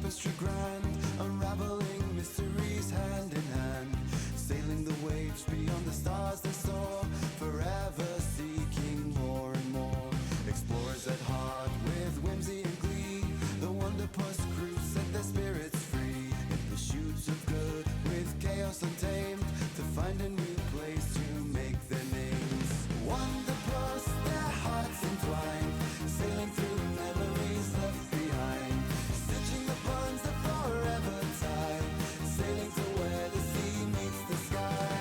tapestry grand, unraveling mysteries hand in hand, sailing the waves beyond the stars they soar, forever seeking more and more. Explorers at heart with whimsy and glee, the Wanderpus crew set their spirits free, in pursuits of good with chaos untamed, to find a new place to make their names. Wanderpus, their hearts entwined, sailing through memories left behind, stitching the bonds that forever tie, sailing to where the sea meets the sky.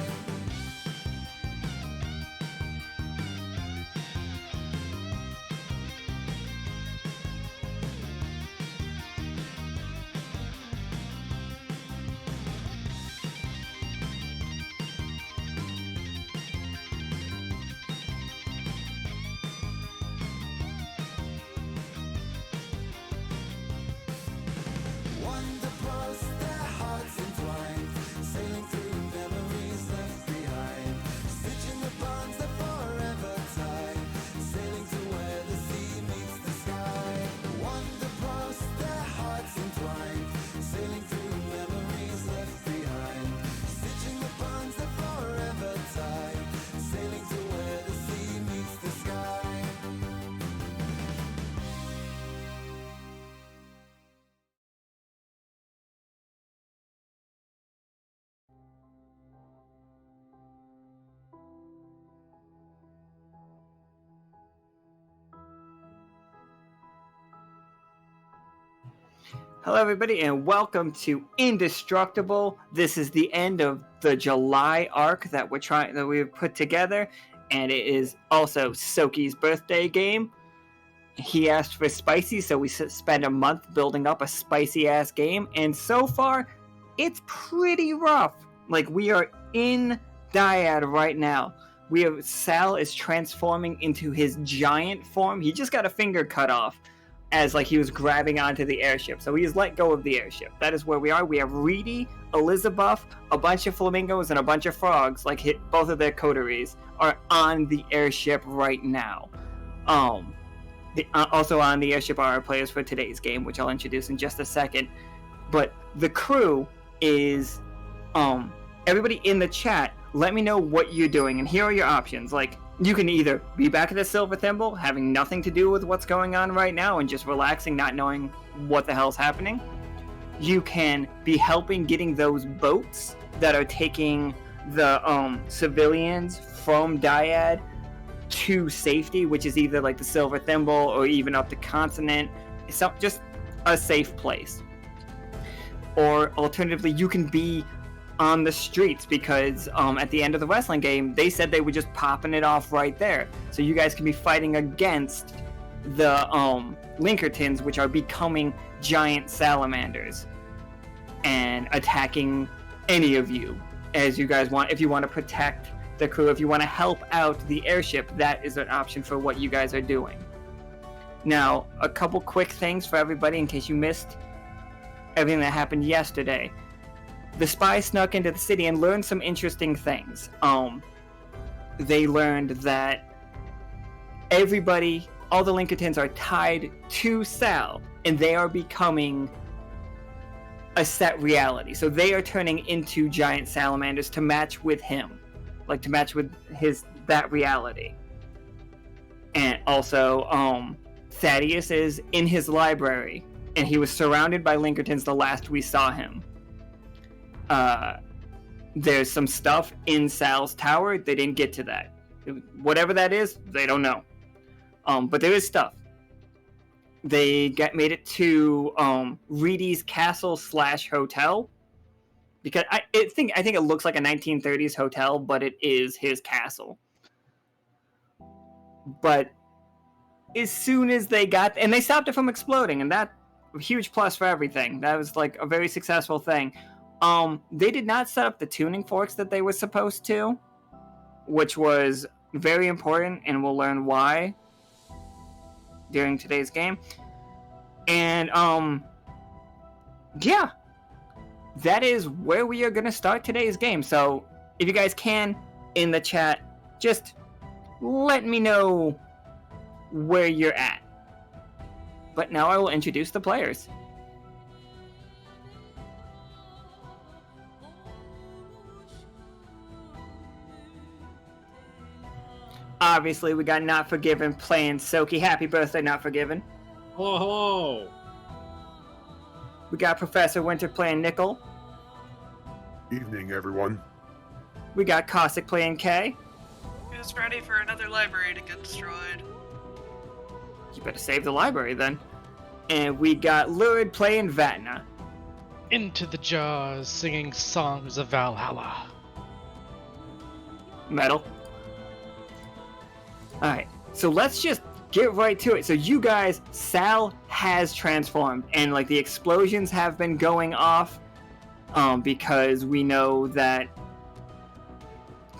Wanderpus, their hearts entwined, sailing through memories left behind, stitching the bonds that forever tie, sailing to where the sea meets the sky. Wanderpus, their hearts entwined, sailing through memories left behind, stitching the bonds that forever tie, sailing to where the sea meets the sky. Hello everybody and welcome to Indestructible. This is the end of the July arc that we've put together, and it is also Tsoki's birthday game. He asked for spicy, so we spent a month building up a spicy ass game, and so far it's pretty rough. Like, we are in Dyad right now. Sal is transforming into his giant form. He just got a finger cut off as like he was grabbing onto the airship. So he's let go of the airship. That is where we are. We have Reedy, Elizabeth, a bunch of flamingos, and a bunch of frogs, like hit both of their coteries, are on the airship right now. Also on the airship are our players for today's game, which I'll introduce in just a second. But the crew is everybody in the chat, let me know what you're doing, and here are your options. Like, you can either be back at the Silver Thimble, having nothing to do with what's going on right now and just relaxing, not knowing what the hell's happening. You can be helping getting those boats that are taking the civilians from Dyad to safety, which is either like the Silver Thimble or even up the continent. It's just a safe place. Or alternatively, you can be on the streets, because at the end of the wrestling game they said they were just popping it off right there, so you guys can be fighting against the Linkertons, which are becoming giant salamanders, and attacking any of you as you guys want. If you want to protect the crew, if you want to help out the airship, that is an option for what you guys are doing. Now, a couple quick things for everybody in case you missed everything that happened yesterday. The spy snuck into the city and learned some interesting things. They learned that all the Linkertons are tied to Sal, and they are becoming a set reality. So they are turning into giant salamanders to match with him, like to match with that reality. And also, Thaddeus is in his library, and he was surrounded by Linkertons the last we saw him. There's some stuff in Sal's tower. They didn't get to that. Whatever that is, they don't know. But there is stuff. They made it to Reedy's castle / hotel, because I think it looks like a 1930s hotel, but it is his castle. But as soon as they they stopped it from exploding, and that a huge plus for everything. That was like a very successful thing. They did not set up the tuning forks that they were supposed to, which was very important, and we'll learn why during today's game. And yeah, that is where we are going to start today's game. So if you guys can, in the chat, just let me know where you're at. But now I will introduce the players. Obviously, we got Not Forgiven playing Tsoki. Happy birthday, Not Forgiven. Hello, hello. We got Professor Winter playing Nichol. Evening, everyone. We got Caustic playing Kay. Who's ready for another library to get destroyed? You better save the library then. And we got Lurid playing Vatna. Into the jaws, singing songs of Valhalla. Metal. Alright, so let's just get right to it. So you guys, Sal has transformed, and like the explosions have been going off because we know that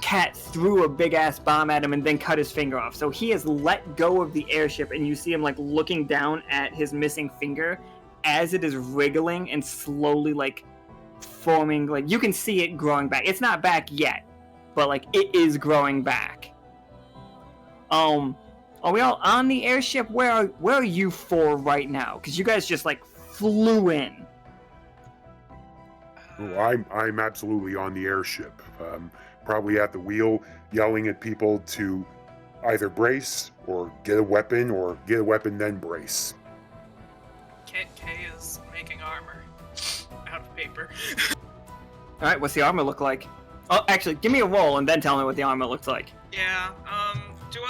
Cat threw a big ass bomb at him and then cut his finger off. So he has let go of the airship, and you see him like looking down at his missing finger as it is wriggling and slowly like forming, like you can see it growing back. It's not back yet, but like it is growing back. Are we all on the airship? Where are you four right now? Because you guys just like flew in. Oh, I'm absolutely on the airship. Probably at the wheel, yelling at people to either brace or get a weapon then brace. Kay is making armor out of paper. All right, what's the armor look like? Oh, actually, give me a roll and then tell me what the armor looks like. Yeah, do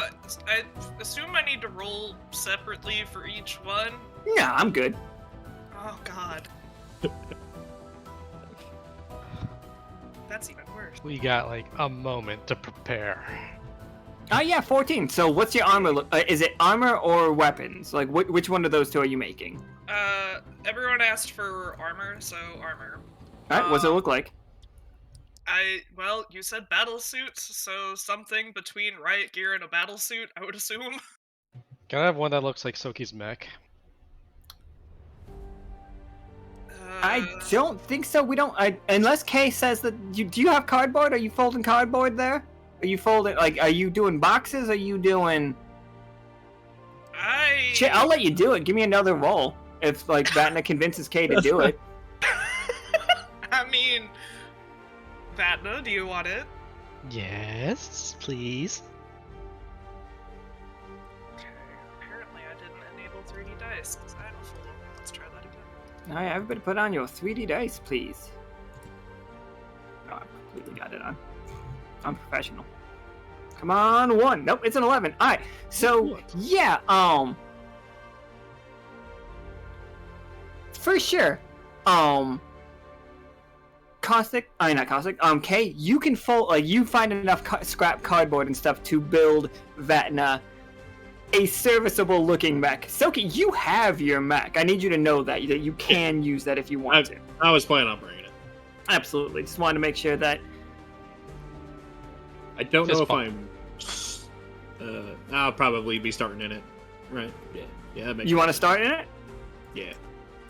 I assume I need to roll separately for each one? Yeah, I'm good. Oh god. That's even worse. We got like a moment to prepare. Oh yeah, 14. So what's your armor look? Is it armor or weapons? Like which one of those two are you making? Everyone asked for armor, so armor. All right, what's it look like? Well, you said battle suits, so something between riot gear and a battle suit, I would assume. Can I have one that looks like Tsoki's mech? I don't think so. We don't. Unless Kay says that. Do you have cardboard? Are you folding cardboard there? Are you folding like? Are you doing boxes? Are you doing? Shit, I'll let you do it. Give me another roll if like Vatna convinces Kay to do it. I mean, Vatna, do you want it? Yes, please. Okay, apparently I didn't enable 3D dice, because I don't fold them. Let's try that again. All right, everybody put on your 3D dice, please. Oh, I completely got it on. I'm professional. Come on, 1. Nope, it's an 11. All right, so yeah, for sure, Caustic, not Caustic, Kay, you can fold, like, you find enough scrap cardboard and stuff to build Vatna a serviceable looking mech. Tsoki, you have your mech. I need you to know that you can use that if you want to. I was planning on bringing it. Absolutely. Just wanted to make sure that. I don't know if I'm. I'll probably be starting in it. Right? Yeah. That makes You want to sense. start in it? Yeah. All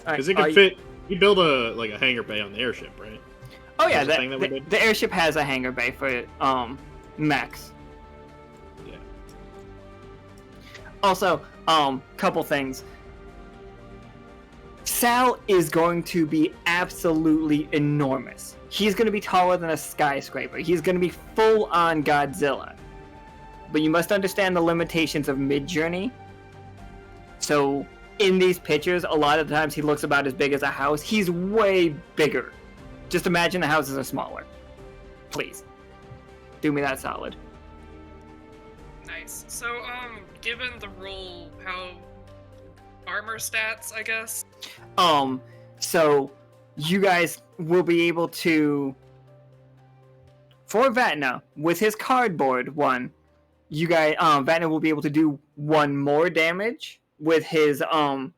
right, Because it could fit. You build a hangar bay on the airship, right? Oh yeah, That's the thing that we did? the airship has a hangar bay for mechs. Yeah. Also, couple things. Sal is going to be absolutely enormous. He's going to be taller than a skyscraper. He's going to be full on Godzilla. But you must understand the limitations of Midjourney. So, in these pictures, a lot of the times he looks about as big as a house. He's way bigger. Just imagine the houses are smaller. Please. Do me that solid. Nice. So, given the role, how armor stats, I guess? So you guys will be able to, for Vatna, with his cardboard one, you guys, Vatna will be able to do 1 more damage with his,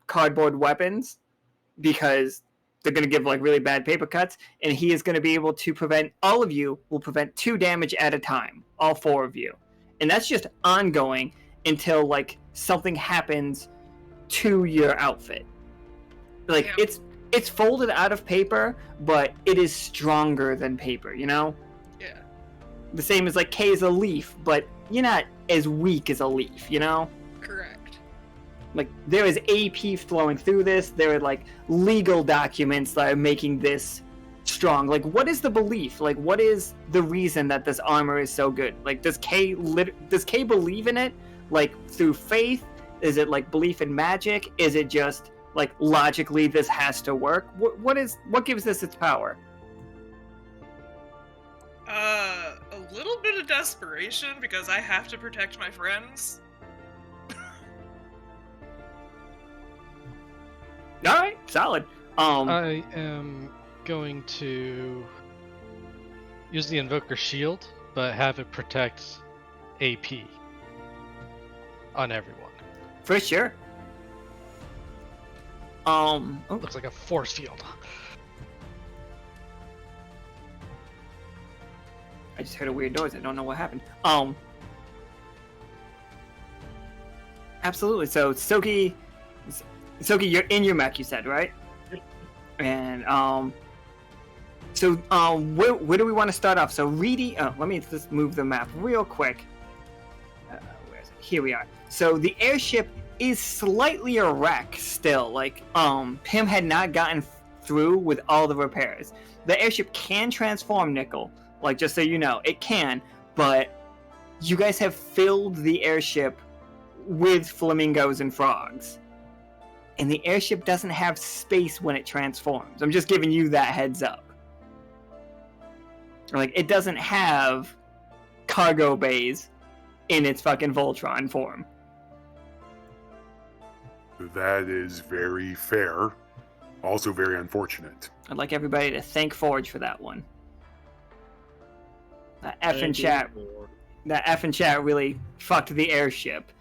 cardboard weapons, because they're going to give, like, really bad paper cuts, and he is going to be able to prevent, all of you will prevent 2 damage at a time, all 4 of you. And that's just ongoing until, like, something happens to your outfit. Like, Yeah. it's folded out of paper, but it is stronger than paper, you know? Yeah. The same as, like, K is a leaf, but you're not as weak as a leaf, you know? Correct. Like, there is AP flowing through this. There are, like, legal documents that are making this strong? Like, what is the belief? Like, what is the reason that this armor is so good? Like, does Kay believe in it? Like, through faith? Is it like belief in magic? Is it just like logically this has to work? What gives this its power? A little bit of desperation because I have to protect my friends. All right, solid. I am going to use the Invoker Shield, but have it protect AP on everyone. For sure. Looks like a force field. I just heard a weird noise. I don't know what happened. Absolutely. So Tsoki, you're in your mech. You said, right? And so where do we want to start off? So Reedy. Let me just move the map real quick. Where is it? Here we are. So the airship is slightly a wreck still. Like Pim had not gotten through with all the repairs. The airship can transform, Nichol. Like, just so you know, it can, but you guys have filled the airship with flamingos and frogs. And the airship doesn't have space when it transforms. I'm just giving you that heads up. Like, it doesn't have cargo bays in its fucking Voltron form. That is very fair. Also very unfortunate. I'd like everybody to thank Forge for that one. That F in chat really fucked the airship.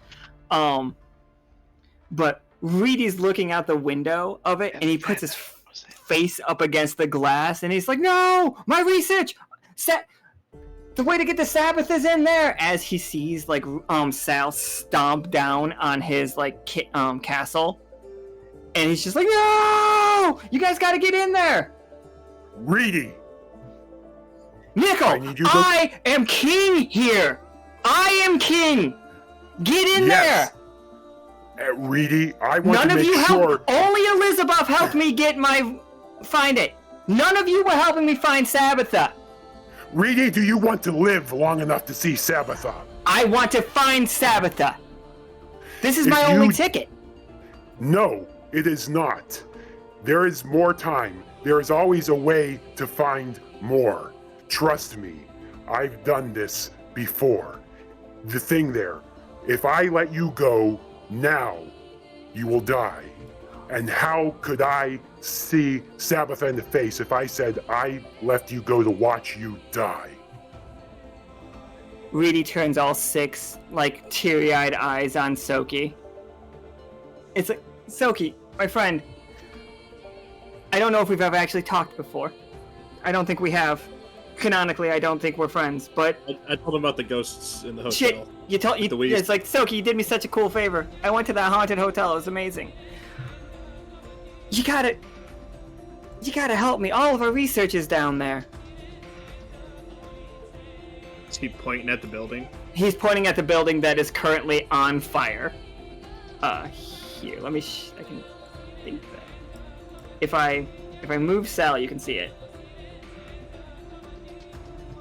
But Reedy's looking out the window of it, and he puts his face up against the glass, and he's like, "No, my research! The way to get the Sabbath is in there!" As he sees like Sal stomp down on his like castle, and he's just like, "No! You guys got to get in there!" Reedy! Nichol, I am king here. I am king. Get in there. Reedy, I want None to of make you sure. helped. Only Elizabeth helped me find it. None of you were helping me find Sabbatha. Reedy, do you want to live long enough to see Sabbatha? I want to find Sabbatha. This is my only ticket. No, it is not. There is more time. There is always a way to find more. Trust me, I've done this before. The thing there, if I let you go now, you will die. And how could I see Sabbatha in the face if I said I left you go to watch you die? Reedy turns all six, like, teary-eyed eyes on Tsoki. It's like, Tsoki, my friend, I don't know if we've ever actually talked before. I don't think we have. Canonically, I don't think we're friends, but... I told him about the ghosts in the hotel. Shit, it's like, Tsoki, you did me such a cool favor. I went to that haunted hotel, it was amazing. You gotta help me. All of our research is down there. Is he pointing at the building? He's pointing at the building that is currently on fire. Here, let me, I can think that. If I move Sal, you can see it.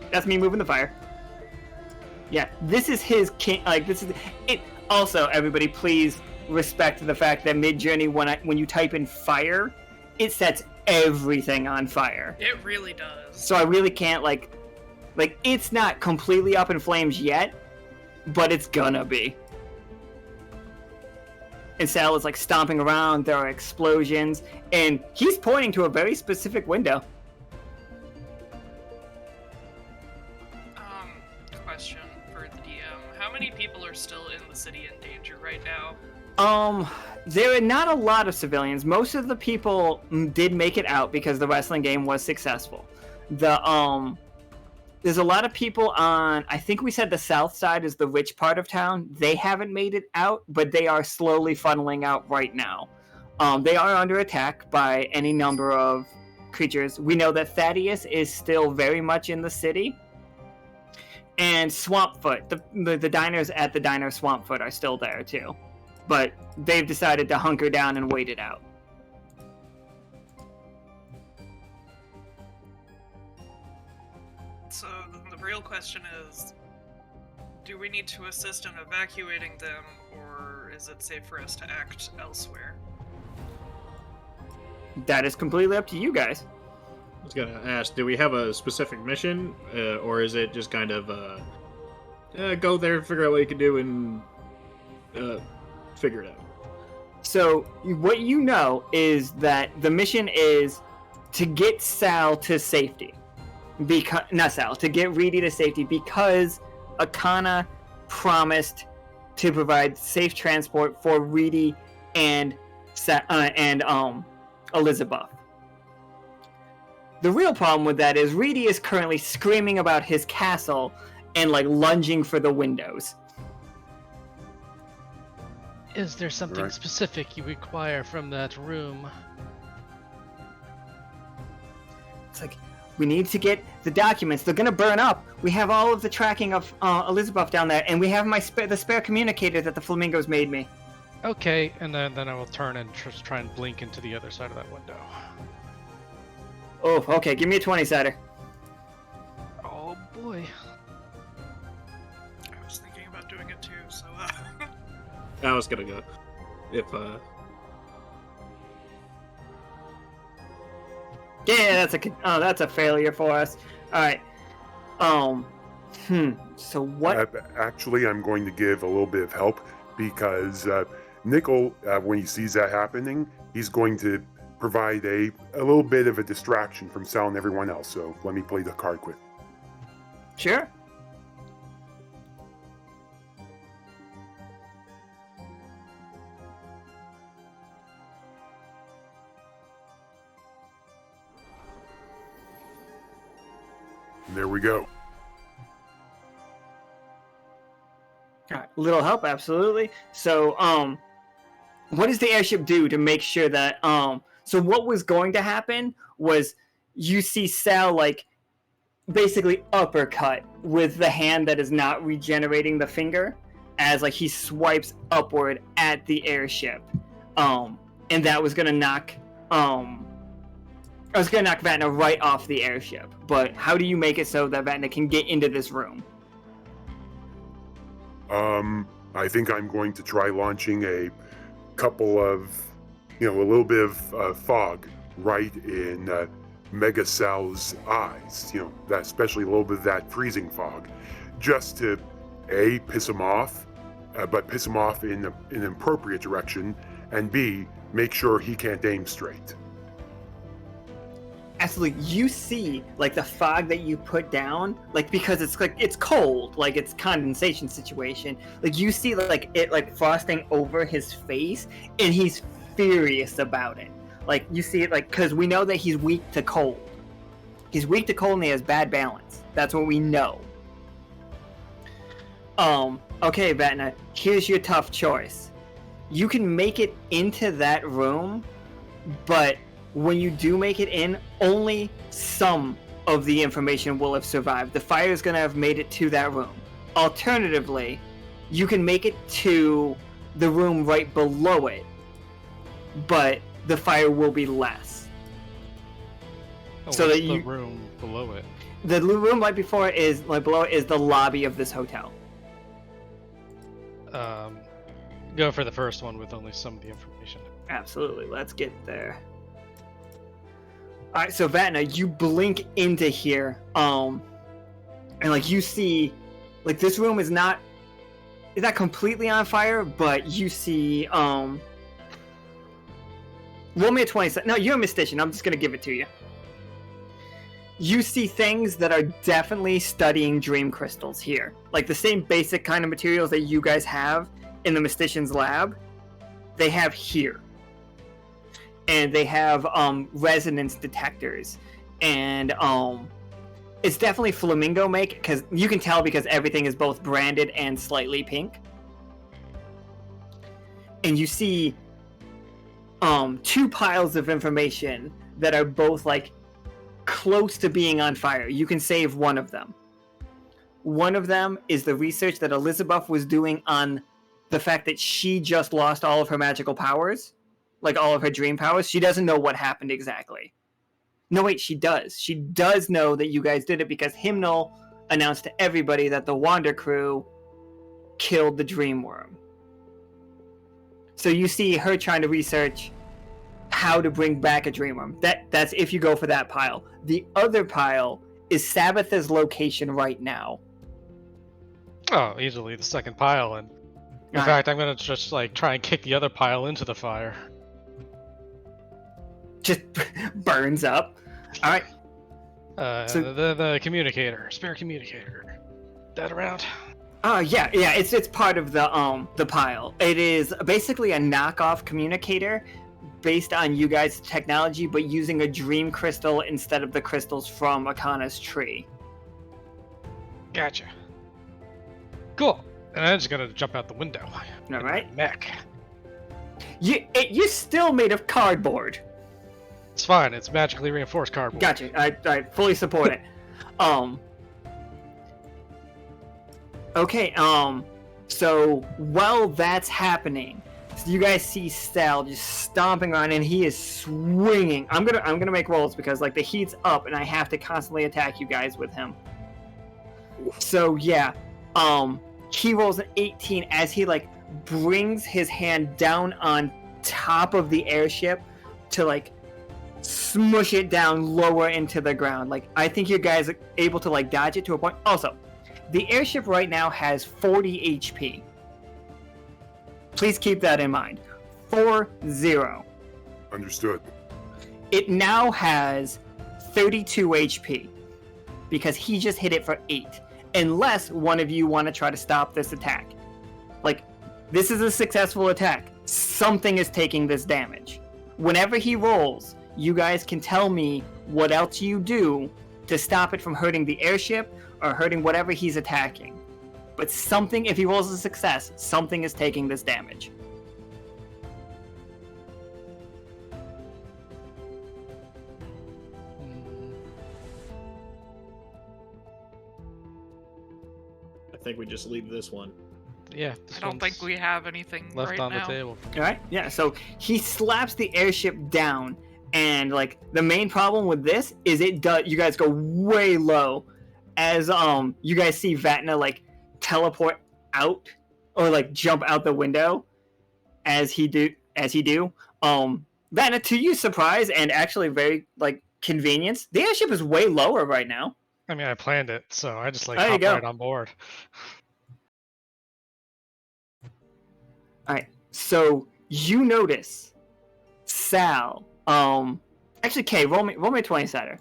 That's me moving the fire. Yeah, this is his king. Like, this is it. Also, everybody, please respect the fact that Midjourney, when you type in fire, it sets everything on fire. It really does. So I really can't like it's not completely up in flames yet, but it's gonna be. And Sal is like stomping around. There are explosions, and he's pointing to a very specific window. Question for the DM. How many people are still in the city in danger right now? There are not a lot of civilians. Most of the people did make it out because the wrestling game was successful. There's a lot of people on, I think we said the south side is the rich part of town. They haven't made it out, but they are slowly funneling out right now. They are under attack by any number of creatures. We know that Thaddeus is still very much in the city. And Swampfoot, the diners at the diner Swampfoot are still there too. But they've decided to hunker down and wait it out. real question is, do we need to assist in evacuating them, or is it safe for us to act elsewhere? That is completely up to you guys. I was gonna ask, do we have a specific mission, or is it just kind of go there, figure out what you can do, and figure it out? So what you know is that the mission is to get Sal to safety. To get Reedy to safety, because Akana promised to provide safe transport for Reedy and Elizabeth. The real problem with that is Reedy is currently screaming about his castle and like lunging for the windows. Is there something Right. specific you require from that room? It's like, we need to get the documents. They're gonna burn up. We have all of the tracking of Elizabeth down there, and we have the spare communicator that the flamingos made me. Okay, and then I will turn and just try and blink into the other side of that window. Oh, okay. Give me a 20-sider. Oh boy. I was thinking about doing it too, so I was gonna go. If Yeah, that's a failure for us. All right. So what? Actually, I'm going to give a little bit of help because Nichol, when he sees that happening, he's going to provide a little bit of a distraction from Sal and everyone else. So let me play the card quick. Sure. And there we go. All right, little help, absolutely. So, what does the airship do to make sure that, so what was going to happen was you see Sal, like, basically uppercut with the hand that is not regenerating the finger as, like, he swipes upward at the airship. And that was going to knock, Vatna right off the airship. But how do you make it so that Vatna can get into this room? I think I'm going to try launching a couple of, a little bit of fog right in Mega Sal's eyes. That especially a little bit of that freezing fog, just to A, piss him off, but piss him off in an appropriate direction, and B, make sure he can't aim straight. Absolutely, you see like the fog that you put down, like because it's cold, like it's condensation situation. Like you see like it like frosting over his face, and he's furious about it. Like you see it like because we know that he's weak to cold. He's weak to cold and he has bad balance. That's what we know. Okay, Vatna, here's your tough choice. You can make it into that room, but when you do make it in, only some of the information will have survived. The fire is going to have made it to that room. Alternatively, you can make it to the room right below it, but the fire will be less. Oh, So what's that the you- room below it? The room right before it is, like below it, is the lobby of this hotel. Go for the first one with only some of the information. Absolutely, let's get there. Alright, so Vatna, you blink into here, and like you see, like this room is not completely on fire, but you see, roll me a 20. No, you're a mystician, I'm just gonna give it to you. You see things that are definitely studying dream crystals here. Like the same basic kind of materials that you guys have in the mystician's lab, they have here. And they have resonance detectors, and it's definitely flamingo make, because you can tell because everything is both branded and slightly pink. And you see 2 piles of information that are both like close to being on fire. You can save one of them. One of them is the research that Elizabeth was doing on the fact that she just lost all of her magical powers. Like all of her dream powers. She doesn't know what happened exactly. No, wait, she does. She does know that you guys did it because Hymnal announce to everybody that the Wandercrew killed the Dreamworm. So you see her trying to research how to bring back a Dreamworm. That's if you go for that pile. The other pile is Sabbatha's location right now. Oh, easily the second pile, and in Alright. fact, I'm gonna just like try and kick the other pile into the fire. Just burns up. All right. So- The communicator, spare communicator, that around? Yeah. It's part of the pile. It is basically a knockoff communicator based on you guys' technology, but using a dream crystal instead of the crystals from Akana's tree. Gotcha. Cool. And I'm just gonna jump out the window. All right. Mech. You're still made of cardboard. It's fine. It's magically reinforced cardboard. Gotcha. I fully support it. Okay. So while that's happening, you guys see Sal just stomping around, and he is swinging. I'm gonna make rolls because like the heat's up, and I have to constantly attack you guys with him. So yeah, he rolls an 18 as he like brings his hand down on top of the airship to like smush it down lower into the ground. Like I think you guys are able to like dodge it to a point. Also, the airship right now has 40 HP. Please keep that in mind. 40. Understood. It now has 32 HP because he just hit it for 8. Unless one of you want to try to stop this attack. Like, this is a successful attack. Something is taking this damage. Whenever he rolls, you guys can tell me what else you do to stop it from hurting the airship or hurting whatever he's attacking. But something, if he rolls a success, something is taking this damage. I think we just leave this one. Yeah. I don't think we have anything left right on now. the table. All right, yeah. So he slaps the airship down, and like the main problem with this is it does. You guys go way low, as you guys see Vatna like teleport out or like jump out the window, as he do. Vatna, to your surprise and actually very like convenience, the airship is way lower right now. I mean, I planned it, so I just like There you hopped go. right on board. All right, so you notice Sal. Actually, Kay, roll me a 20-sider.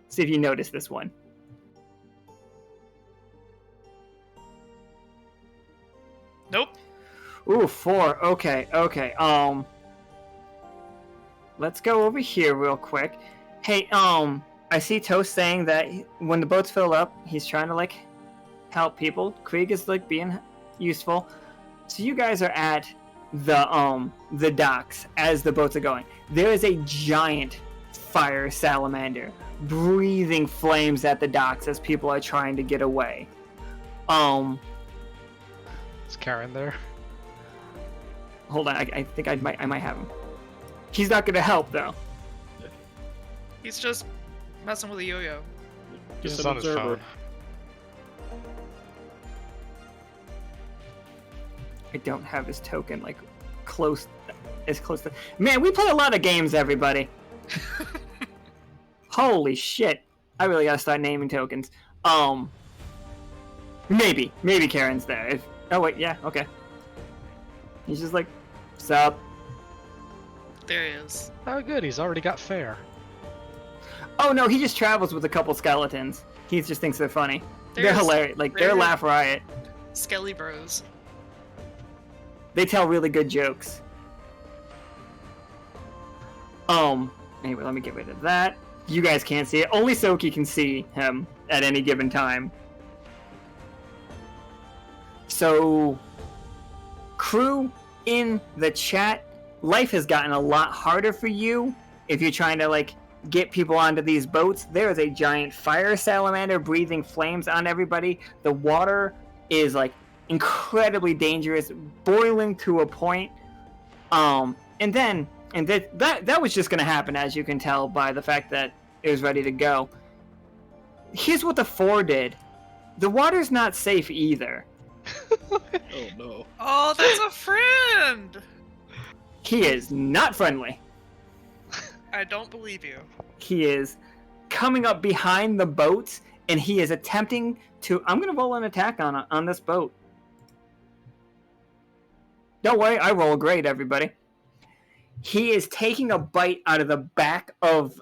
See if you notice this one. Nope. Ooh, 4. Okay. Let's go over here real quick. Hey, I see Toast saying that when the boats fill up, he's trying to like help people. Krieg is like being useful. So you guys are at the docks as the boats are going. There is a giant fire salamander breathing flames at the docks as people are trying to get away. Is Karen there? Hold on, I think I might have him. He's not gonna help though. He's just messing with a yo-yo. Just He's an on his observer. phone. I don't have his token like close to. Man, we play a lot of games, everybody. Holy shit! I really gotta start naming tokens. Maybe Karen's there. Oh wait, yeah, okay. He's just like, sup. There he is. Oh, good. He's already got fare. Oh no, he just travels with a couple skeletons. He just thinks they're funny. They're There's- hilarious. Like they're there- laugh riot. Skelly Bros. They tell really good jokes. Anyway, let me get rid of that. You guys can't see it. Only Tsoki can see him at any given time. So, crew in the chat, life has gotten a lot harder for you if you're trying to like get people onto these boats. There is a giant fire salamander breathing flames on everybody. The water is like incredibly dangerous, boiling to a point. And that was just gonna happen, as you can tell by the fact that it was ready to go. Here's what the 4 did. The water's not safe either. Oh no. Oh, that's a friend! He is not friendly. I don't believe you. He is coming up behind the boats, and he is attempting to... I'm going to roll an attack on this boat. Don't worry, I roll great, everybody. He is taking a bite out of the back of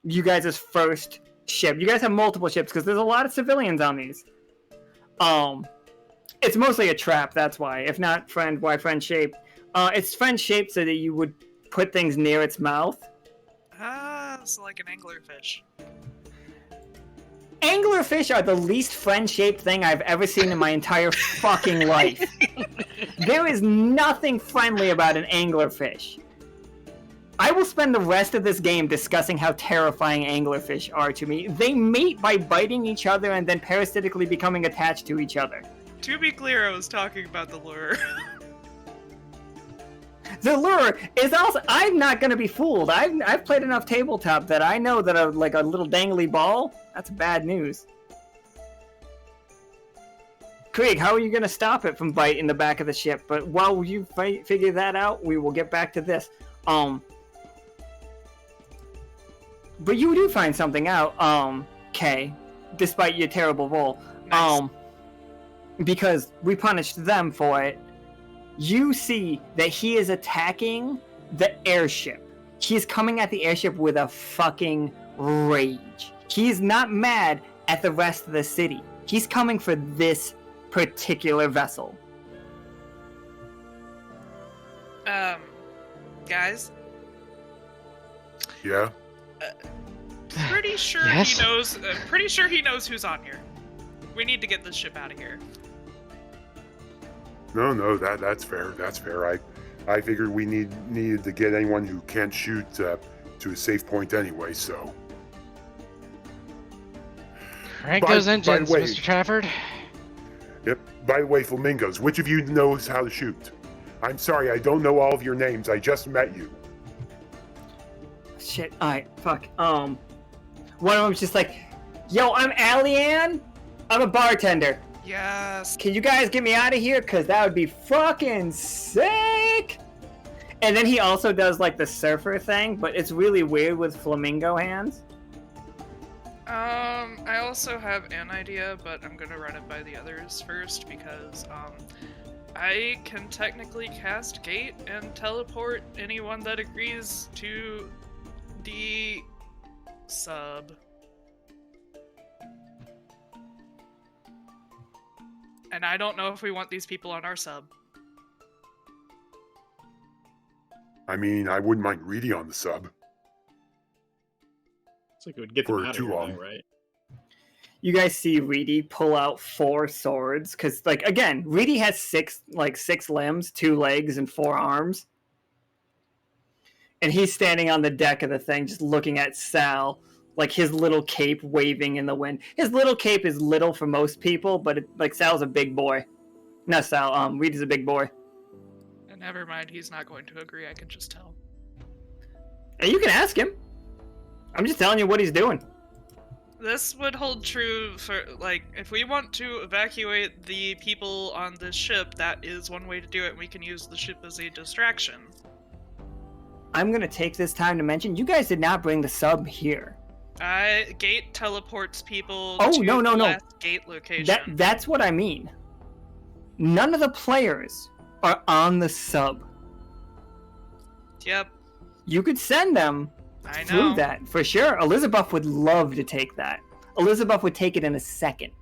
you guys' first ship. You guys have multiple ships, because there's a lot of civilians on these. It's mostly a trap, that's why. If not friend, why friend shaped? It's friend shaped so that you would put things near its mouth. Ah, it's like an anglerfish. Anglerfish are the least friend-shaped thing I've ever seen in my entire fucking life. There is nothing friendly about an anglerfish. I will spend the rest of this game discussing how terrifying anglerfish are to me. They mate by biting each other and then parasitically becoming attached to each other. To be clear, I was talking about the lure. The lure is also... I'm not going to be fooled. I've played enough tabletop that I know that like a little dangly ball, that's bad news. Krieg, how are you going to stop it from biting the back of the ship? But while you figure that out, we will get back to this. But you do find something out, Kay, despite your terrible roll. Nice. Because we punished them for it. You see that he is attacking the airship. He's coming at the airship with a fucking rage. He's not mad at the rest of the city. He's coming for this particular vessel. Guys? Yeah? Pretty sure Yes? he knows. Pretty sure he knows who's on here. We need to get this ship out of here. No, that's fair. That's fair. I figured we needed to get anyone who can't shoot to a safe point anyway. So. Crank By- those by engines, the way- Mr. Trafford. Yep. By the way, flamingos, which of you knows how to shoot? I'm sorry, I don't know all of your names. I just met you. Shit, alright, fuck. One of them's just like, yo, I'm Alliann. I'm a bartender. Yes. Can you guys get me out of here? Because that would be fucking sick! And then he also does, like, the surfer thing, but it's really weird with flamingo hands. I also have an idea, but I'm gonna run it by the others first because, I can technically cast Gate and teleport anyone that agrees to the sub. And I don't know if we want these people on our sub. I mean, I wouldn't mind Reedy on the sub. It's like it would get them For out of too here, long. though, right? You guys see Reedy pull out 4 swords, because, like, again, Reedy has 6 limbs, 2 legs, and 4 arms. And he's standing on the deck of the thing, just looking at Sal, like his little cape waving in the wind. His little cape is little for most people, but Sal's a big boy. Not Sal, Reedy's a big boy. And never mind, he's not going to agree, I can just tell. And you can ask him. I'm just telling you what he's doing. This would hold true for, like, if we want to evacuate the people on this ship, that is one way to do it, and we can use the ship as a distraction. I'm going to take this time to mention, you guys did not bring the sub here. Gate teleports people Oh, to no. the last gate location. That's what I mean. None of the players are on the sub. Yep, You could send them I know. through that, for sure. Elizabeth would love to take that. Elizabeth would take it in a second.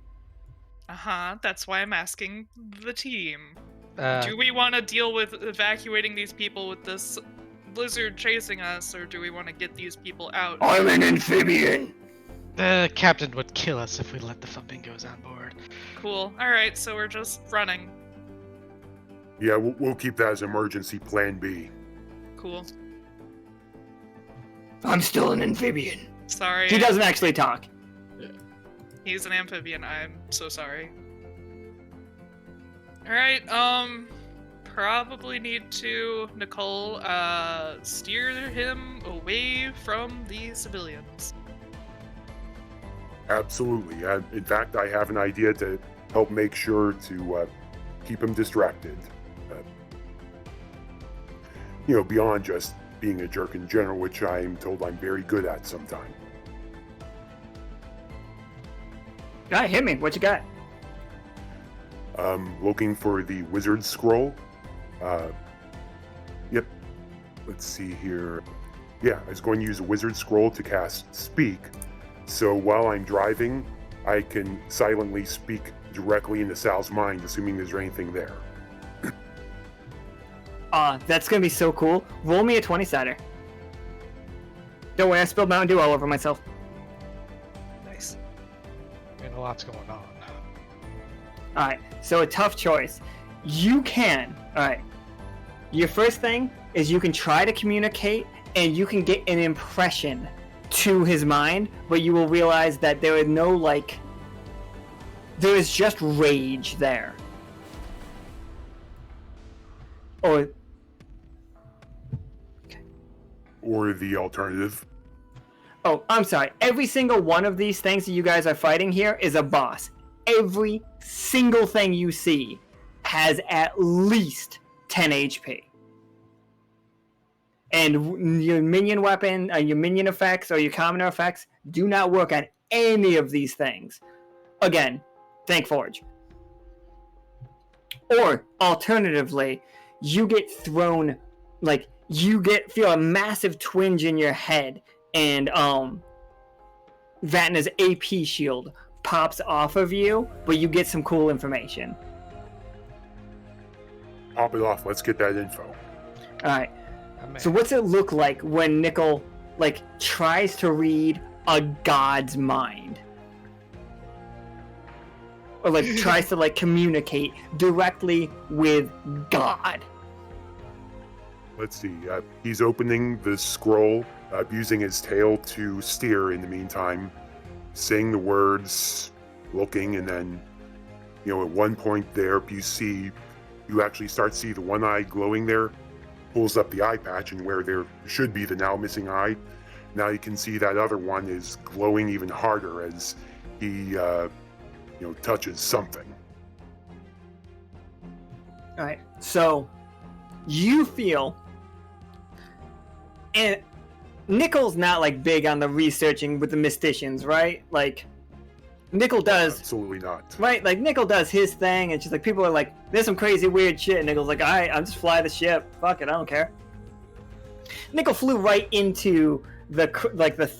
Uh-huh, that's why I'm asking the team. Uh, Do we want to deal with evacuating these people with this blizzard chasing us, or do we want to get these people out? I'm an amphibian. the captain would kill us if we let the flamingos on board. Cool. Alright, so we're just running. Yeah, we'll keep that as emergency plan B. Cool. I'm still an amphibian. Sorry. He doesn't actually talk. He's an amphibian. I'm so sorry. Alright, probably need to, Nichol, steer him away from the civilians. Absolutely. In fact, I have an idea to help make sure to keep him distracted. Beyond just being a jerk in general, which I'm told I'm very good at sometimes. Alright, hit me. What you got? Looking for the wizard scroll. Yep. Let's see here. Yeah, I was going to use a wizard scroll to cast Speak. So while I'm driving, I can silently speak directly into Sal's mind, assuming there's anything there. That's gonna be so cool. Roll me a 20-sider. Don't worry, I spilled Mountain Dew all over myself. Nice. And a lot's going on. Alright, so a tough choice. You can. Alright. Your first thing is you can try to communicate and you can get an impression to his mind, but you will realize that there is no, there is just rage there. Or the alternative. Oh, I'm sorry. Every single one of these things that you guys are fighting here is a boss. Every single thing you see has at least 10 HP. And your minion weapon, your minion effects, or your commoner effects do not work on any of these things. Again, thank Forge. Or, alternatively, you get thrown, feel a massive twinge in your head, and Vatna's AP shield pops off of you, but you get some cool information. Pop it off. Let's get that info. Alright. So what's it look like when Nichol, tries to read a god's mind? Or, tries to, communicate directly with God? Let's see. He's opening the scroll, using his tail to steer in the meantime, saying the words, looking, and then, at one point there, you actually start to see the one eye glowing there, pulls up the eye patch, and where there should be the now missing eye, now you can see that other one is glowing even harder as he, touches something. Alright, so you feel, and Nichol's not big on the researching with the mysticians, right? Nichol does. Absolutely not. Right, Nichol does his thing, and she's people are there's some crazy weird shit, and Nichol's alright, I'll just fly the ship. Fuck it, I don't care. Nichol flew right into the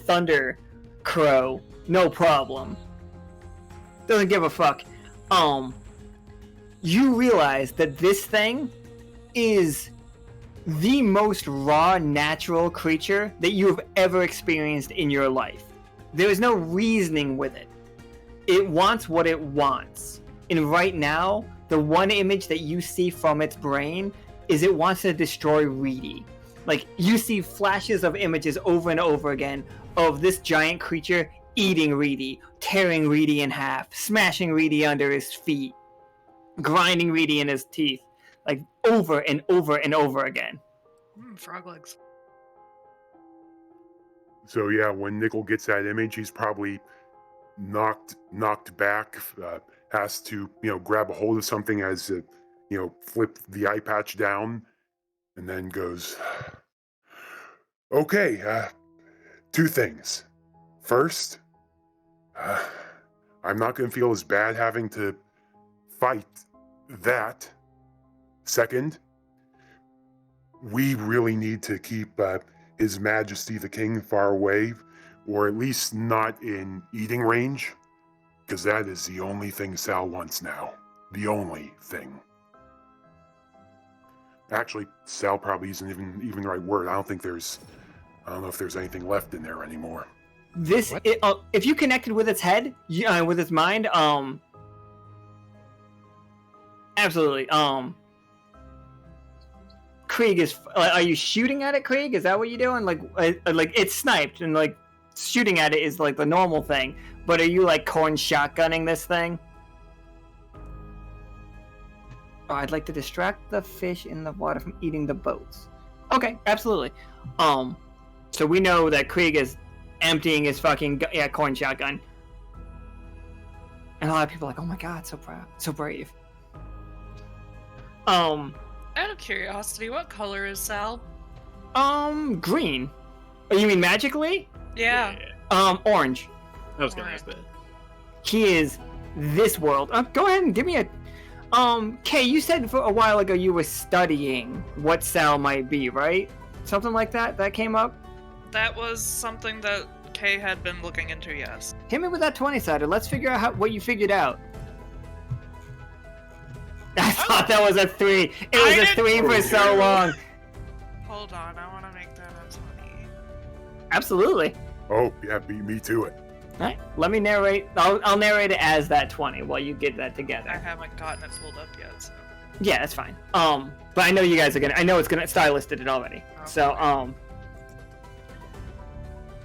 thunder crow, no problem. Doesn't give a fuck. You realize that this thing is the most raw, natural creature that you have ever experienced in your life. There is no reasoning with it. It wants what it wants. And right now, the one image that you see from its brain is it wants to destroy Reedy. You see flashes of images over and over again of this giant creature eating Reedy, tearing Reedy in half, smashing Reedy under his feet, grinding Reedy in his teeth, over and over and over again. Frog legs. So yeah, when Nichol gets that image, he's probably knocked back, has to, grab a hold of something as it, flip the eye patch down, and then goes, okay, two things. First, I'm not going to feel as bad having to fight that. Second, we really need to keep His Majesty the King far away, or at least not in eating range, because that is the only thing Sal wants now. The only thing. Actually, Sal probably isn't even the right word. I don't know if there's anything left in there anymore. If you connected with its head, with its mind, absolutely. Krieg is. Are you shooting at it, Krieg? Is that what you're doing? It's sniped, and shooting at it is the normal thing. But are you corn shotgunning this thing? Oh, I'd like to distract the fish in the water from eating the boats. Okay, absolutely. So we know that Krieg is emptying his fucking corn shotgun. And a lot of people are like, oh my god, so proud, so brave. Out of curiosity, what color is Sal? Green. Oh, you mean magically? Yeah. Orange. I was gonna ask that. He is this world. Go ahead and give me a... Kay, you said for a while ago you were studying what Sal might be, right? Something like that? That came up? That was something that Kay had been looking into, yes. Hit me with that 20-sided. Let's figure out what you figured out. I thought that was a 3. It was a 3 for so long. Hold on, I want to make that a 20. Absolutely. Oh, yeah, beat me to it. Alright, let me narrate. I'll narrate it as that 20 while you get that I together. haven't gotten it pulled up yet, so. Yeah, that's fine. But I know you guys are gonna... I know it's gonna... Stylist did it already. Okay.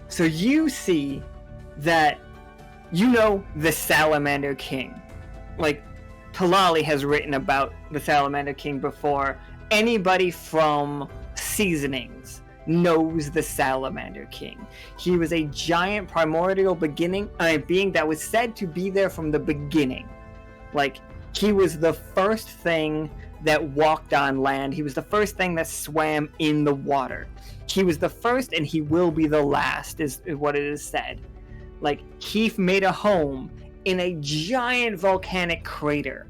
So you see that... You know the Salamander King. Like, Talali has written about the Salamander King before. Anybody from Seasonings knows the Salamander King. He was a giant primordial being that was said to be there from the beginning. Like, he was the first thing that walked on land. He was the first thing that swam in the water. He was the first, and he will be the last, is what it is said. Like, he made a home in a giant volcanic crater.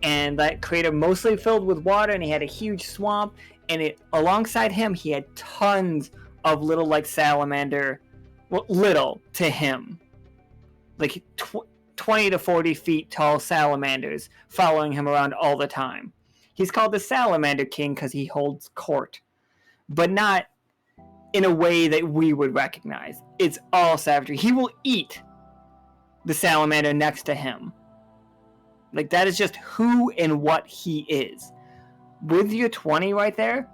And that crater mostly filled with water, and he had a huge swamp. And alongside him, he had tons of little, like, salamander, well, little to him, like 20 to 40 feet tall salamanders following him around all the time. He's called the Salamander King because he holds court, but not in a way that we would recognize. It's all savagery. He will eat the salamander next to him. Like, that is just who and what he is. With your 20 right there,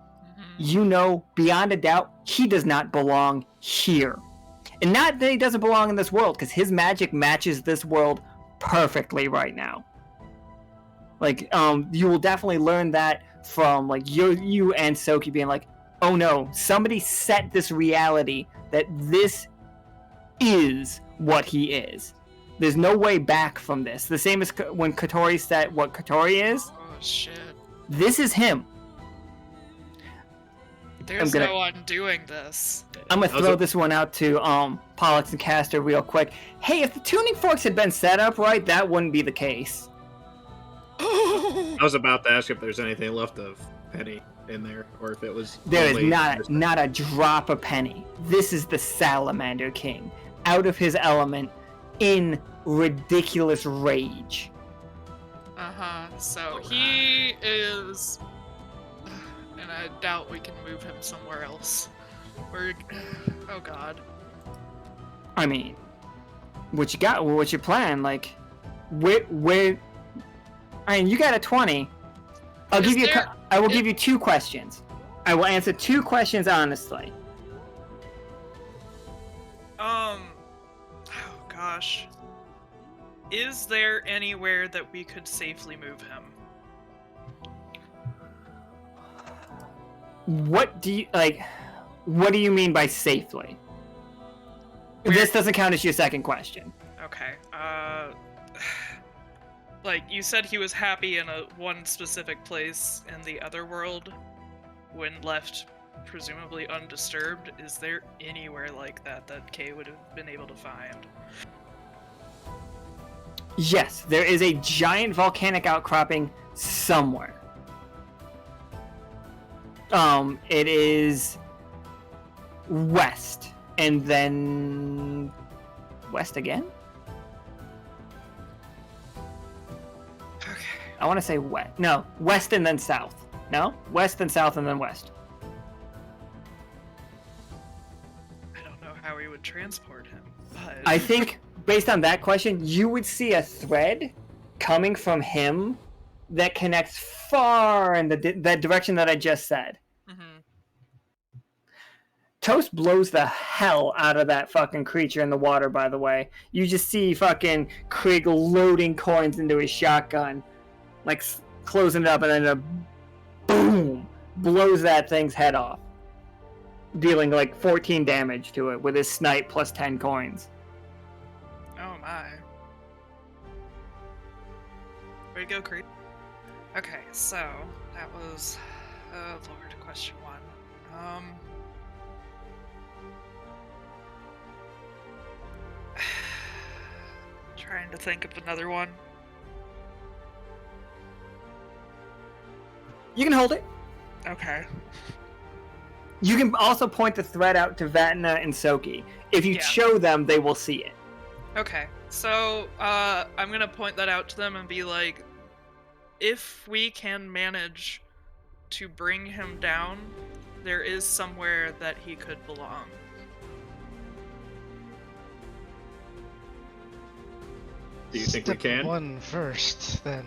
you know beyond a doubt he does not belong here. And not that he doesn't belong in this world, because his magic matches this world perfectly right now. Like, you will definitely learn that from, like, you and Tsoki being like, oh no, somebody set this reality that this is what he is. There's no way back from this. The same as when Kotori said what Kotori is. Oh, shit. This is him. There's no undoing this. I'm gonna throw this one out to Pollux and Castor real quick. Hey, if the tuning forks had been set up right, that wouldn't be the case. I was about to ask if there's anything left of Penny in there, or if it was. There is not a drop of Penny. This is the Salamander King, out of his element, in ridiculous rage. So he is, and I doubt we can move him somewhere else. Oh god. I mean, what you got? What's your plan? Like, where? I mean, you got a 20. I will give you 2 questions. I will answer 2 questions honestly. Oh gosh. Is there anywhere that we could safely move him? What do you mean by safely? This doesn't count as your second question. Okay. Like, you said he was happy in one specific place in the other world when left presumably undisturbed. Is there anywhere like that Kay would have been able to find? Yes, there is a giant volcanic outcropping somewhere. It is west, and then west again? Okay. I want to say west. No, west and then south. No? West and south and then west. I don't know how we would transport him, but... I think, based on that question, you would see a thread coming from him that connects far in that direction that I just said. Toast blows the hell out of that fucking creature in the water, by the way. You just see fucking Krieg loading coins into his shotgun, like closing it up, and then boom, blows that thing's head off, dealing like 14 damage to it with his snipe plus 10 coins. Oh my. Way to go, Creed. Okay, so that was, oh Lord, question 1. Trying to think of another one. You can hold it. Okay. You can also point the thread out to Vatna and Tsoki. If you Yeah. show them, they will see it. Okay, so I'm gonna point that out to them and be like, if we can manage to bring him down, there is somewhere that he could belong. Do you think we Step can? 1 first, then.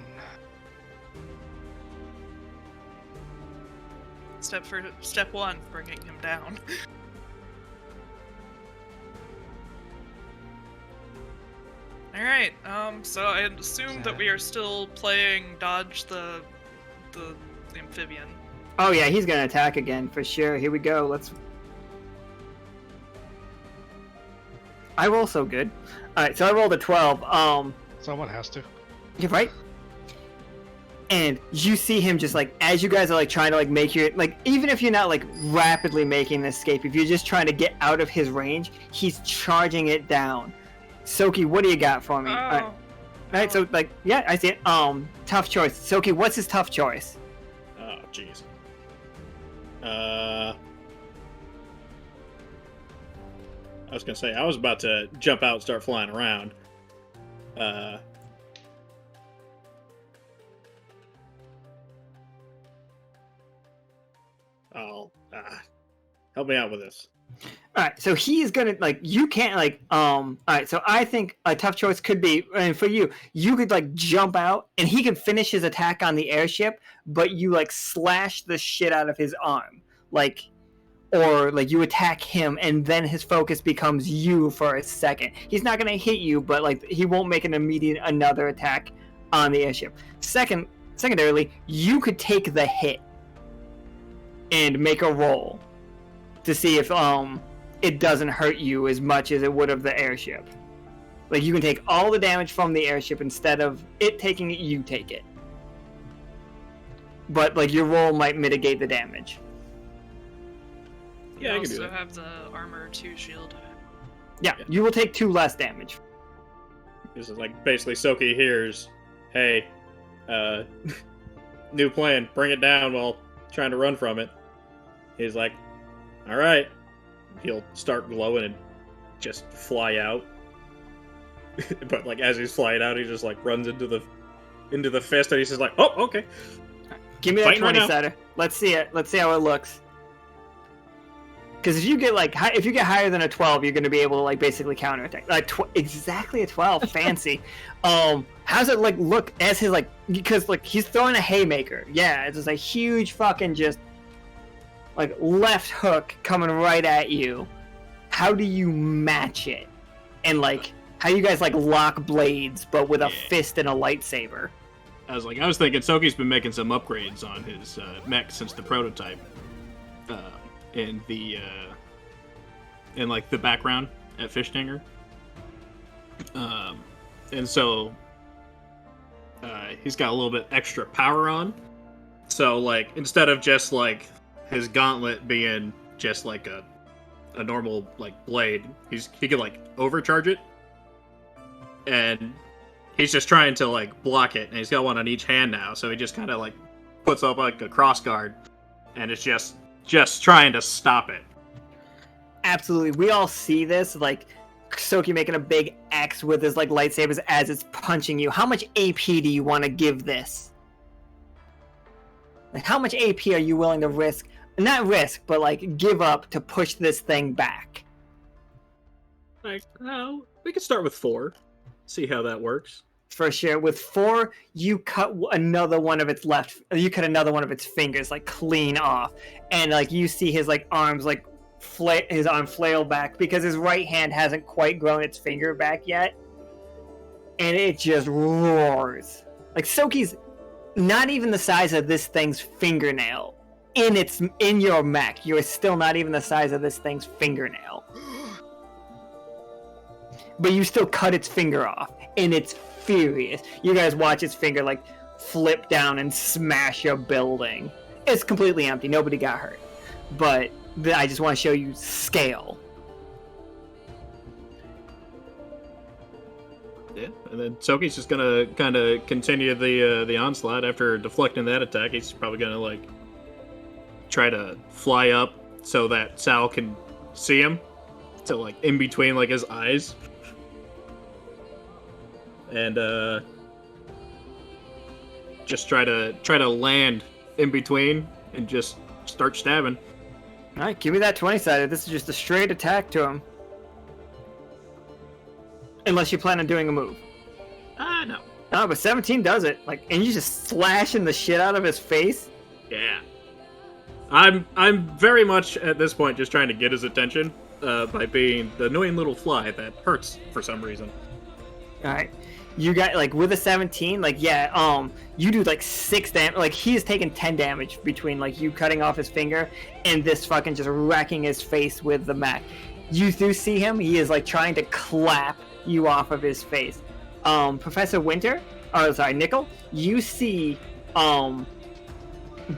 Step 1, bringing him down. Alright, so I assume that we are still playing Dodge the amphibian. Oh yeah, he's gonna attack again for sure. Here we go. Let's. I roll so good. All right, so I rolled a 12. Someone has to. You're right. And you see him just like as you guys are like trying to like make your like even if you're not like rapidly making an escape, if you're just trying to get out of his range, he's charging it down. Tsoki, what do you got for me? All right, so like yeah, I see it. Tough choice. Tsoki, what's his tough choice? Oh, jeez. I was gonna say I was about to jump out and start flying around. Help me out with this. All right, so he's gonna like you can't like all right, so I think a tough choice could be, and for you, you could like jump out and he could finish his attack on the airship, but you like slash the shit out of his arm, like, or like you attack him and then his focus becomes you for a second. He's not gonna hit you, but like he won't make an immediate another attack on the airship. Secondarily, you could take the hit and make a roll to see if it doesn't hurt you as much as it would have the airship. Like you can take all the damage from the airship instead of it taking it, you take it. But like your roll might mitigate the damage. Yeah, I You can do also that. have the armor 2 shield. Yeah, you will take 2 less damage. This is like basically Tsoki hears, hey, new plan, bring it down while trying to run from it. He's like, all right. He'll start glowing and just fly out. But like as he's flying out, he just like runs into the fist, and he's just like, oh, okay. Give me that Fighting right 20 now. setter. Let's see it. Let's see how it looks. Because if you get like if you get higher than a 12, you're going to be able to like basically counterattack. Like exactly a 12, fancy. How's it like look as his like because like he's throwing a haymaker. Yeah, it's just a huge fucking just like left hook coming right at you. How do you match it? And like how you guys like lock blades but with a fist and a lightsaber? I was thinking Tsoki's been making some upgrades on his mech since the prototype. In like the background at Fishtinger. And so he's got a little bit extra power on. So like instead of just like his gauntlet being just like a normal like blade, he can like overcharge it. And he's just trying to like block it, and he's got one on each hand now, so he just kind of like puts up like a cross guard, and it's just trying to stop it. Absolutely. We all see this, like Tsoki making a big X with his like lightsabers as it's punching you. How much AP do you want to give this? Like how much AP are you willing to risk? Not risk, but like give up to push this thing back. Like, no, we could start with 4. See how that works. For sure. With 4, you cut another one of its fingers like clean off, and like you see his like arms like his arm flail back because his right hand hasn't quite grown its finger back yet, and it just roars. Like Tsoki's not even the size of this thing's fingernail. In your mech, you're still not even the size of this thing's fingernail. But you still cut its finger off, and it's furious. You guys watch its finger like flip down and smash a building. It's completely empty. Nobody got hurt. But I just want to show you scale. Yeah, and then Tsoki's just gonna kind of continue the onslaught after deflecting that attack. He's probably gonna like try to fly up so that Sal can see him, so like in between like his eyes, and just try to land in between and just start stabbing. All right, give me that 20-sided. This is just a straight attack to him. Unless you plan on doing a move. No. Oh, but 17 does it. Like, and you just slashing the shit out of his face. Yeah. I'm very much at this point just trying to get his attention by being the annoying little fly that hurts for some reason. All right. You got, like, with a 17, like, yeah, you do, like, 6 damage. Like, he has taken 10 damage between, like, you cutting off his finger and this fucking just wrecking his face with the Mac. You do see him. He is, like, trying to clap you off of his face. Professor Winter, Nichol, you see,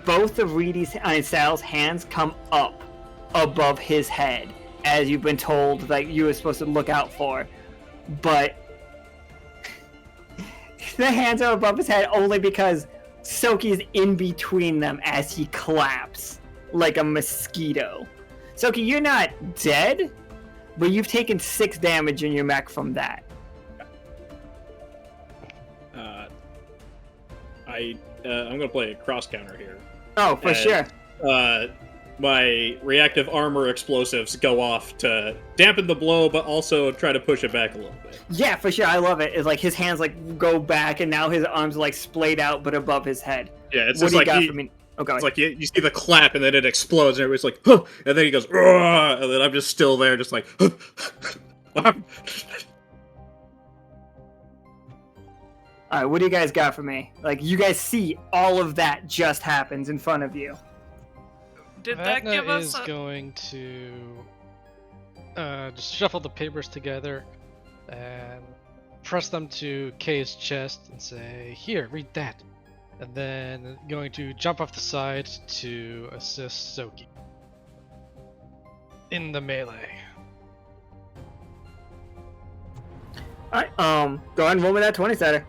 both of Reedy's and Sal's hands come up above his head, as you've been told that you were supposed to look out for. But the hands are above his head only because Tsoki is in between them as he claps like a mosquito. Tsoki, you're not dead, but you've taken 6 damage in your mech from that. I'm gonna play a cross counter here. Oh, for sure. My reactive armor explosives go off to dampen the blow, but also try to push it back a little bit. Yeah, for sure. I love it. It's like his hands like go back, and now his arms are like splayed out, but above his head. Yeah, it's what just like it's like you see the clap, and then it explodes, and everybody's like, huh! And then he goes, "Rah!" And then I'm just still there, just like, huh! All right, what do you guys got for me? Like, you guys see all of that just happens in front of you. Did that Vatna give us is a... going to just shuffle the papers together and press them to Kay's chest and say, "Here, read that." And then going to jump off the side to assist Tsoki in the melee. All right, go ahead and roll me that 20-sided.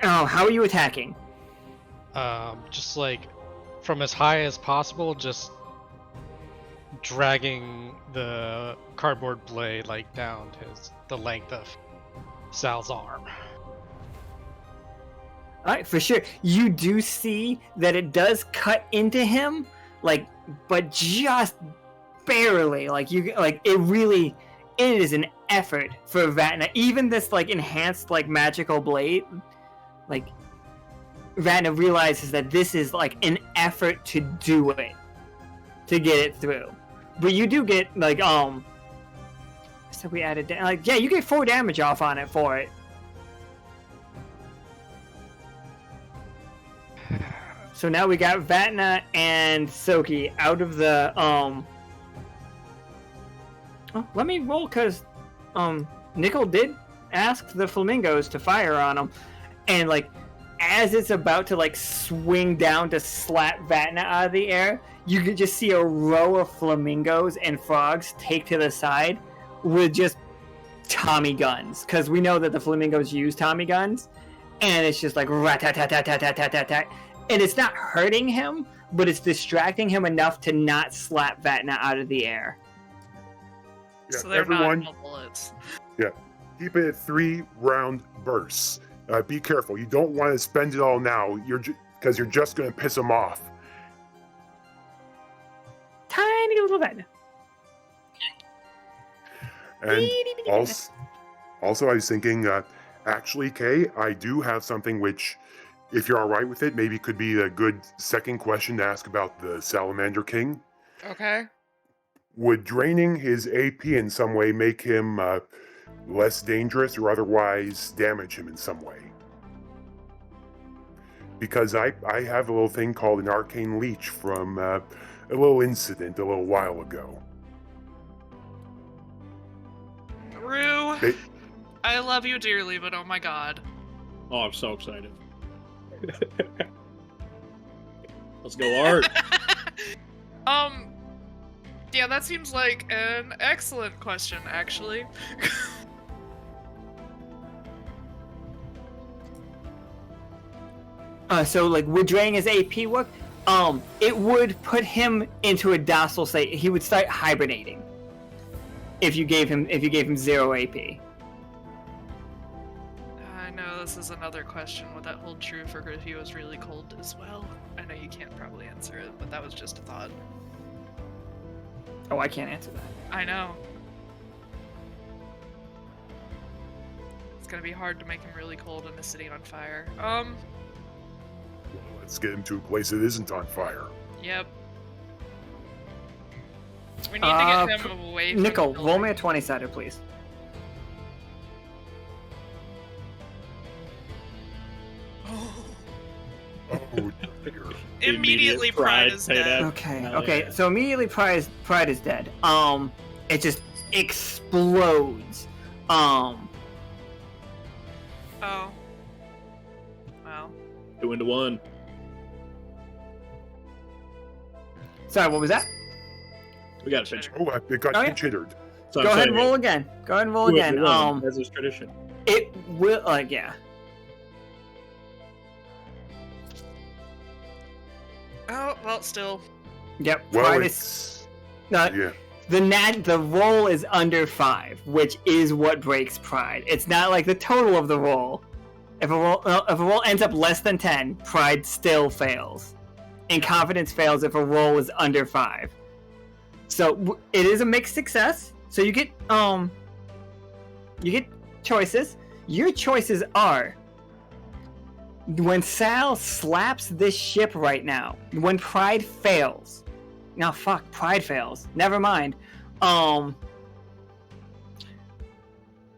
How are you attacking? Just like from as high as possible, just dragging the cardboard blade like down the length of Sal's arm. Alright, for sure. You do see that it does cut into him, like, but just barely. Like it is an effort for Vatna. Even this like enhanced like magical blade, like Vatna realizes that this is like an effort to do it, to get it through. But you do get like so we added like yeah, you get 4 damage off on it for it. So now we got Vatna and Tsoki out of the Oh, let me roll because Nichol did ask the flamingos to fire on him, and like as it's about to like swing down to slap Vatna out of the air, you can just see a row of flamingos and frogs take to the side with just Tommy guns, because we know that the flamingos use Tommy guns, and it's just like rat-tat-tat-tat-tat-tat-tat-tat. And it's not hurting him, but it's distracting him enough to not slap Vatna out of the air. Yeah, So they're everyone, not bullets. yeah, keep it at 3-round bursts. Be careful. You don't want to spend it all now. Because you're just going to piss them off. Tiny little Vatna. And also I was thinking, actually, Kay, I do have something which, if you're all right with it, maybe could be a good second question to ask about the Salamander King. Okay. Would draining his AP in some way make him less dangerous or otherwise damage him in some way? Because I have a little thing called an arcane leech from a little incident a little while ago. Rue, They- I love you dearly, but oh my god. Oh, I'm so excited. Let's go, Art. Yeah, that seems like an excellent question, actually. So like, would draining his AP work? It would put him into a docile state. He would start hibernating if you gave him 0 AP. I know this is another question. Would that hold true for if he was really cold as well? I know you can't probably answer it, but that was just a thought. Oh, I can't answer that. I know. It's gonna be hard to make him really cold in a city on fire. Let's get him to a place that isn't on fire. Yep. We need to get him away from Nichol, the roll me a building. 20-sided, please. Oh dear. Immediately pride is pay dead. that. Okay, Hell okay. yeah. So immediately pride is dead. It just explodes. Oh. Wow. 2 into 1. Sorry, what was that? We got a pinch. Oh, it got Oh, yeah. chittered. So Go I'm ahead and saying roll again. Go ahead and roll 2 into again. 1, as is tradition. It will. Yeah. Oh, well, still. Yep. Well, pride is. it's No, yeah. the roll is under 5, which is what breaks pride. It's not like the total of the roll. If a roll ends up less than 10, pride still fails, and confidence fails if a roll is under 5. So it is a mixed success. So you get choices. Your choices are: when Sal slaps this ship right now, when pride fails. No, fuck, pride fails. Never mind.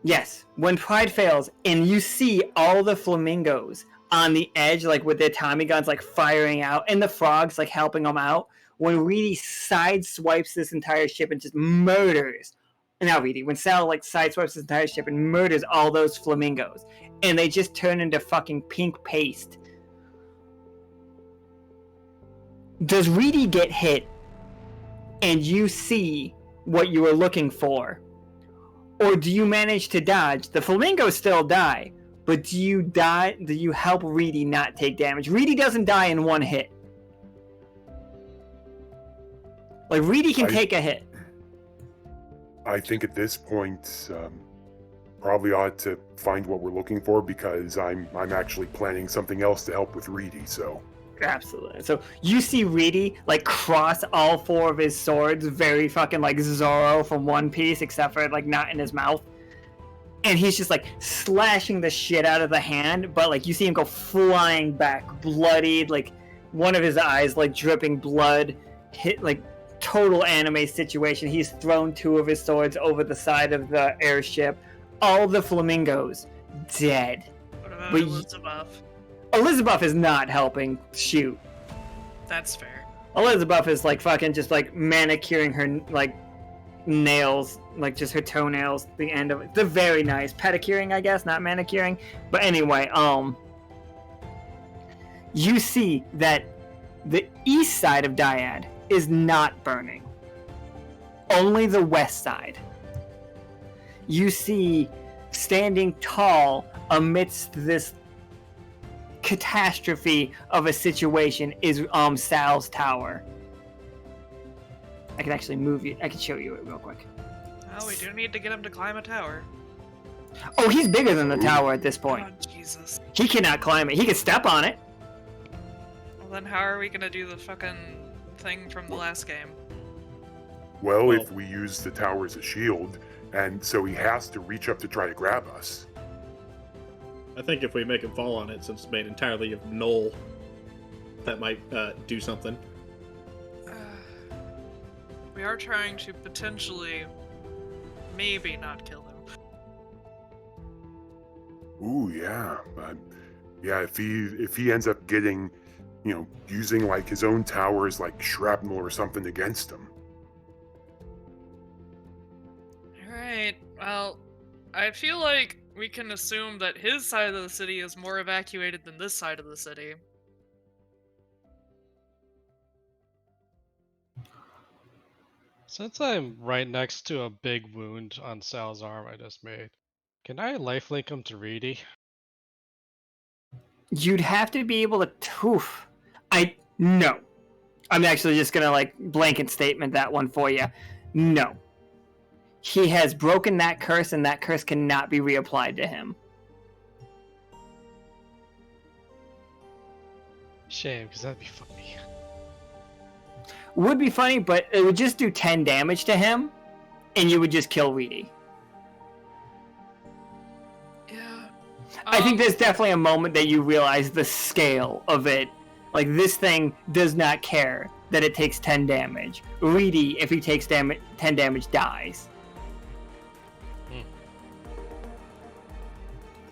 Yes, when pride fails and you see all the flamingos on the edge, like with their Tommy guns, like firing out, and the frogs like helping them out, when Reedy sideswipes this entire ship and just murders. Not Reedy, when Sal like sideswipes this entire ship and murders all those flamingos, and they just turn into fucking pink paste. Does Reedy get hit and you see what you were looking for? Or do you manage to dodge? The flamingos still die, but do you die? Do you help Reedy not take damage? Reedy doesn't die in one hit. Like, Reedy can take a hit. I think at this point, probably ought to find what we're looking for because I'm actually planning something else to help with Reedy. So Absolutely. So you see Reedy like cross all 4 of his swords, very fucking like Zorro from One Piece, except for like not in his mouth. And he's just like slashing the shit out of the hand, but like you see him go flying back, bloodied, like one of his eyes like dripping blood, hit like total anime situation. He's thrown 2 of his swords over the side of the airship. All the flamingos dead. What about But Elizabeth? Elizabeth is not helping shoot. That's fair. Elizabeth is like fucking just like manicuring her like nails, like just her toenails, the end of it. They're very nice. Pedicuring, I guess, not manicuring. But anyway, you see that the east side of Dyad is not burning. Only the west side. You see standing tall amidst this catastrophe of a situation is Sal's tower. I can actually move you. I can show you it real quick. Oh, we do need to get him to climb a tower. Oh, he's bigger than the tower at this point. Oh, Jesus. He cannot climb it. He can step on it. Well, then how are we gonna do the fucking thing from the last game? well, if we use the tower as a shield, and so he has to reach up to try to grab us. I think if we make him fall on it, since it's made entirely of Knoll, that might do something. We are trying to potentially, maybe not kill him. Ooh, yeah. Yeah, if he ends up getting, using like his own towers like shrapnel or something against him. Alright, well, I feel like we can assume that his side of the city is more evacuated than this side of the city. Since I'm right next to a big wound on Sal's arm I just made, can I lifelink him to Reedy? You'd have to be able to. Oof. No. I'm actually just gonna like blanket statement that one for you. No. He has broken that curse, and that curse cannot be reapplied to him. Shame, because that'd be funny. Would be funny, but it would just do 10 damage to him, and you would just kill Reedy. Yeah. I think there's definitely a moment that you realize the scale of it. Like, this thing does not care that it takes 10 damage. Reedy, if he takes 10 damage, dies.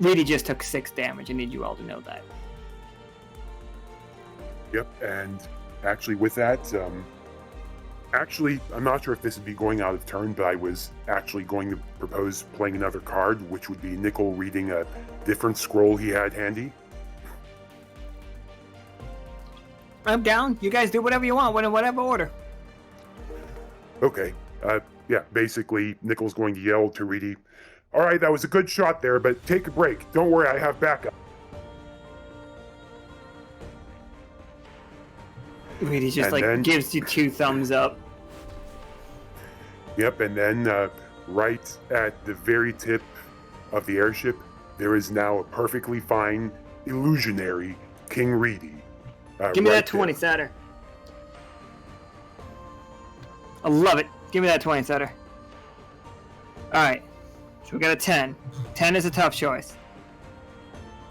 Reedy just took 6 damage. I need you all to know that. Yep, and actually with that, actually, I'm not sure if this would be going out of turn, but I was actually going to propose playing another card, which would be Nichol reading a different scroll he had handy. I'm down. You guys do whatever you want, in whatever order. Okay, yeah, basically, Nichol's going to yell to Reedy, "All right, that was a good shot there, but take a break. Don't worry, I have backup." Reedy just And then- gives you 2 thumbs up. Yep, and then right at the very tip of the airship, there is now a perfectly fine illusionary King Reedy. Give me right that 20, there. Sutter. I love it. Give me that 20, Sutter. Alright. So we got a 10. 10 is a tough choice.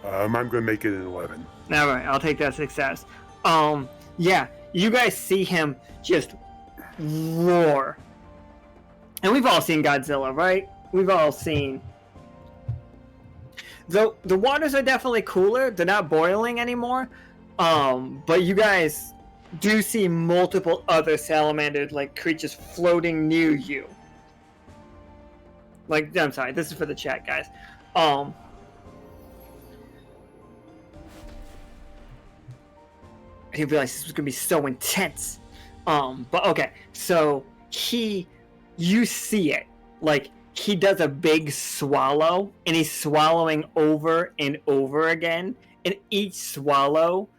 I'm going to make it an 11. Alright, I'll take that success. Yeah, you guys see him just roar. And we've all seen Godzilla, right? We've all seen. Though the waters are definitely cooler, they're not boiling anymore. But you guys do see multiple other salamander creatures floating near you. I'm sorry, this is for the chat, guys. I didn't realize this was gonna be so intense. But okay, so you see it. He does a big swallow, and he's swallowing over and over again. And each swallow,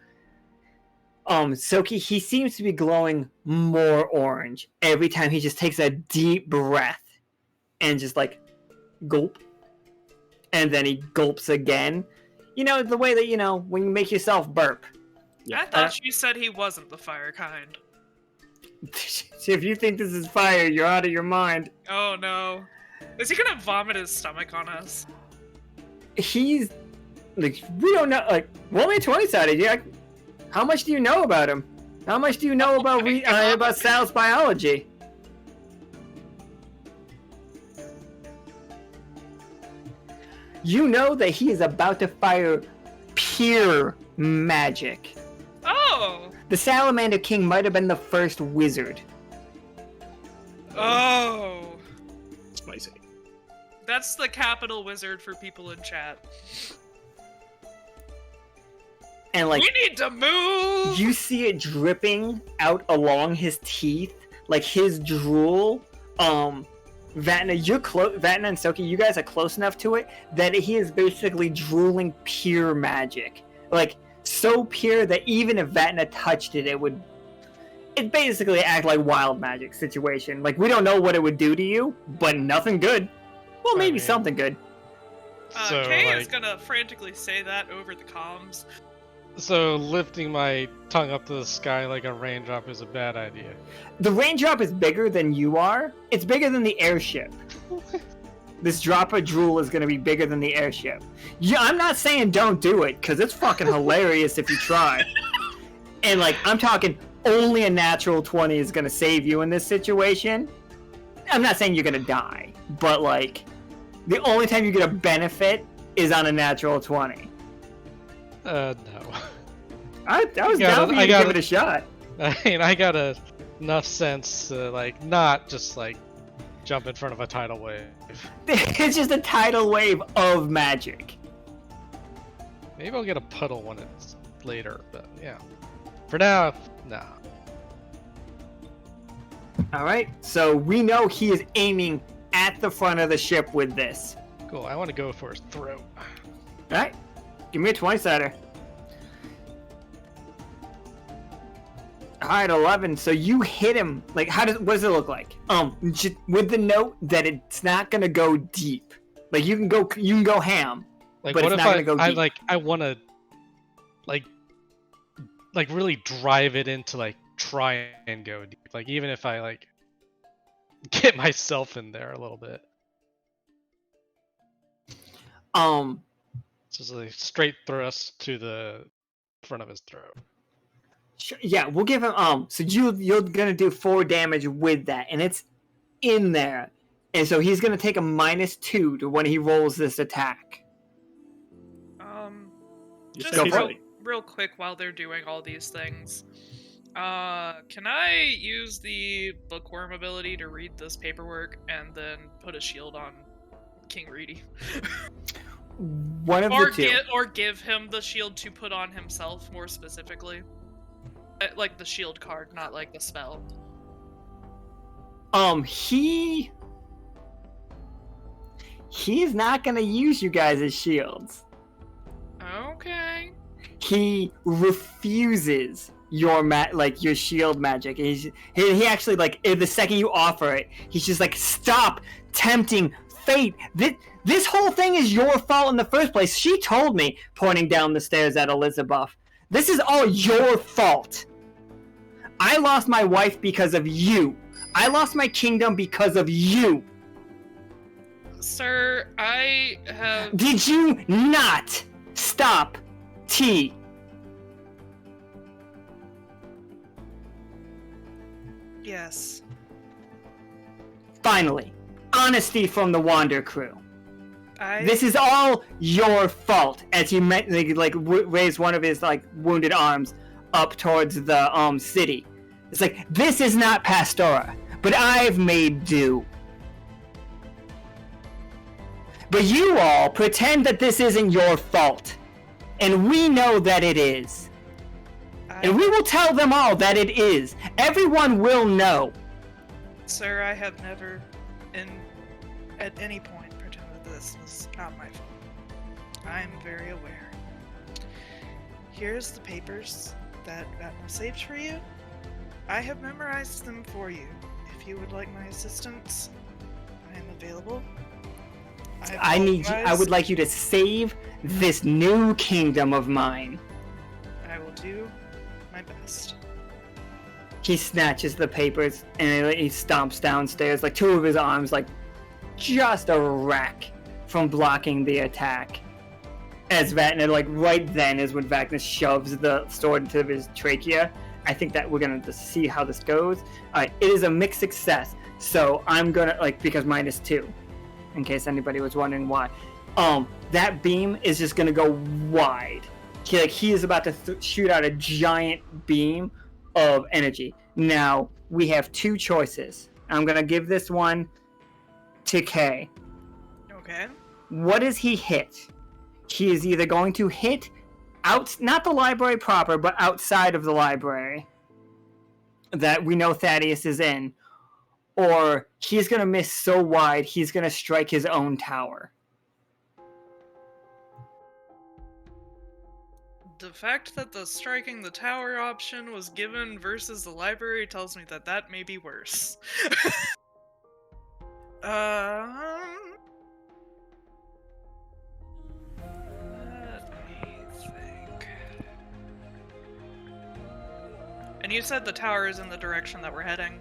Tsoki, he seems to be glowing more orange every time he just takes a deep breath and just gulp. And then he gulps again. You know, the way that, when you make yourself burp. I thought you said he wasn't the fire kind. If you think this is fire, you're out of your mind. Oh no. Is he gonna vomit his stomach on us? He's we don't know. Roll me a 20 sided. Yeah. How much do you know about him? How much do you know about Sal's biology? You know that he is about to fire pure magic. Oh! The Salamander King might have been the first wizard. Oh! Spicy. That's the capital wizard for people in chat. And We need to move! you see it dripping out along his teeth, his drool. Vatna, Vatna and Tsoki, you guys are close enough to it that he is basically drooling pure magic. So pure that even if Vatna touched it, it'd basically act like wild magic situation. We don't know what it would do to you, but nothing good. Well, maybe something good. So, Kay is gonna frantically say that over the comms. So lifting my tongue up to the sky like a raindrop is a bad idea. The raindrop is bigger than you are. It's bigger than the airship. This drop of drool is going to be bigger than the airship. Yeah, I'm not saying don't do it, because it's fucking hilarious if you try. And, I'm talking only a natural 20 is going to save you in this situation. I'm not saying you're going to die, but, the only time you get a benefit is on a natural 20. No. I was down for you to give it a shot. I mean, I got enough sense to, not just, jump in front of a tidal wave. It's just a tidal wave of magic. Maybe I'll get a puddle when it's later, but yeah. For now, nah. Alright, so we know he is aiming at the front of the ship with this. Cool, I want to go for his throat. Alright, give me a 20-sider. Alright, 11. So you hit him. Like, what does it look like? With the note that it's not gonna go deep. Like, you can go ham. Like, but what it's if not gonna go deep. I want to, like really drive it into, like, try and go deep. Like, even if I, like, get myself in there a little bit. Just a straight thrust to the front of his throat. Yeah, we'll give him, so you're gonna do 4 damage with that, and it's in there. And so he's gonna take a -2 to when he rolls this attack. Just Go for real quick while they're doing all these things. Can I use the bookworm ability to read this paperwork and then put a shield on King Reedy? One of the two. Or give him the shield to put on himself, more specifically. Like the shield card, not like the spell. He's not gonna use you guys as shields. Okay. He refuses your your shield magic. He actually, like, the second you offer it, he's just like, stop tempting fate. This whole thing is your fault in the first place. She told me, pointing down the stairs at Elizabeth. This is all your fault. I lost my wife because of you. I lost my kingdom because of you. Sir, I have... Did you not stop T? Yes. Finally, honesty from the Wandercrew. I... This is all your fault, as he raised one of his, like, wounded arms up towards the city. It's like, this is not Pastora, but I've made do. But you all pretend that this isn't your fault, and we know that it is. And we will tell them all that it is. Everyone will know. Sir, I have never, at any point, pretended this was not my fault. I am very aware. Here's the papers that Vatna saved for you. I have memorized them for you. If you would like my assistance, I am available. I would like you to save this new kingdom of mine. I will do my best. He snatches the papers and he stomps downstairs, like, 2 of his arms, like, just a wreck from blocking the attack. As Vatna, like, right then is when Vatna shoves the sword into his trachea. I think that we're gonna just see how this goes. Alright, it is a mixed success, so I'm gonna, like, because -2, in case anybody was wondering why. That beam is just gonna go wide. He is about to shoot out a giant beam of energy. Now, we have 2 choices. I'm gonna give this one to Kay. Okay. What does he hit? He is either going to hit not the library proper, but outside of the library that we know Thaddeus is in, or he's going to miss so wide he's going to strike his own tower. The fact that the striking the tower option was given versus the library tells me that that may be worse. Let me think. And you said the tower is in the direction that we're heading?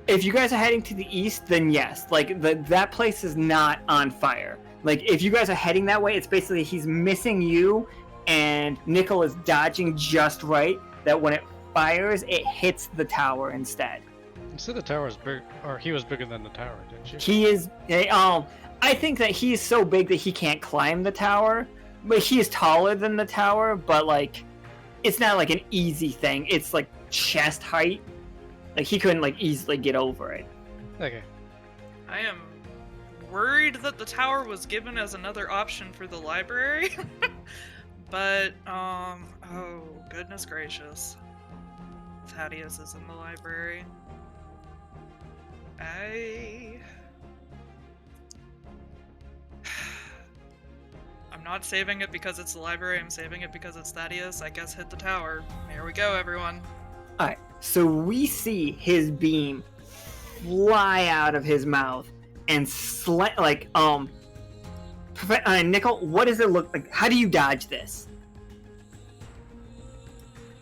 If you guys are heading to the east, then yes. Like, that place is not on fire. Like, if you guys are heading that way, it's basically he's missing you, and Nichol is dodging just right, that when it fires, it hits the tower instead. You said the tower was big, or he was bigger than the tower, didn't you? He is, I think that he is so big that he can't climb the tower, but he is taller than the tower, but, like, it's not, like, an easy thing. It's, like, chest height. Like, he couldn't, like, easily get over it. Okay. I am worried that the tower was given as another option for the library. But, oh, goodness gracious. Thaddeus is in the library. I'm not saving it because it's the library, I'm saving it because it's Thaddeus. I guess hit the tower. Here we go, everyone. Alright, so we see his beam fly out of his mouth and Nichol, what does it look like? How do you dodge this?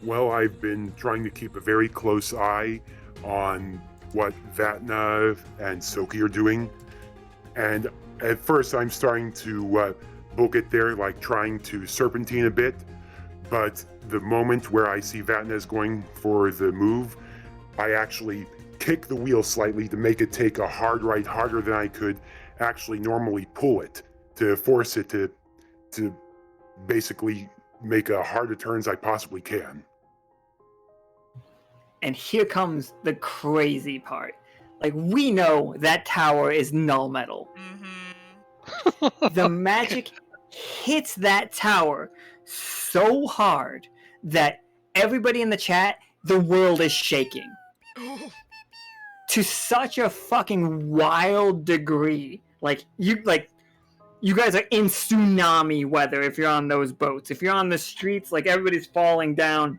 Well, I've been trying to keep a very close eye on what Vatna and Tsoki are doing. And at first I'm starting to book it there, like trying to serpentine a bit. But the moment where I see Vatna is going for the move, I actually kick the wheel slightly to make it take a hard right harder than I could actually normally pull it, to force it to basically make a harder turn as I possibly can. And here comes the crazy part. Like, we know that tower is null metal. Mm-hmm. The magic hits that tower so hard that everybody in the chat, the world is shaking. To such a fucking wild degree. Like you guys are in tsunami weather if you're on those boats. If you're on the streets, like, everybody's falling down.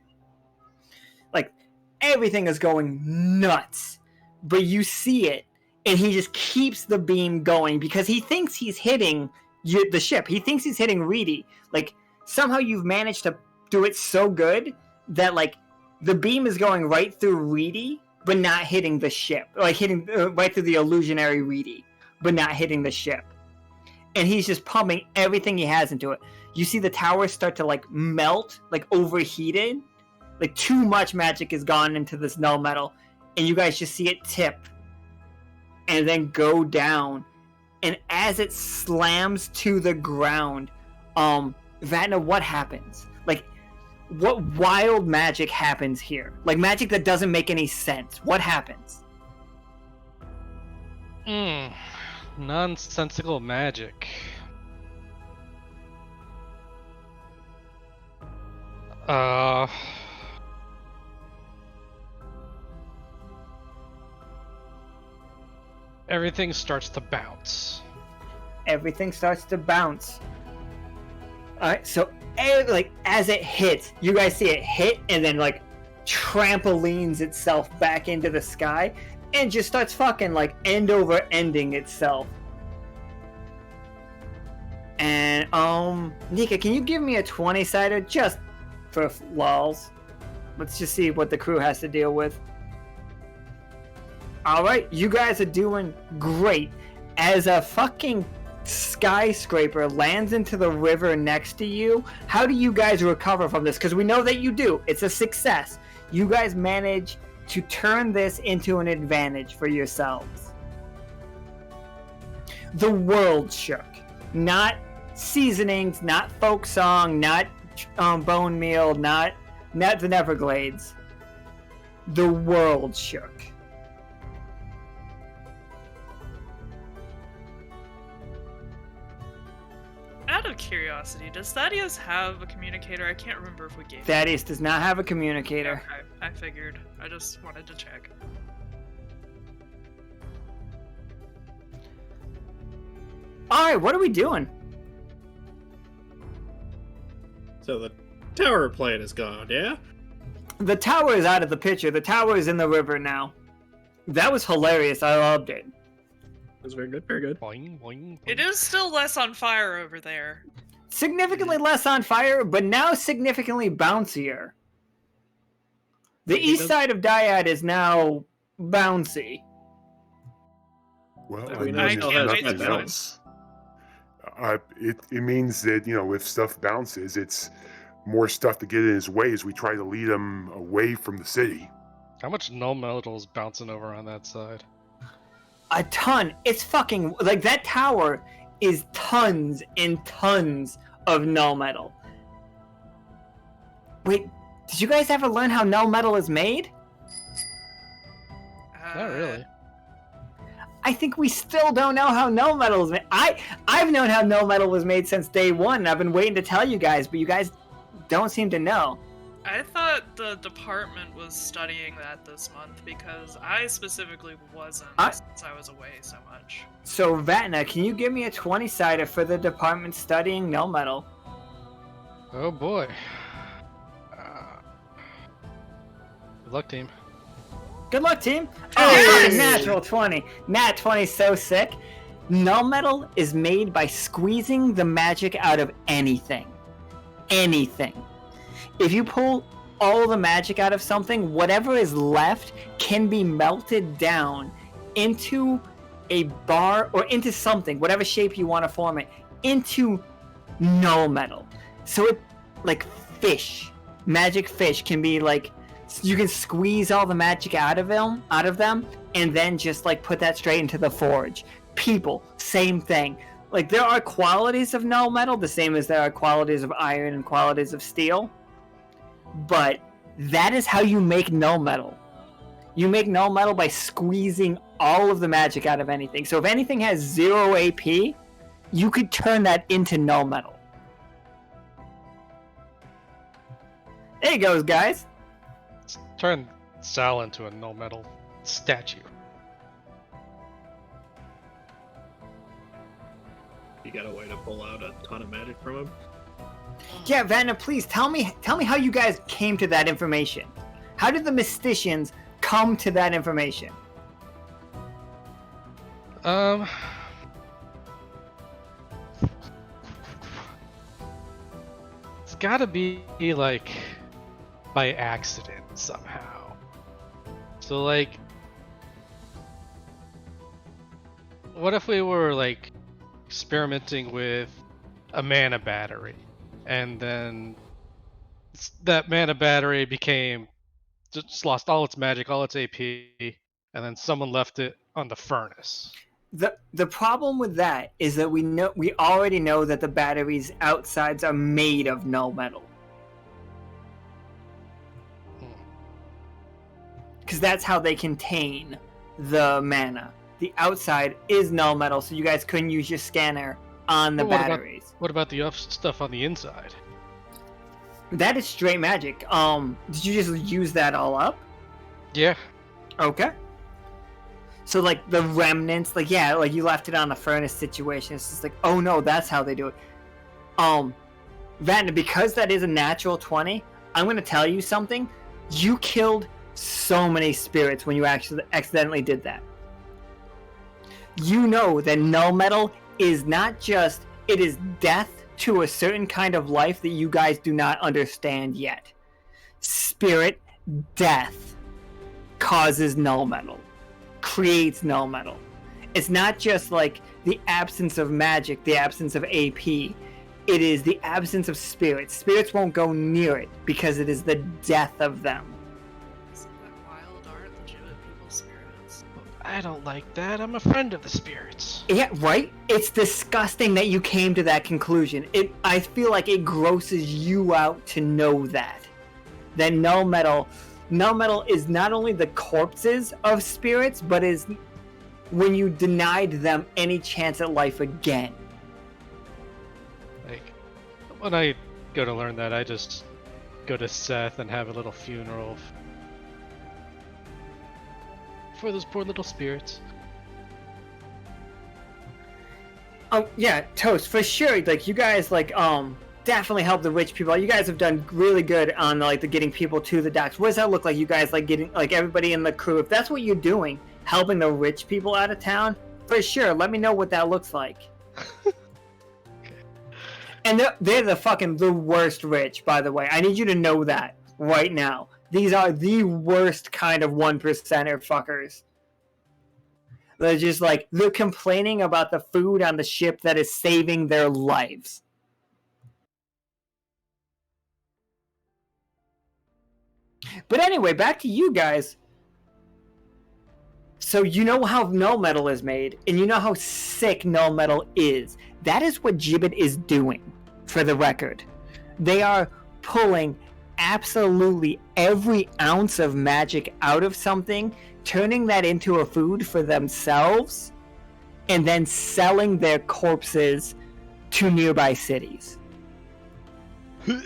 Like, everything is going nuts. But you see it, and he just keeps the beam going because he thinks he's hitting the ship. He thinks he's hitting Reedy. Like, somehow you've managed to do it so good that, like, the beam is going right through Reedy, but not hitting the ship. Like, hitting right through the illusionary Reedy, but not hitting the ship. And he's just pumping everything he has into it. You see the towers start to, like, melt, like, overheated. Like, too much magic has gone into this null metal. And you guys just see it tip. And then go down. And as it slams to the ground, Vatna, what happens? Like, what wild magic happens here? Like, magic that doesn't make any sense. What happens? Nonsensical magic. Everything starts to bounce. Everything starts to bounce. Alright, so like, as it hits, you guys see it hit and then, like, trampolines itself back into the sky and just starts fucking, like, end over ending itself. And Nika, can you give me a 20-sider just for lols? Let's just see what the crew has to deal with. Alright, you guys are doing great. As a fucking skyscraper lands into the river next to you, how do you guys recover from this? Because we know that you do. It's a success. You guys manage to turn this into an advantage for yourselves. The world shook. Not seasonings, not folk song, not bone meal, not the Neverglades. The world shook. Out of curiosity, does Thaddeus have a communicator? I can't remember if we gave him. Thaddeus does not have a communicator. Okay, I figured. I just wanted to check. Alright, what are we doing? So the tower plan is gone, yeah? The tower is out of the picture. The tower is in the river now. That was hilarious. I loved it. That's very good, very good. Boing, boing, boing. It is still less on fire over there. Significantly less on fire, but now significantly bouncier. The east side of Dyad is now bouncy. Well, I mean, I it still can't has wait to that join. bounce. It means that, you know, if stuff bounces, it's more stuff to get in his way as we try to lead him away from the city. How much null metal is bouncing over on that side? A ton. It's fucking... Like, that tower is tons and tons of null metal. Wait, did you guys ever learn how null metal is made? Not really. I think we still don't know how null metal is made. I've known how null metal was made since day one, and I've been waiting to tell you guys, but you guys don't seem to know. I thought the department was studying that this month because I specifically wasn't since I was away so much. So, Vatna, can you give me a 20-sider for the department studying null metal? Oh boy. Good luck, team. Good luck, team. Oh, fucking natural 20. Nat 20 is so sick. Null metal is made by squeezing the magic out of anything. Anything. If you pull all the magic out of something, whatever is left can be melted down into a bar or into something, whatever shape you want to form it, into null metal. So it, like fish, magic fish can be like, you can squeeze all the magic out of them, and then just like put that straight into the forge. People, same thing. Like there are qualities of null metal, the same as there are qualities of iron and qualities of steel. But that is how you make null metal. You make null metal by squeezing all of the magic out of anything. So if anything has 0 AP, you could turn that into null metal. There you go, guys. Let's turn Sal into a null metal statue. You got a way to pull out a ton of magic from him? Yeah, Vatna, please tell me how you guys came to that information. How did the mysticians come to that information? It's gotta be like by accident somehow. So like, what if we were like experimenting with a mana battery, and then that mana battery just lost all its magic, all its AP, and then someone left it on the furnace. The problem with that is that we already know that the batteries' outsides are made of null metal. Because that's how they contain the mana. The outside is null metal, so you guys couldn't use your scanner on the batteries. What about the stuff on the inside? That is straight magic. Did you just use that all up? Yeah. Okay. So like the remnants, like yeah, like you left it on the furnace situation. It's just like, oh no, that's how they do it. Vatna, because that is a natural 20, I'm gonna tell you something. You killed so many spirits when you actually accidentally did that. You know that null metal is not just, it is death to a certain kind of life that you guys do not understand yet. Spirit death causes null metal, creates null metal. It's not just like the absence of magic, the absence of AP. It is the absence of spirits. Spirits won't go near it because it is the death of them. Isn't that wild? Aren't legitimate people spirits? I don't like that. I'm a friend of the spirits. Yeah, right? It's disgusting that you came to that conclusion. I feel like it grosses you out to know that. That null metal is not only the corpses of spirits, but is when you denied them any chance at life again. Like, when I go to learn that, I just go to Seth and have a little funeral for those poor little spirits. Oh yeah, Toast, for sure. Like you guys definitely help the rich people. You guys have done really good on like the getting people to the docks. What does that look like? You guys like getting like everybody in the crew. If that's what you're doing, helping the rich people out of town, for sure. Let me know what that looks like. And they're the worst rich, by the way. I need you to know that right now. These are the worst kind of 1%er fuckers. They're just like, they're complaining about the food on the ship that is saving their lives. But anyway, back to you guys. So you know how null metal is made, and you know how sick null metal is. That is what Gibbet is doing, for the record. They are pulling absolutely every ounce of magic out of something, turning that into a food for themselves, and then selling their corpses to nearby cities. And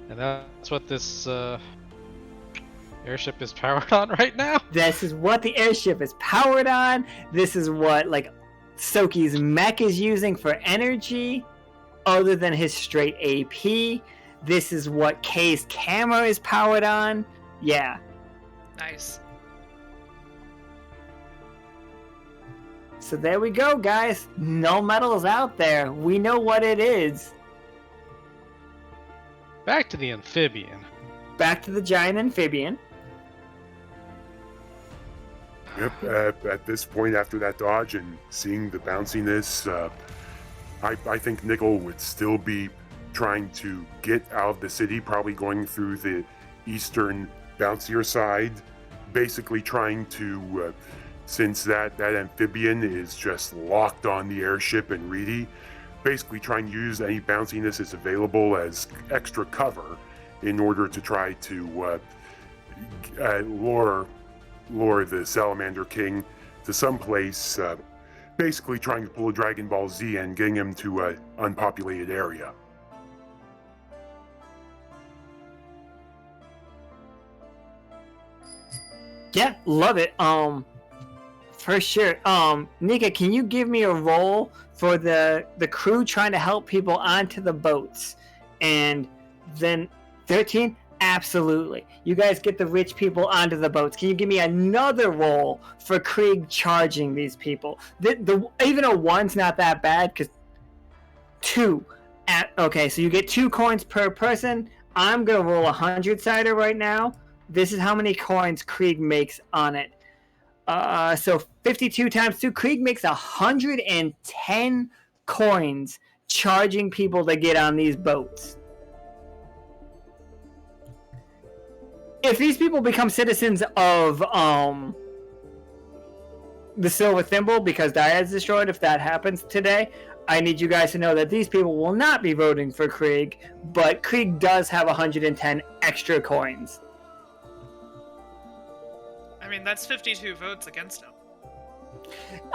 that's what this airship is powered on right now? This is what the airship is powered on. This is what, like, Tsoki's mech is using for energy, other than his straight AP. This is what Kay's camera is powered on. Yeah. Nice. So there we go, guys. No metals out there. We know what it is. Back to the amphibian. Back to the giant amphibian. Yep, at this point after that dodge and seeing the bounciness, I think Nichol would still be trying to get out of the city, probably going through the eastern bouncier side, basically trying to, since that amphibian is just locked on the airship and Reedy, basically trying to use any bounciness that's available as extra cover in order to try to lure the Salamander King to someplace, basically trying to pull a Dragon Ball Z and getting him to an unpopulated area. Yeah, love it. For sure. Nika, can you give me a roll for the crew trying to help people onto the boats? And then 13? Absolutely. You guys get the rich people onto the boats. Can you give me another roll for Krieg charging these people? Even a 1's not that bad, because 2. Okay, so you get 2 coins per person. I'm going to roll a 100-sider right now. This is how many coins Krieg makes on it. So 52 times 2. Krieg makes 110 coins charging people to get on these boats. If these people become citizens of the Silver Thimble because Dyad's destroyed, if that happens today, I need you guys to know that these people will not be voting for Krieg, but Krieg does have 110 extra coins. I mean, that's 52 votes against him.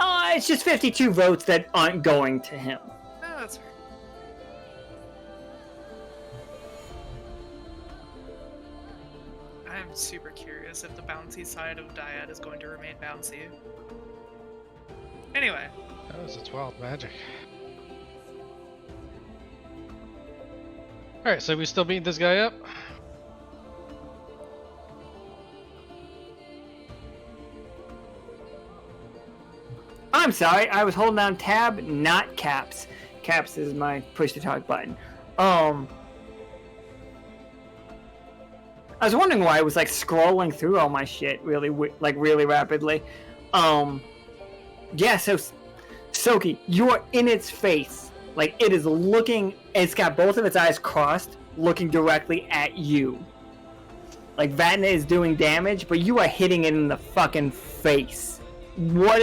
It's just 52 votes that aren't going to him. Oh, that's fair. I'm super curious if the bouncy side of Dyad is going to remain bouncy. Anyway. That was its wild magic. Alright, so we still beating this guy up? I'm sorry, I was holding down tab, not caps. Caps is my push to talk button. I was wondering why I was like scrolling through all my shit really rapidly. Yeah, so Tsoki, you are in its face. Like, it is looking, it's got both of its eyes crossed, looking directly at you. Like, Vatna is doing damage, but you are hitting it in the fucking face. What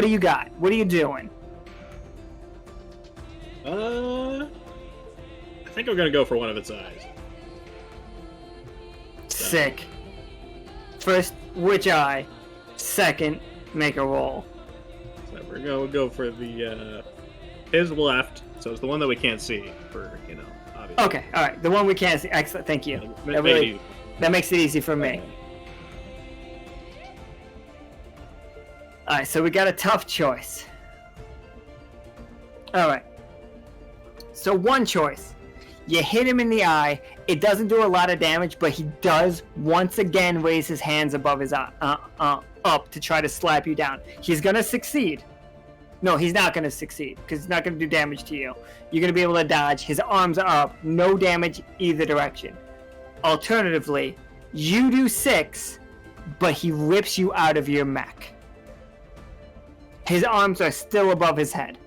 do you got? What are you doing? I think I'm gonna go for one of its eyes. Sick. First, which eye? Second, make a roll. So we're gonna go for the his left, so it's the one that we can't see. For obviously. Okay, all right, the one we can't see. Excellent, thank you. That makes it easy for me. All right, so we got a tough choice. All right. So one choice. You hit him in the eye. It doesn't do a lot of damage, but he does once again raise his hands above his eye, up to try to slap you down. He's gonna succeed. No, he's not gonna succeed because it's not gonna do damage to you. You're gonna be able to dodge. His arms are up. No damage either direction. Alternatively, you do 6, but he rips you out of your mech. His arms are still above his head.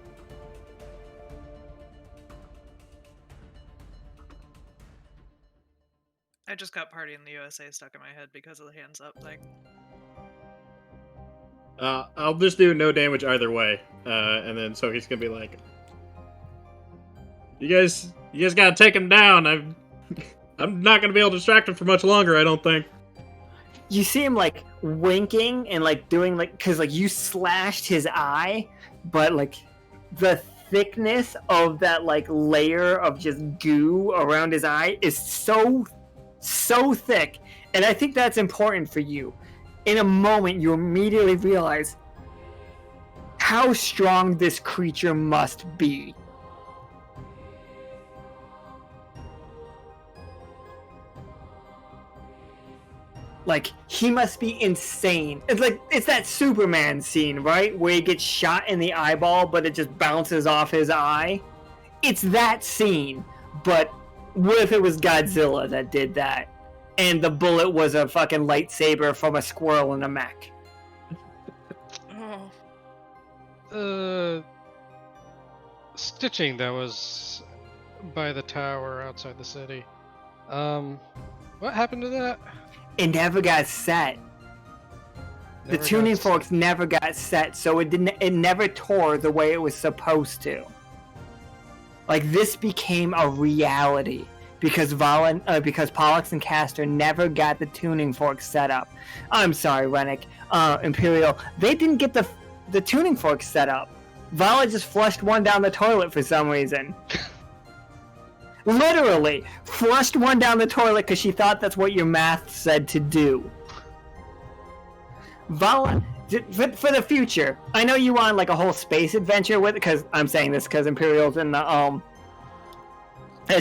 I just got Party in the USA stuck in my head because of the hands up thing. I'll just do no damage either way, and then so he's gonna be like, "You guys gotta take him down. I'm not gonna be able to distract him for much longer. I don't think." you see him like winking and like doing like, because like you slashed his eye, but like the thickness of that like layer of just goo around his eye is so thick, and I think that's important for you. In a moment, you immediately realize how strong this creature must be. Like, he must be insane. It's that Superman scene, right? Where he gets shot in the eyeball, but it just bounces off his eye. It's that scene, but what if it was Godzilla that did that? And the bullet was a fucking lightsaber from a squirrel in a mech. Stitching that was by the tower outside the city. What happened to that? It never got set. The tuning forks never got set, so it never tore the way it was supposed to. Like, this became a reality because Pollux and Castor never got the tuning forks set up. I'm sorry, Rennick, Imperial. They didn't get the tuning forks set up. Vala just flushed one down the toilet for some reason. Literally, flushed one down the toilet because she thought that's what your math said to do. Vala, for the future, I know you want like a whole space adventure with it, because I'm saying this because Imperial's in the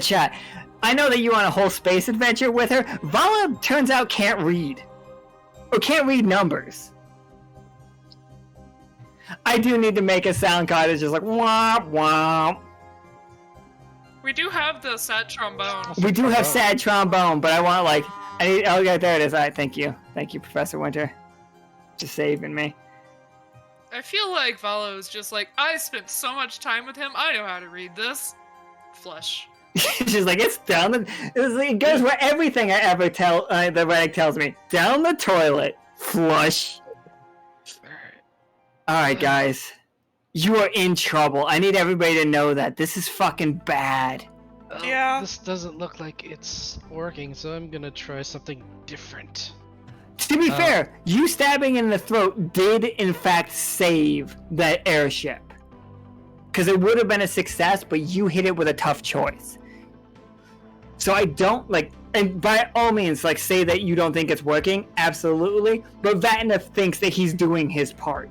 chat. I know that you want a whole space adventure with her. Vala, turns out, can't read. Or can't read numbers. I do need to make a sound card that's just like, womp, womp. We do have the sad trombone. We do have sad trombone, but I want like, oh yeah, there it is. All right, thank you, Professor Winter, just saving me. I feel like Valo is just like, I spent so much time with him, I know how to read this. Flush. She's like, it's down it goes where everything I ever tell the Rennick tells me. Down the toilet. Flush. Alright, guys. You are in trouble. I need everybody to know that. This is fucking bad. Yeah. This doesn't look like it's working, so I'm gonna try something different. To be fair, you stabbing in the throat did in fact save that airship. Because it would have been a success, but you hit it with a tough choice. So I don't, like, and by all means, like, say that you don't think it's working, absolutely, but Vatna thinks that he's doing his part.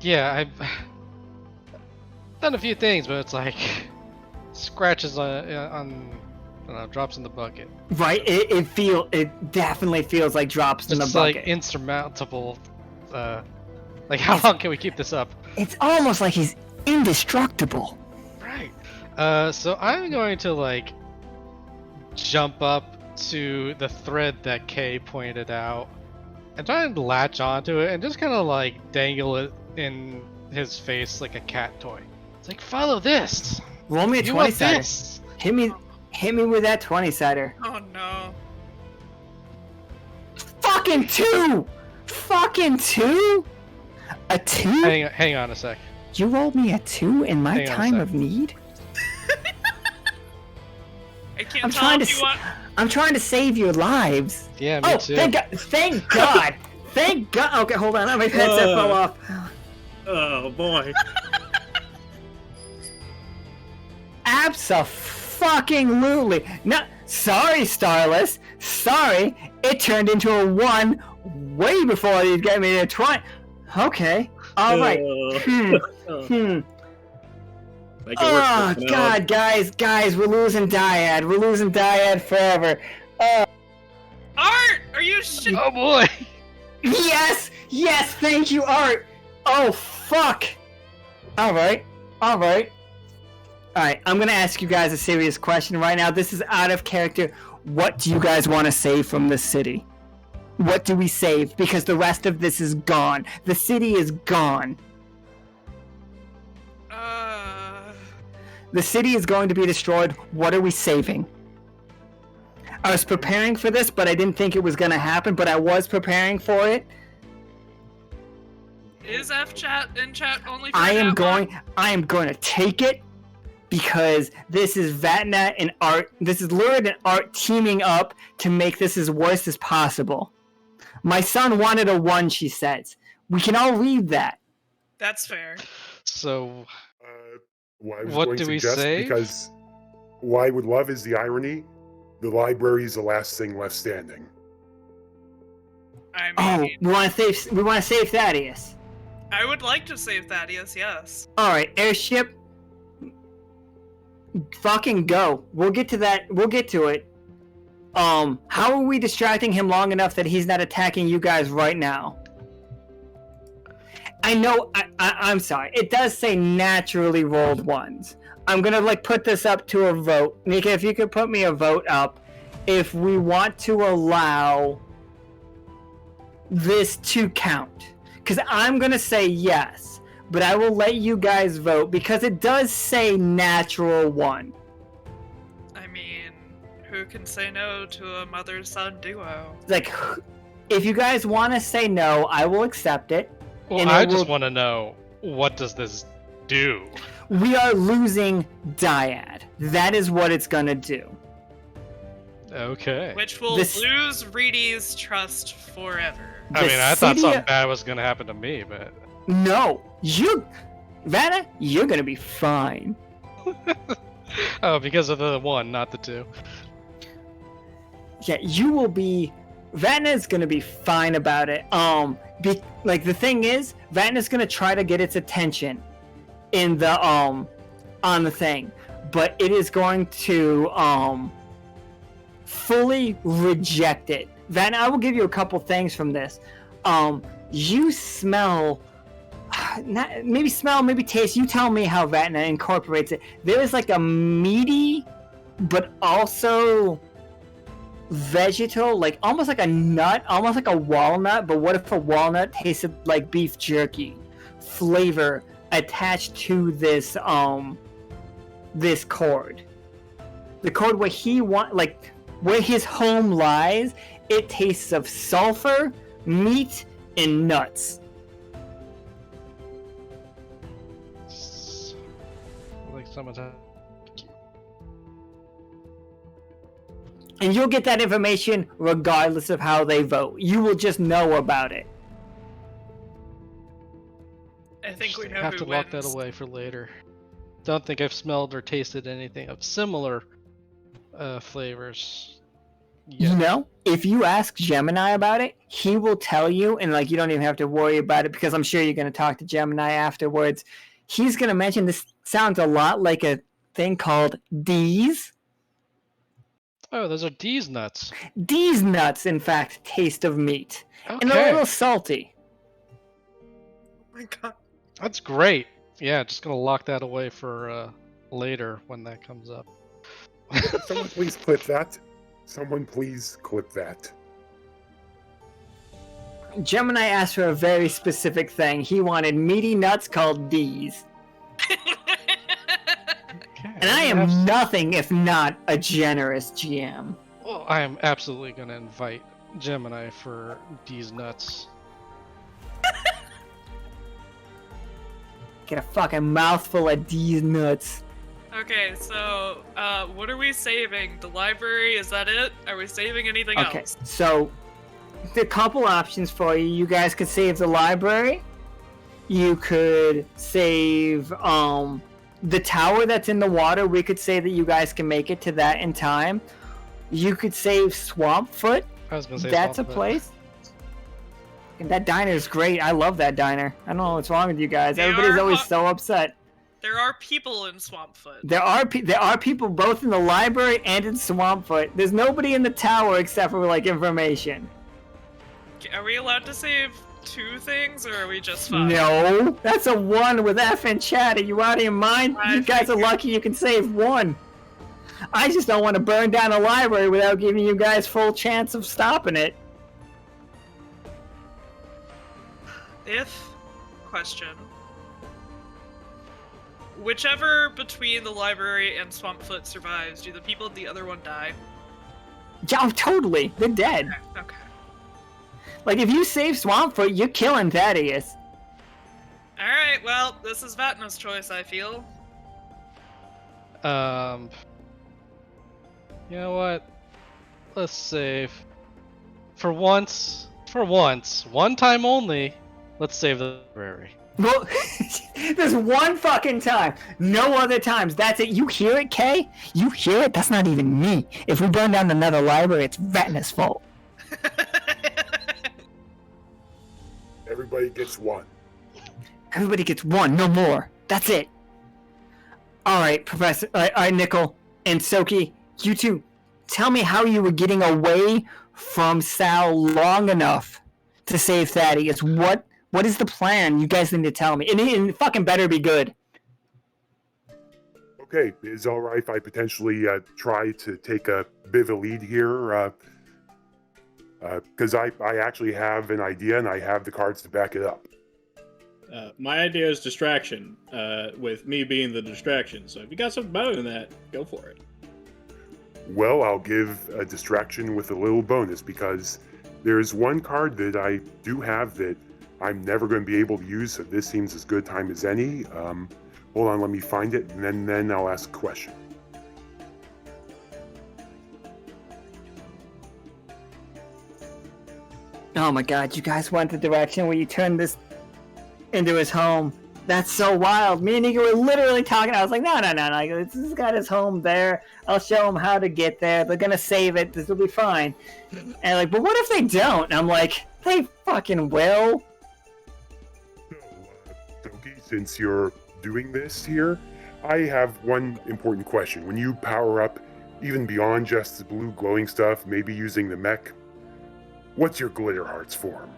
Yeah, I've done a few things, but it's like, scratches on I don't know, drops in the bucket. Right, it definitely feels like drops in the It's bucket. like insurmountable, like how long can we keep this up? It's almost like he's indestructible. Right. So I'm going to like jump up to the thread that Kay pointed out and try and latch onto it and just kind of like dangle it in his face like a cat toy. It's like, follow this. Roll me a You 20 want sider. this? Hit me with that 20 sider. Oh no. Fucking 2! Fucking 2? A 2? Hang on a sec. You rolled me a 2 in my Hang on a time sec. of need? I can't I'm tell trying if to you want... I'm trying to save your lives. Yeah, me Oh, too. thank God! Thank God! Thank God! Okay, hold on. My headset fell off. Oh boy. Abso-fucking-lutely. No, sorry, Starless. Sorry, it turned into a 1 way before you get me to 20. Okay, all right. Make it work, Oh you know. God, guys, we're losing Dyad. We're losing Dyad forever. Art! Are you shit? Oh boy! Yes, thank you, Art. Oh fuck. All right. I'm gonna ask you guys a serious question right now. This is out of character. What do you guys want to save from the city? What do we save? Because the rest of this is gone. The city is gone. The city is going to be destroyed. What are we saving? I was preparing for this, but I didn't think it was going to happen, but I was preparing for it. Is F-chat in chat only for I am now? going to take it because this is Vatna and Art. This is Lurid and Art teaming up to make this as worse as possible. My son wanted a 1, she says. We can all read that. That's fair. So, Well, I was What going do to we suggest, save? because what I would love is the irony. The library is the last thing left standing. I Oh, mean, we want to save Thaddeus. I would like to save Thaddeus, yes. All right, airship. Fucking go. We'll get to that. We'll get to it. How are we distracting him long enough that he's not attacking you guys right now? I know. I'm sorry. It does say naturally rolled ones. I'm gonna put this up to a vote. Nika, if you could put me a vote up, if we want to allow this to count, because I'm gonna say yes, but I will let you guys vote because it does say natural 1. I mean, who can say no to a mother-son duo? If you guys want to say no, I will accept it. well, And I it just will- want to know, what does this do? We are losing Dyad. That is what it's gonna do. Okay. Which will This- lose Reedy's trust forever. I The mean, I thought city- something bad was gonna happen to me, but No, Vanna, you're gonna be fine. oh, because of the 1, not the 2. Yeah, you will be. Vatna's gonna be fine about it. The thing is, Vatna's gonna try to get its attention in the on the thing, but it is going to fully reject it. Vatna, I will give you a couple things from this. You smell. Maybe taste. You tell me how Vatna incorporates it. There is a meaty, but also vegetal, almost like a nut, almost like a walnut. But what if a walnut tasted like beef jerky? Flavor attached to this this cord. The cord where his home lies. It tastes of sulfur, meat, and nuts. Like someone's. And you'll get that information regardless of how they vote. You will just know about it. I think we know have who to wins. lock that away for later. Don't think I've smelled or tasted anything of similar flavors. You know, if you ask Gemini about it, he will tell you, and you don't even have to worry about it because I'm sure you're going to talk to Gemini afterwards. He's going to mention this sounds a lot like a thing called D's. Oh, those are D's nuts. D's nuts, in fact, taste of meat. Okay. And a little salty. Oh my god. That's great. Yeah, just gonna lock that away for later when that comes up. Someone please clip that. Someone please clip that. Gemini asked for a very specific thing. He wanted meaty nuts called D's. Okay. And I am nothing if not a generous GM. Well, I am absolutely gonna invite Gemini for D's nuts. Get a fucking mouthful of D's nuts. Okay, so, what are we saving? The library, is that it? Are we saving anything Okay, else? so a couple options for you. You guys could save the library. You could save the tower that's in the water. We could say that you guys can make it to that in time. You could save Swampfoot. I was gonna say That's a Swampfoot. place. And that diner is great. I love that diner. I don't know what's wrong with you guys. They Everybody's are always hot- so upset. There are people in Swampfoot. There are people both in the library and in Swampfoot. There's nobody in the tower except for information. Are we allowed to save 2 things, or are we just fine? No, that's a 1 with F and chat. Are you out of your mind? I You guys are figured. lucky you can save 1. I just don't want to burn down a library without giving you guys full chance of stopping it. Question. Whichever between the library and Swampfoot survives, do the people in the other one die? Yeah, oh, totally. They're dead. Okay. If you save Swampfoot, you're killing Thaddeus. Alright, well, this is Vatna's choice, I feel. You know what? Let's save. For once, for once, one time only, let's save the library. Well, there's one fucking time. No other times. That's it. You hear it, Kay? You hear it? That's not even me. If we burn down another library, it's Vatna's fault. Everybody gets one. Everybody gets one, no more. That's it. Alright, Professor. Alright, Nichol and Tsoki, you two, tell me how you were getting away from Sal long enough to save Thaddeus. What is the plan? You guys need to tell me. And it fucking better be good. Okay, is it all right if I potentially try to take a bit of a lead here? Because I actually have an idea and I have the cards to back it up. My idea is distraction, with me being the distraction. So if you got something better than that, go for it. Well, I'll give a distraction with a little bonus because there's one card that I do have that I'm never going to be able to use, so this seems as good time as any. Hold on, let me find it, and then I'll ask a question. Oh my god, you guys went the direction where you turned this into his home. That's so wild. Me and Nico were literally talking. I was like, no. This has got his home there. I'll show him how to get there. They're gonna save it. This will be fine. And like, but what if they don't? And I'm like, they fucking will. So, Tsoki, since you're doing this here, I have one important question. When you power up, even beyond just the blue glowing stuff, maybe using the mech, what's your glitter heart's form?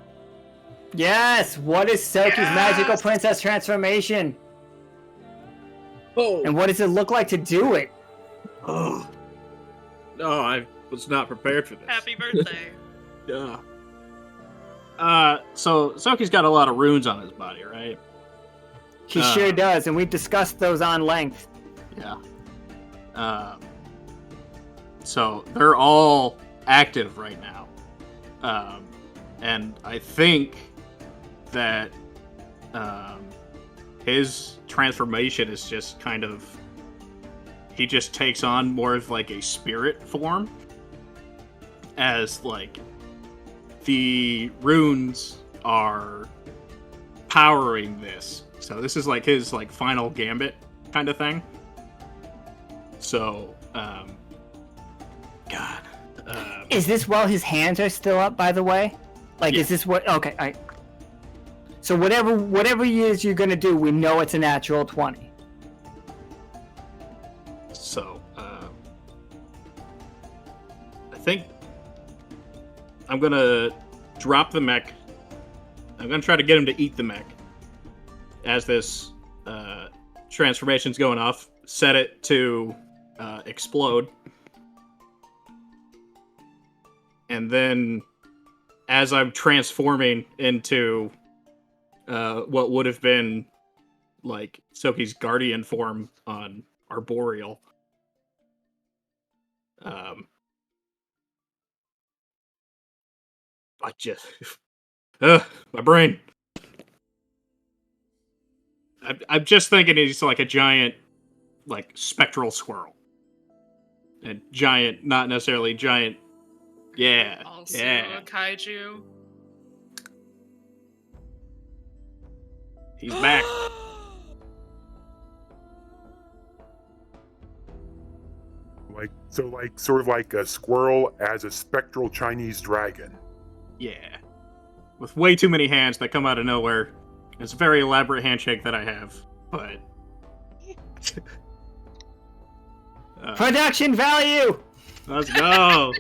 Yes! What is Tsoki's magical princess transformation? Oh. And what does it look like to do it? Oh. No, I was not prepared for this. Happy birthday. Yeah. So Tsoki's got a lot of runes on his body, right? He sure does, and we've discussed those on length. Yeah. So they're all active right now. And I think that his transformation is just kind of, he just takes on more of like a spirit form, as like the runes are powering this. So this is like his like final gambit kind of thing. So God. Is this while his hands are still up, by the way? Like, Yeah. is this what... Okay, so whatever it is you're gonna do, we know it's a natural 20. So, I think I'm gonna drop the mech. I'm gonna try to get him to eat the mech as this transformation's going off. Set it to explode. And then, as I'm transforming into what would have been like Tsoki's guardian form on Arboreal, I just my brain. I'm just thinking he's like a giant, like spectral squirrel, and giant, not necessarily giant. Yeah. Also yeah. a kaiju. He's back. Sort of like a squirrel as a spectral Chinese dragon. Yeah. With way too many hands that come out of nowhere. It's a very elaborate handshake that I have, but... Production value! Let's go!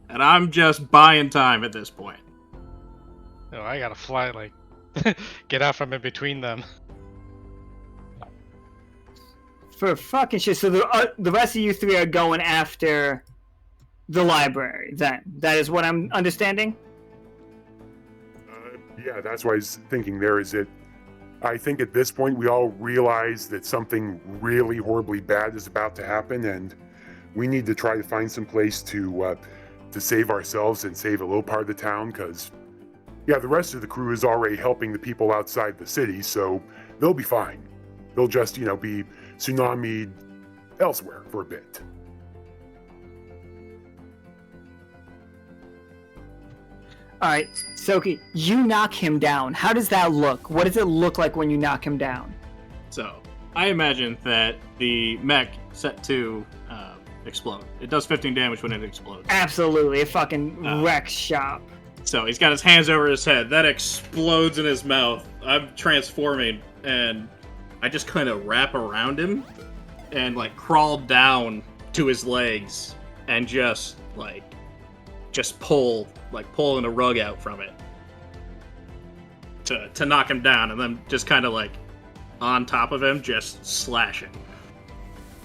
And I'm just buying time at this point. Oh, I gotta fly, like, get out from in between them. For fucking shit, so the rest of you three are going after the library, then? That is what I'm understanding? Yeah, that's what I was thinking there, is that I think at this point we all realize that something really horribly bad is about to happen, and we need to try to find some place to save ourselves and save a little part of the town, because, yeah, the rest of the crew is already helping the people outside the city, so they'll be fine. They'll just, be tsunami'd elsewhere for a bit. All right, Tsoki, you knock him down. How does that look? What does it look like when you knock him down? So, I imagine that the mech set to explode. It does 15 damage when it explodes. Absolutely, it fucking wrecks shop. So he's got his hands over his head. That explodes in his mouth. I'm transforming, and I just kind of wrap around him and like crawl down to his legs and just pulling a rug out from it to knock him down, and then just kind of like on top of him, just slashing.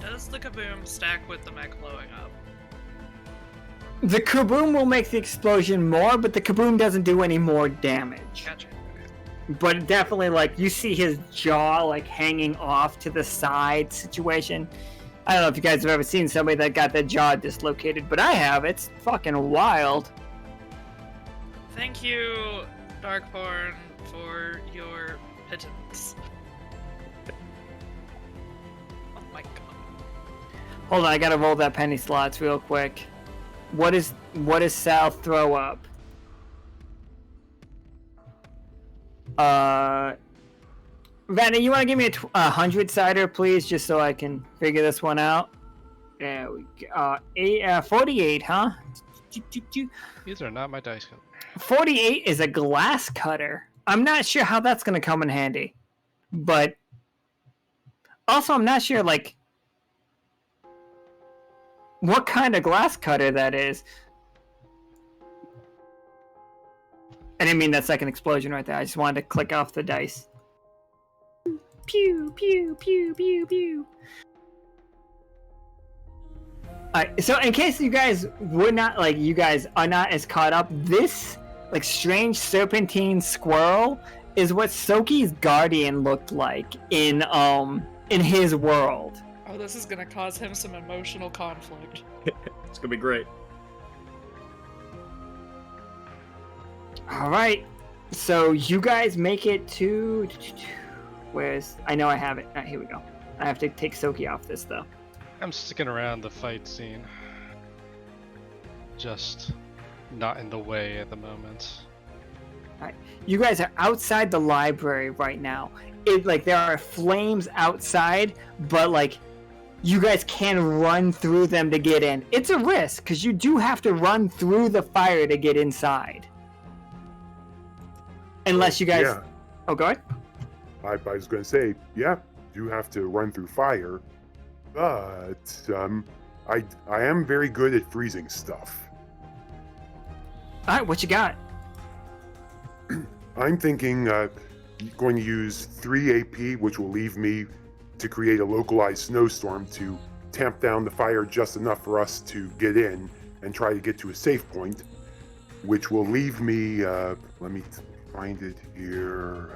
Does the kaboom stack with the mech blowing up? The kaboom will make the explosion more, but the kaboom doesn't do any more damage. Gotcha. But definitely, like, you see his jaw, like, hanging off to the side situation. I don't know if you guys have ever seen somebody that got their jaw dislocated, but I have. It's fucking wild. Thank you, Darkborn, for your pittance. Oh my god. Hold on, I gotta roll that penny slots real quick. What does Sal throw up? Vatna, you want to give me a 100-sider, please, just so I can figure this one out? There we go. 48, huh? These are not my dice cutters. 48 is a glass cutter. I'm not sure how that's going to come in handy. But also, I'm not sure, like, what kind of glass cutter that is. I didn't mean that second explosion right there. I just wanted to click off the dice. Pew, pew, pew, pew, pew. Alright, so in case you guys are not as caught up, this like strange serpentine squirrel is what Tsoki's guardian looked like in his world. Oh, this is gonna cause him some emotional conflict. It's gonna be great. Alright, so you guys make it to... I know I have it. Here we go. I have to take Tsoki off this, though. I'm sticking around the fight scene. Just not in the way at the moment. Alright, you guys are outside the library right now. There are flames outside, but, you guys can run through them to get in. It's a risk, because you do have to run through the fire to get inside. Unless you guys... Yeah. Oh, go ahead. I was going to say, yeah, you have to run through fire, but I am very good at freezing stuff. All right, what you got? I'm thinking going to use 3 AP, which will leave me to create a localized snowstorm to tamp down the fire just enough for us to get in and try to get to a safe point, which will leave me, let me find it here.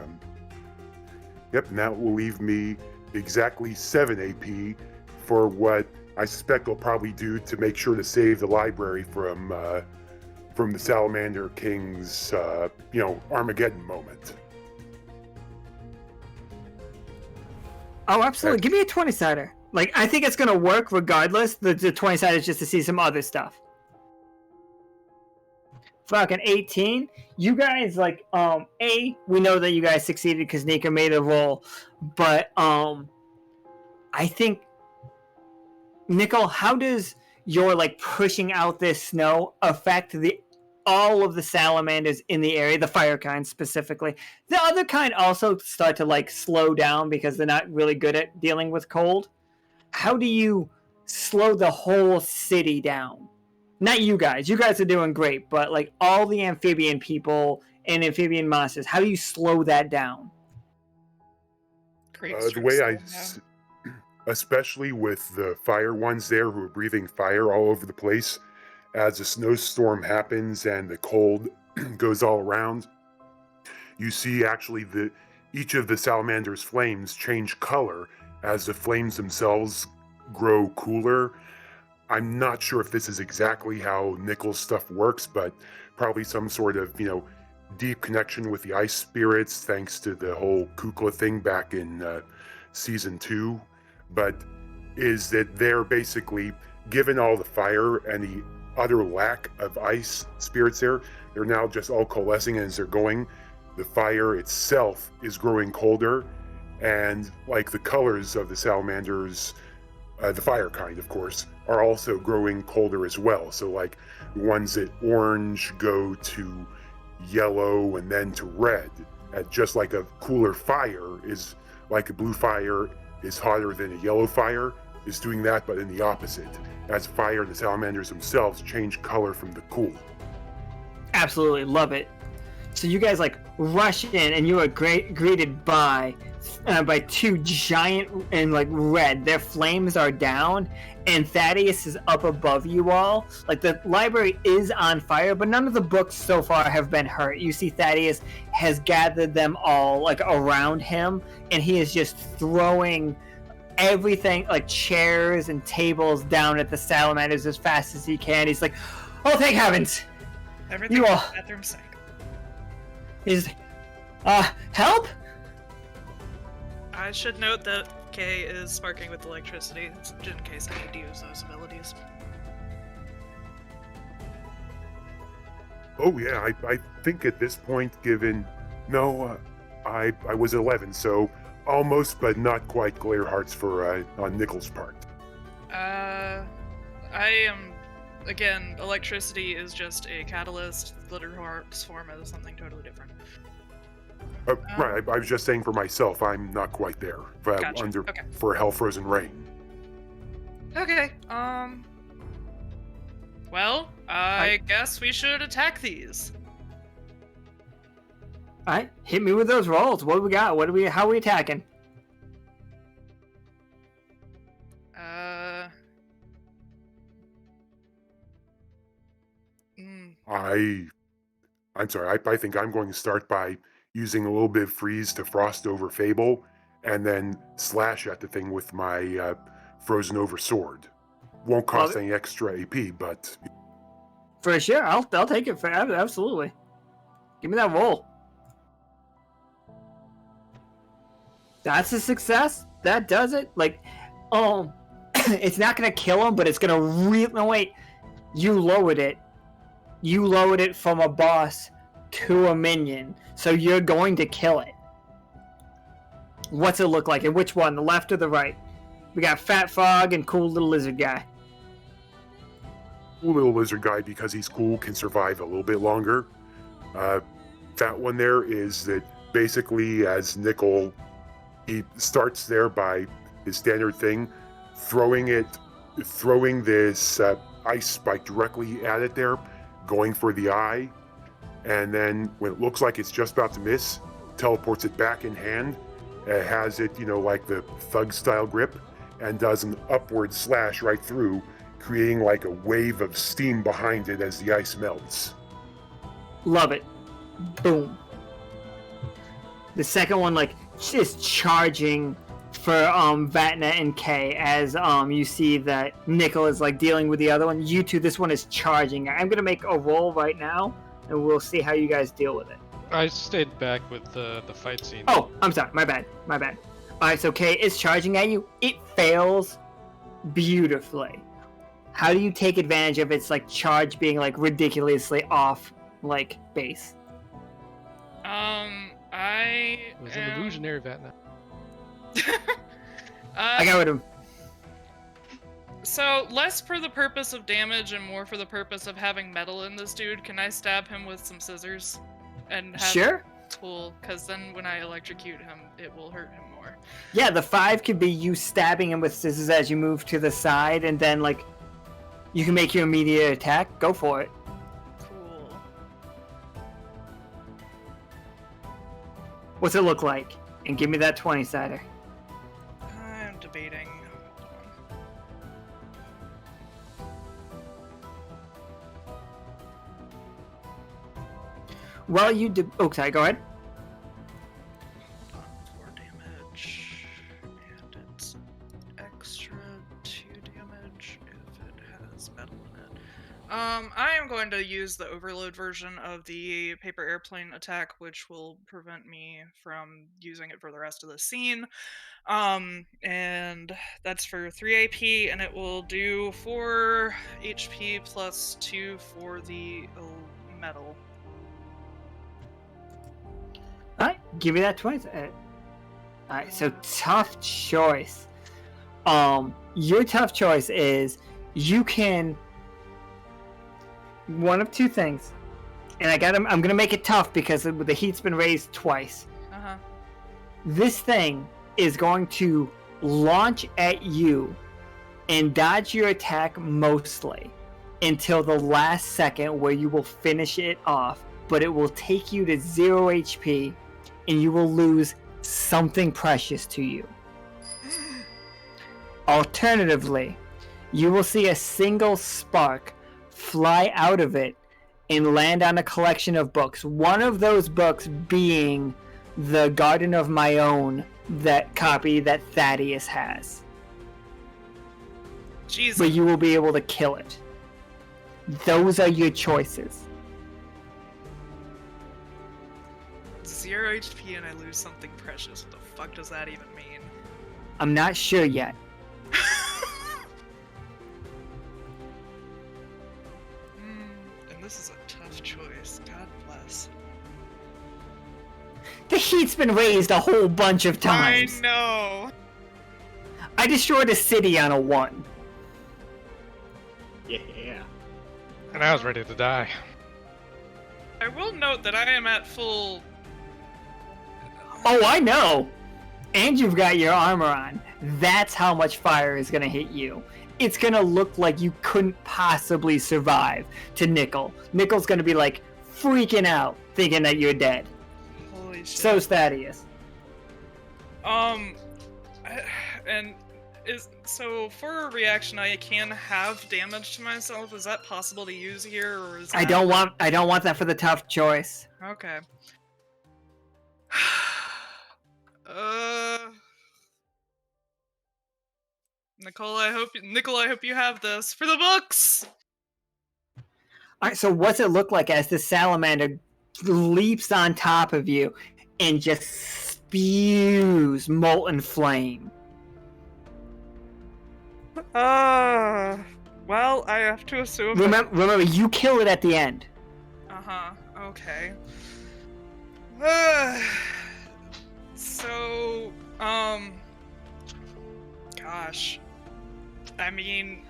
Yep, and that will leave me exactly 7 AP for what I suspect I'll probably do to make sure to save the library from the Salamander King's, Armageddon moment. Oh, absolutely. Give me a 20-sider. I think it's going to work regardless. The 20-sider is just to see some other stuff. Fucking 18. You guys, we know that you guys succeeded because Nika made a roll. But, I think, Nichol, how does your, pushing out this snow affect all of the salamanders in the area, the fire kind specifically? The other kind also start to, slow down because they're not really good at dealing with cold. How do you slow the whole city down? Not you guys. You guys are doing great, but all the amphibian people and amphibian monsters, how do you slow that down? Great The way especially with the fire ones there who are breathing fire all over the place, as a snowstorm happens and the cold goes all around, you see actually each of the salamander's flames change color as the flames themselves grow cooler. I'm not sure if this is exactly how Nichol's stuff works, but probably some sort of, deep connection with the ice spirits, thanks to the whole Kukla thing back in season 2. But is that they're basically given all the fire and the utter lack of ice spirits there. They're now just all coalescing, and as they're going, the fire itself is growing colder, and like the colors of the salamanders, the fire kind, of course, are also growing colder as well. So like the ones that orange go to yellow and then to red, at just like a cooler fire is like a blue fire is hotter than a yellow fire, is doing that, but in the opposite. As fire, the salamanders themselves change color from the cool. Absolutely love it. So you guys like rush in, and you are greeted by two giant and like red. Their flames are down, and Thaddeus is up above you all. Like the library is on fire, but none of the books so far have been hurt. You see Thaddeus has gathered them all like around him, and he is just throwing everything like chairs and tables down at the salamanders as fast as he can. He's like, "Oh, thank heavens!" Everything You in all- the bathroom sink. He's, help? I should note that Kay is sparking with electricity, in case I need to use those abilities. Oh yeah, I think at this point, given I was 11, so almost but not quite glare hearts for on Nichol's part. I am, again, electricity is just a catalyst. Glitter Heart's form is something totally different. Right, I was just saying for myself, I'm not quite there. Gotcha, okay. For Hell Frozen Rain. Okay, well, I guess we should attack these. All right, hit me with those rolls. What do we got? How are we attacking? I'm sorry, I think I'm going to start by using a little bit of freeze to frost over Fable, and then slash at the thing with my frozen over sword. Won't cost any extra AP, but For sure, I'll take it. Absolutely. Give me that roll. That's a success. That does it. Like, it's not gonna kill him, but it's gonna no, wait. You lowered it. You lowered it from a boss to a minion, so you're going to kill it. What's it look like? And which one? The left or the right? We got Fat Frog and Cool Little Lizard Guy. cool little lizard guy, because he's cool, can survive a little bit longer. That one there is that basically, as Nichol, he starts there by his standard thing, throwing this ice spike directly at it there, going for the eye, and then when it looks like it's just about to miss, teleports it back in hand, has it, like the thug style grip, and does an upward slash right through, creating like a wave of steam behind it as the ice melts. Love it. Boom. The second one, like, is charging for Vatna and Kay as you see that Nichol is like dealing with the other one. You two, this one is charging. I'm gonna make a roll right now, and we'll see how you guys deal with it. I stayed back with the fight scene. Oh, I'm sorry. My bad. Alright, so Kay is charging at you. It fails beautifully. How do you take advantage of its like charge being like ridiculously off like base? It was an illusionary Vatna. I got rid of him. So, less for the purpose of damage and more for the purpose of having metal in this dude, can I stab him with some scissors? And have Sure. Cool, because then when I electrocute him, it will hurt him more. Yeah, the 5 could be you stabbing him with scissors as you move to the side, and then like you can make your immediate attack. Go for it. Cool. What's it look like? And give me that 20-sider. I'm debating. Hold on. Well, sorry, go ahead. 4 damage, and it's extra 2 damage if it has metal in it. I am going to use the overload version of the paper airplane attack, which will prevent me from using it for the rest of the scene. And that's for 3 AP, and it will do 4 HP plus 2 for the metal. Alright, give me that twice. Alright, so tough choice. Your tough choice is you can one of two things. And I'm gonna make it tough because the heat's been raised twice. Uh-huh. This thing is going to launch at you and dodge your attack mostly until the last second where you will finish it off, but it will take you to 0 HP and you will lose something precious to you. Alternatively, you will see a single spark fly out of it and land on a collection of books. One of those books being the Garden of My Own, that copy that Thaddeus has. Jesus. But you will be able to kill it. Those are your choices. 0 HP and I lose something precious. What the fuck does that even mean? I'm not sure yet. And this is a tough choice. God bless. The heat's been raised a whole bunch of times. I know. I destroyed a city on a 1. Yeah. And I was ready to die. I will note that I am at full. Oh, I know! And you've got your armor on. That's how much fire is gonna hit you. It's gonna look like you couldn't possibly survive to Nichol. Nichol's gonna be like freaking out, thinking that you're dead. Holy shit. So's Thaddeus. And so for a reaction, I can have damage to myself. Is that possible to use here, or is that... I don't want that for the tough choice. Okay. Nichol, I hope you have this for the books. Alright, so what's it look like as the salamander leaps on top of you and just spews molten flame? Well, I have to assume. Remember, you kill it at the end. Okay. So, gosh. I mean,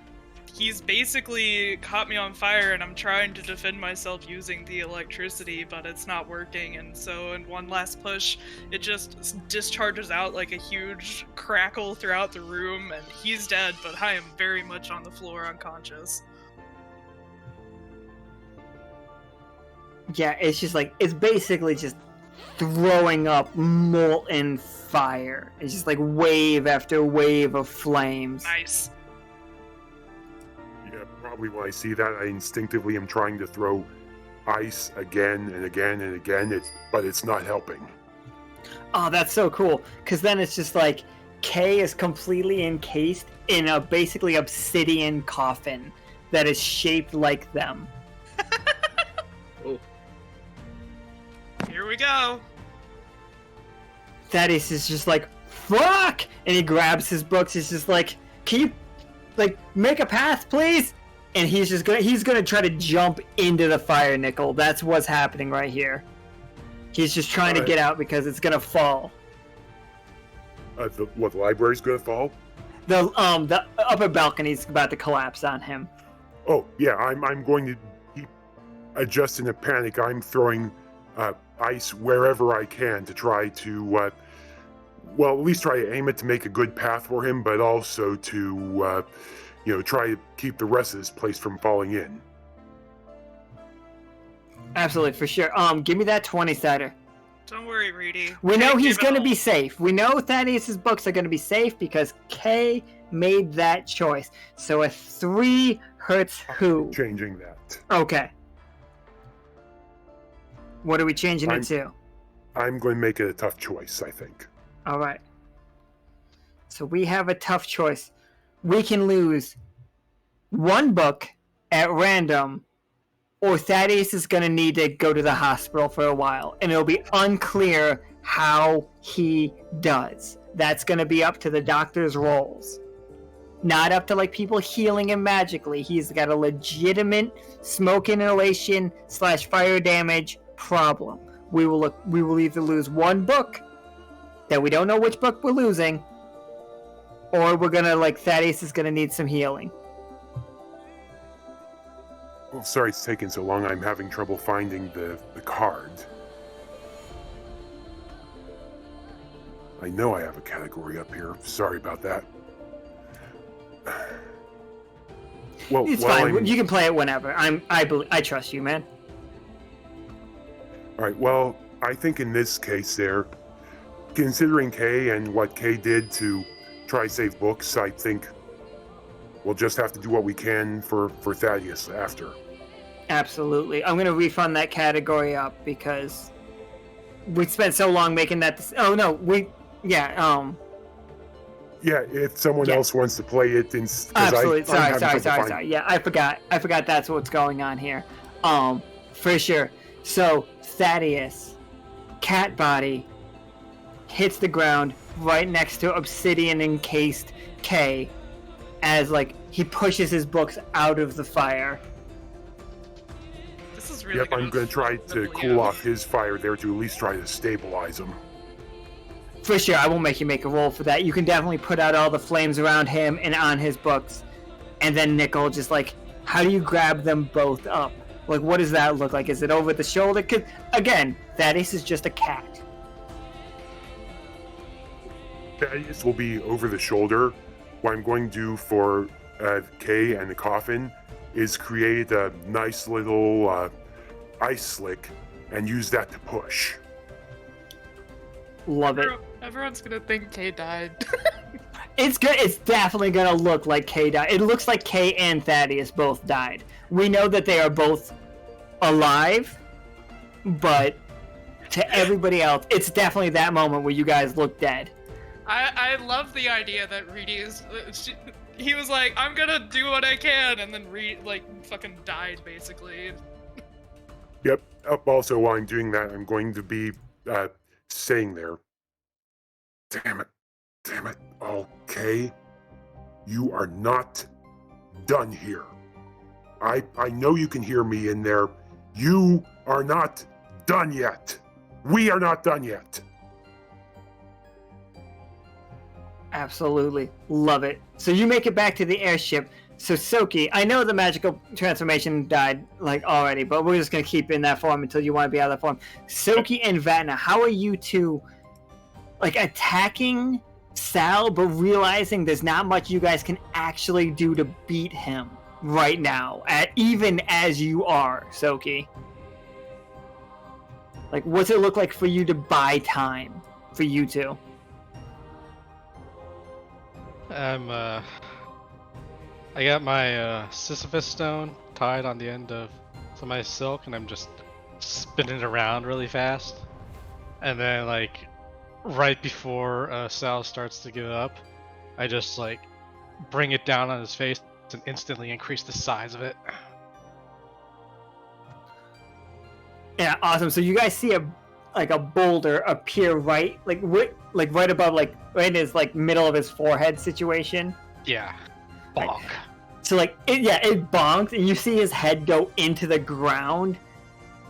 he's basically caught me on fire and I'm trying to defend myself using the electricity, but it's not working, and so in one last push, it just discharges out like a huge crackle throughout the room, and he's dead, but I am very much on the floor unconscious. Yeah, it's just like, it's basically just throwing up molten fire. It's just like wave after wave of flames. Nice. Yeah, probably when I see that, I instinctively am trying to throw ice again and again and again, but it's not helping. Oh, that's so cool. Because then it's just like, Kay is completely encased in a basically obsidian coffin that is shaped like them. Oh. Here we go. Thaddeus is just like, fuck! And he grabs his books. He's just like, can you, like, make a path, please? And he's gonna try to jump into the fire, Nichol. That's what's happening right here. He's just trying to get out because it's gonna fall. The library's gonna fall? The upper balcony's about to collapse on him. Oh, yeah, I'm going to keep adjusting a panic. I'm throwing ice wherever I can to try to, at least try to aim it to make a good path for him, but also to, try to keep the rest of this place from falling in. Absolutely, for sure. Give me that 20-sider. Don't worry, Reedy. We know Can't he's give it going to all. be safe. We know Thaddeus' books are going to be safe because Kay made that choice. So a 3 hurts who? Changing that. Okay. What are we changing it to? I'm going to make it a tough choice, I think. All right. So we have a tough choice. We can lose 1 book at random, or Thaddeus is going to need to go to the hospital for a while, and it'll be unclear how he does. That's going to be up to the doctor's roles. Not up to like people healing him magically. He's got a legitimate smoke inhalation / fire damage problem. We will either lose one book that we don't know which book we're losing, or we're gonna like Thaddeus is gonna need some healing. Well, sorry it's taking so long. I'm having trouble finding the card. I know I have a category up here. Sorry about that. Well, It's while fine. I'm- You can play it whenever. I trust you, man. All right, well, I think in this case there, considering Kay and what Kay did to try save books, I think we'll just have to do what we can for Thaddeus after. Absolutely. I'm gonna refund that category up because we spent so long making that. Oh no, yeah. Yeah, if someone Yeah. else wants to play it, because Absolutely. I'm having trouble Sorry. Yeah, I forgot that's what's going on here. For sure. So Thaddeus, cat body, hits the ground right next to obsidian encased K, as like he pushes his books out of the fire. This is really Yep, I'm going to try to double cool you. off his fire there to at least try to stabilize him. For sure, I won't make you make a roll for that. You can definitely put out all the flames around him and on his books. And then Nichol just like, how do you grab them both up? Like, what does that look like? Is it over the shoulder? 'Cause, again, Thaddeus is just a cat. Thaddeus will be over the shoulder. What I'm going to do for Kay and the coffin is create a nice little ice slick and use that to push. Love it. Everyone's gonna think Kay died. It's good. It's definitely gonna look like Kay died. It looks like Kay and Thaddeus both died. We know that they are both alive, but to everybody else, it's definitely that moment where you guys look dead. I love the idea that Reedy is. He was like, I'm gonna do what I can, and then fucking died basically. Yep. Also, while I'm doing that, I'm going to be saying there. Damn it. Okay. You are not done here. I know you can hear me in there. You are not done yet. We are not done yet. Absolutely. Love it. So you make it back to the airship. So Tsoki, I know the magical transformation died like already, but we're just gonna keep in that form until you want to be out of that form. Tsoki and Vatna, how are you two like attacking Sal, but realizing there's not much you guys can actually do to beat him right now, even as you are, Tsoki? Like, what's it look like for you to buy time for you two? I got my Sisyphus stone tied on the end of my silk, and I'm just spinning around really fast. And then, like, right before Sal starts to give up, I just, like, bring it down on his face and instantly increase the size of it. Yeah, awesome. So you guys see a boulder appear right above right in his middle of his forehead situation. Yeah. Bonk. So it bonks, and you see his head go into the ground,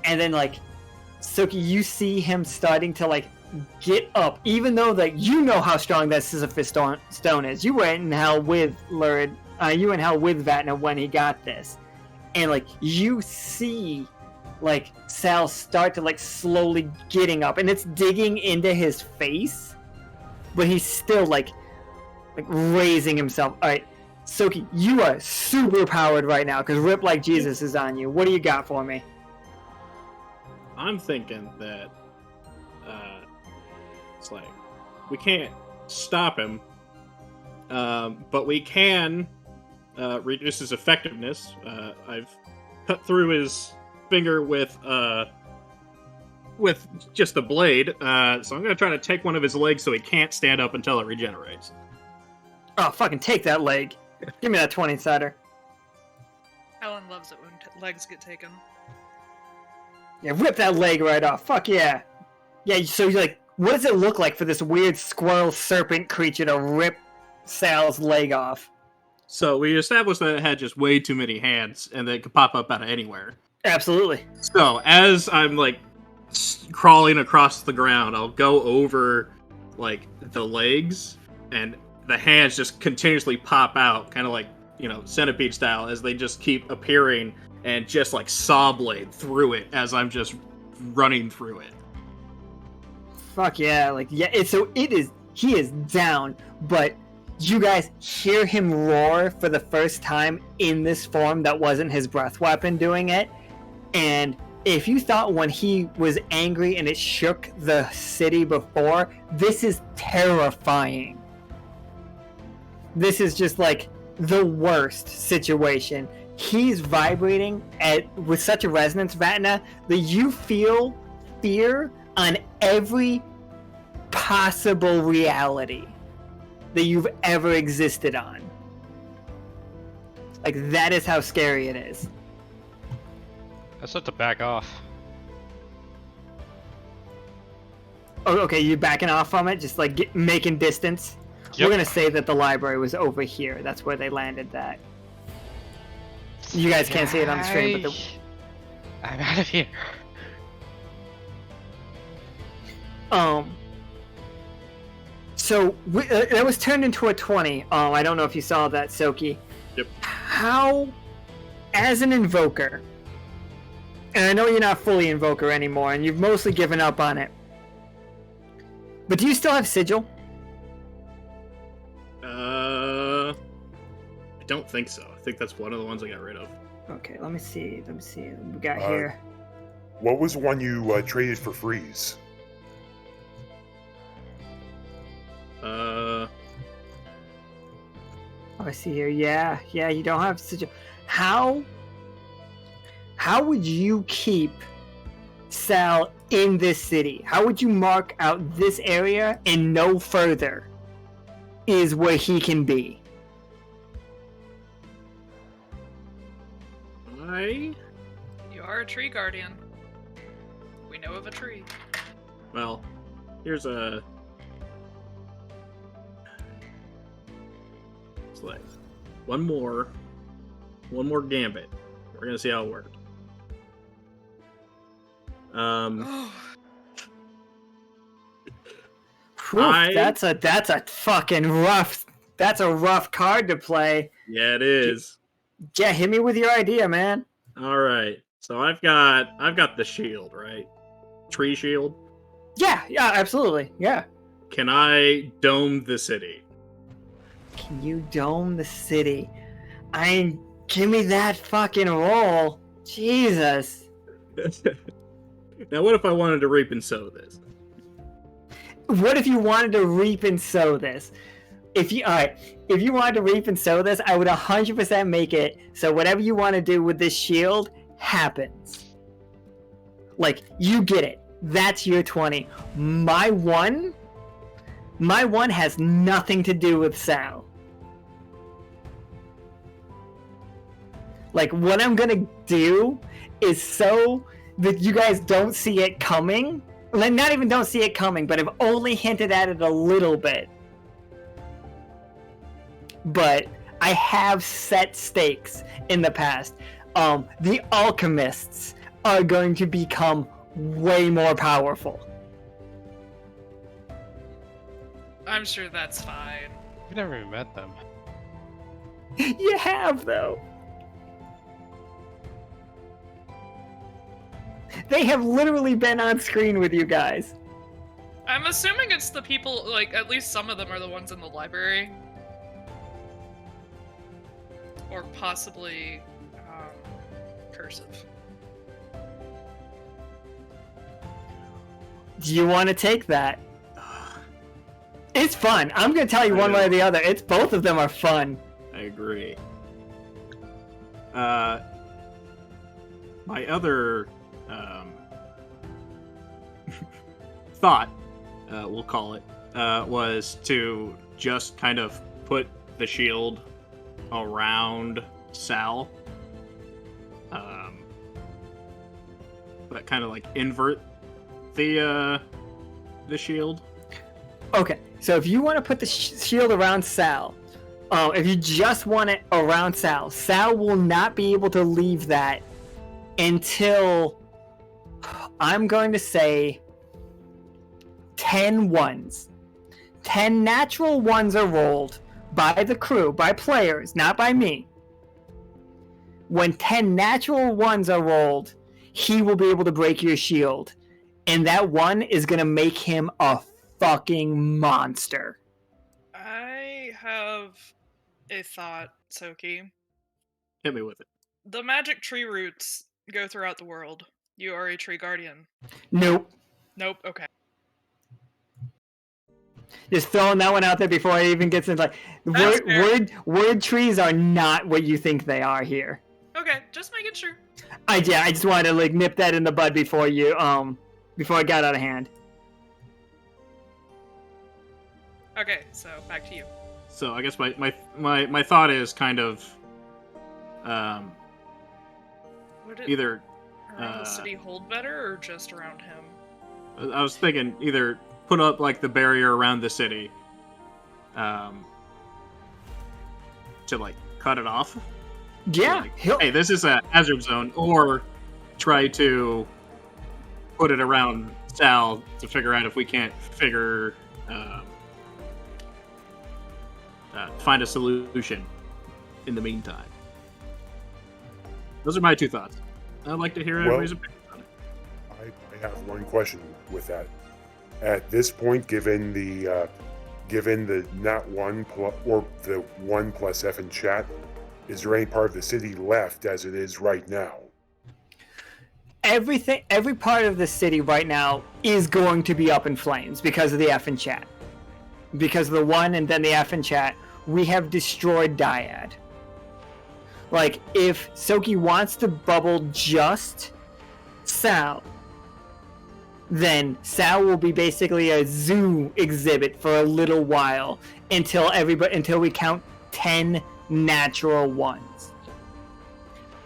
and then Tsoki, you see him starting to get up, even though you know how strong that Sisyphus stone is. You were in hell with Lurid. You were in hell with Vatna when he got this, and you see Sal start to slowly getting up, and it's digging into his face, but he's still raising himself. All right, Tsoki, you are super powered right now because Rip Like Jesus is on you. What do you got for me? I'm thinking that it's we can't stop him, but we can reduce his effectiveness. I've cut through his finger with just a blade, so I'm gonna try to take one of his legs so he can't stand up until it regenerates. Oh, fucking take that leg. Give me that 20-sider. Ellen loves it when legs get taken. Yeah, rip that leg right off. Fuck yeah. Yeah, so you're like, what does it look like for this weird squirrel serpent creature to rip Sal's leg off? So we established that it had just way too many hands, and that it could pop up out of anywhere. Absolutely. So as I'm like crawling across the ground, I'll go over like the legs, and the hands just continuously pop out, kind of like, you know, centipede style, as they just keep appearing and just like saw blade through it as I'm just running through it. Fuck yeah, like, yeah, he is down, but you guys hear him roar for the first time in this form that wasn't his breath weapon doing it, and if you thought when he was angry and it shook the city before, this is terrifying. This is just like the worst situation. He's vibrating with such a resonance, Vatna, that you feel fear on every possible reality that you've ever existed on. Like, that is how scary it is. I start to back off. Oh, okay, you're backing off from it, just like making distance. Yep. We're gonna say that the library was over here. That's where they landed that. You guys can't see it on the screen, but I'm out of here. So that was turned into a 20. I don't know if you saw that, Tsoki. Yep. How, as an invoker, and I know you're not fully invoker anymore, and you've mostly given up on it, but do you still have sigil? I don't think so. I think that's one of the ones I got rid of. Okay, let me see. What we got here. What was the one you traded for freeze? Oh, I see here. Yeah, you don't have sigil. How would you keep Sal in this city? How would you mark out this area and no further is where he can be? You are a tree guardian. We know of a tree. Well, here's a... It's like one more gambit. We're gonna see how it works. That's a fucking rough. That's a rough card to play. Yeah, it is. Yeah, hit me with your idea, man. All right. So I've got the shield, right? Tree shield. Yeah, absolutely. Yeah. Can I dome the city? Can you dome the city? Give me that fucking roll. Jesus. Now, what if I wanted to reap and sow this? What if you wanted to reap and sow this? If you wanted to reap and sow this, I would 100% make it so whatever you want to do with this shield happens. Like, you get it. That's your 20. My one has nothing to do with Sal. Like, what I'm gonna do is so that you guys don't see it coming. Like, not even don't see it coming, but have only hinted at it a little bit. But I have set stakes in the past. The alchemists are going to become way more powerful. I'm sure that's fine. We've never even met them. You have, though. They have literally been on screen with you guys. I'm assuming it's the people, like, at least some of them are the ones in the library. Or possibly, cursive. Do you want to take that? It's fun. I'm going to tell you one way or the other. It's both of them are fun. I agree. My other thought, we'll call it, was to just kind of put the shield around Sal that kind of like invert the shield. Okay, so if you want to put the shield around Sal, if you just want it around Sal, Sal will not be able to leave that until, I'm going to say, 10 ones. 10 natural ones are rolled by the crew, by players, not by me. When 10 natural ones are rolled, he will be able to break your shield. And that one is going to make him a fucking monster. I have a thought, Tsoki. Hit me with it. The magic tree roots go throughout the world. You are a tree guardian. Nope. Nope, okay. Just throwing that one out there before I even get to like word trees are not what you think they are here. Okay, just making sure. I just wanted to like nip that in the bud before you before I got out of hand. Okay, so back to you. So I guess my thought is kind of Would it either around the city hold better or just around him? I was thinking either put up like the barrier around the city to like cut it off. Yeah, Like, hey, this is a hazard zone, or try to put it around Sal to figure out if we can't find a solution in the meantime. Those are my two thoughts. I'd like to hear everybody's opinion on it. I have one question with that. At this point, given the not one or the 1 plus F in chat, is there any part of the city left as it is right now? every part of the city right now is going to be up in flames because of the F in chat. Because of the 1 and then the F in chat, we have destroyed Dyad. Like, if Tsoki wants to bubble just Sal, then Sal will be basically a zoo exhibit for a little while until we count 10 natural ones.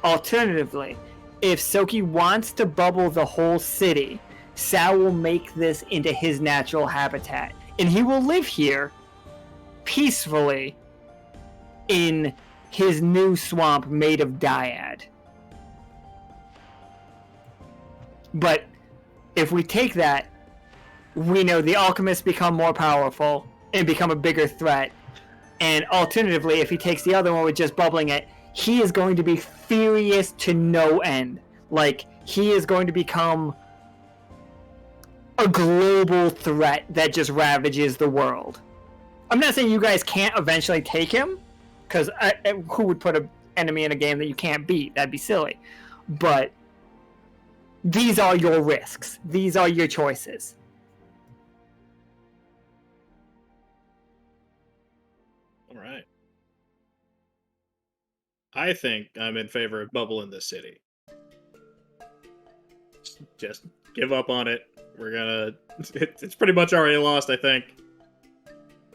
Alternatively, if Tsoki wants to bubble the whole city, Sal will make this into his natural habitat, and he will live here peacefully in his new swamp made of Dyad. But if we take that, we know the alchemists become more powerful and become a bigger threat. And alternatively, if he takes the other one with just bubbling it, he is going to be furious to no end. Like, he is going to become a global threat that just ravages the world. I'm not saying you guys can't eventually take him, because who would put an enemy in a game that you can't beat? That'd be silly. But these are your risks. These are your choices. All right. I think I'm in favor of bubble in this city. Just give up on it. We're gonna... It's pretty much already lost, I think.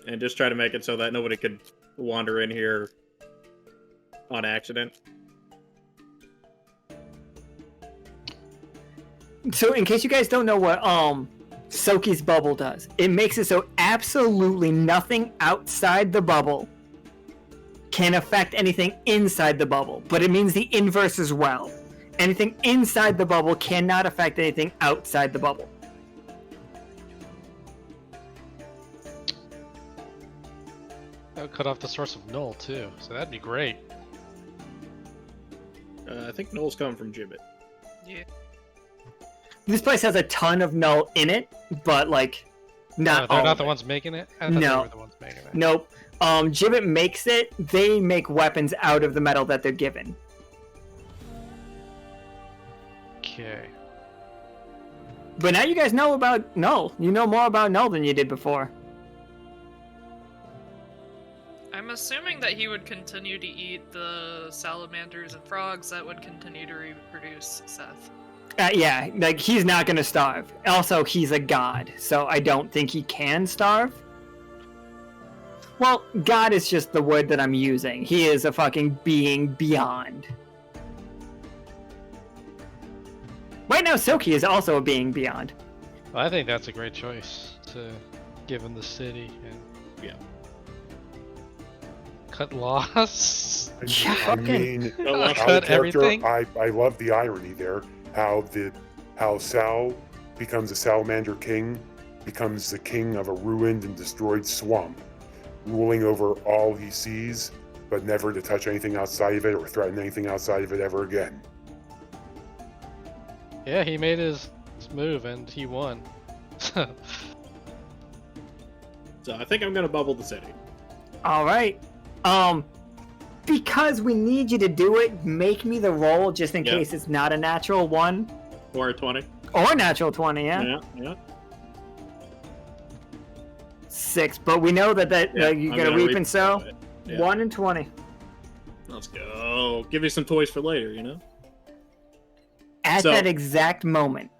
And just try to make it so that nobody could wander in here on accident. So, in case you guys don't know what Tsoki's bubble does, it makes it so absolutely nothing outside the bubble can affect anything inside the bubble. But it means the inverse as well. Anything inside the bubble cannot affect anything outside the bubble. That would cut off the source of null too, so that'd be great. I think Noel's coming from Gibbet. Yeah. This place has a ton of null in it, but like, not they're all not of the it. ones making it? I thought No. they were the ones making it. Nope. Gibbet makes it. They make weapons out of the metal that they're given. Okay. But now you guys know about null. You know more about null than you did before. I'm assuming that he would continue to eat the salamanders and frogs that would continue to reproduce Seth. Yeah, like, he's not gonna starve. Also, he's a god, so I don't think he can starve. Well, god is just the word that I'm using. He is a fucking being beyond. Right now, Tsoki is also a being beyond. I think that's a great choice to give him the city and Yeah. cut loss. Yeah, I mean, Well, how cut the character, everything. I love the irony there. How Sal becomes a salamander king, becomes the king of a ruined and destroyed swamp, ruling over all he sees, but never to touch anything outside of it or threaten anything outside of it ever again. Yeah, he made his move and he won. So I think I'm gonna bubble the city. All right. Because we need you to do it, make me the roll just in Yep. case it's not a natural 1 Or a 20. or a natural 20. Yeah. Yeah. 6, but we know that Yeah, you I'm gotta gonna reap and sow. it. Yeah. 1 and 20. Let's go. Give you some toys for later, you know? At So- that exact moment,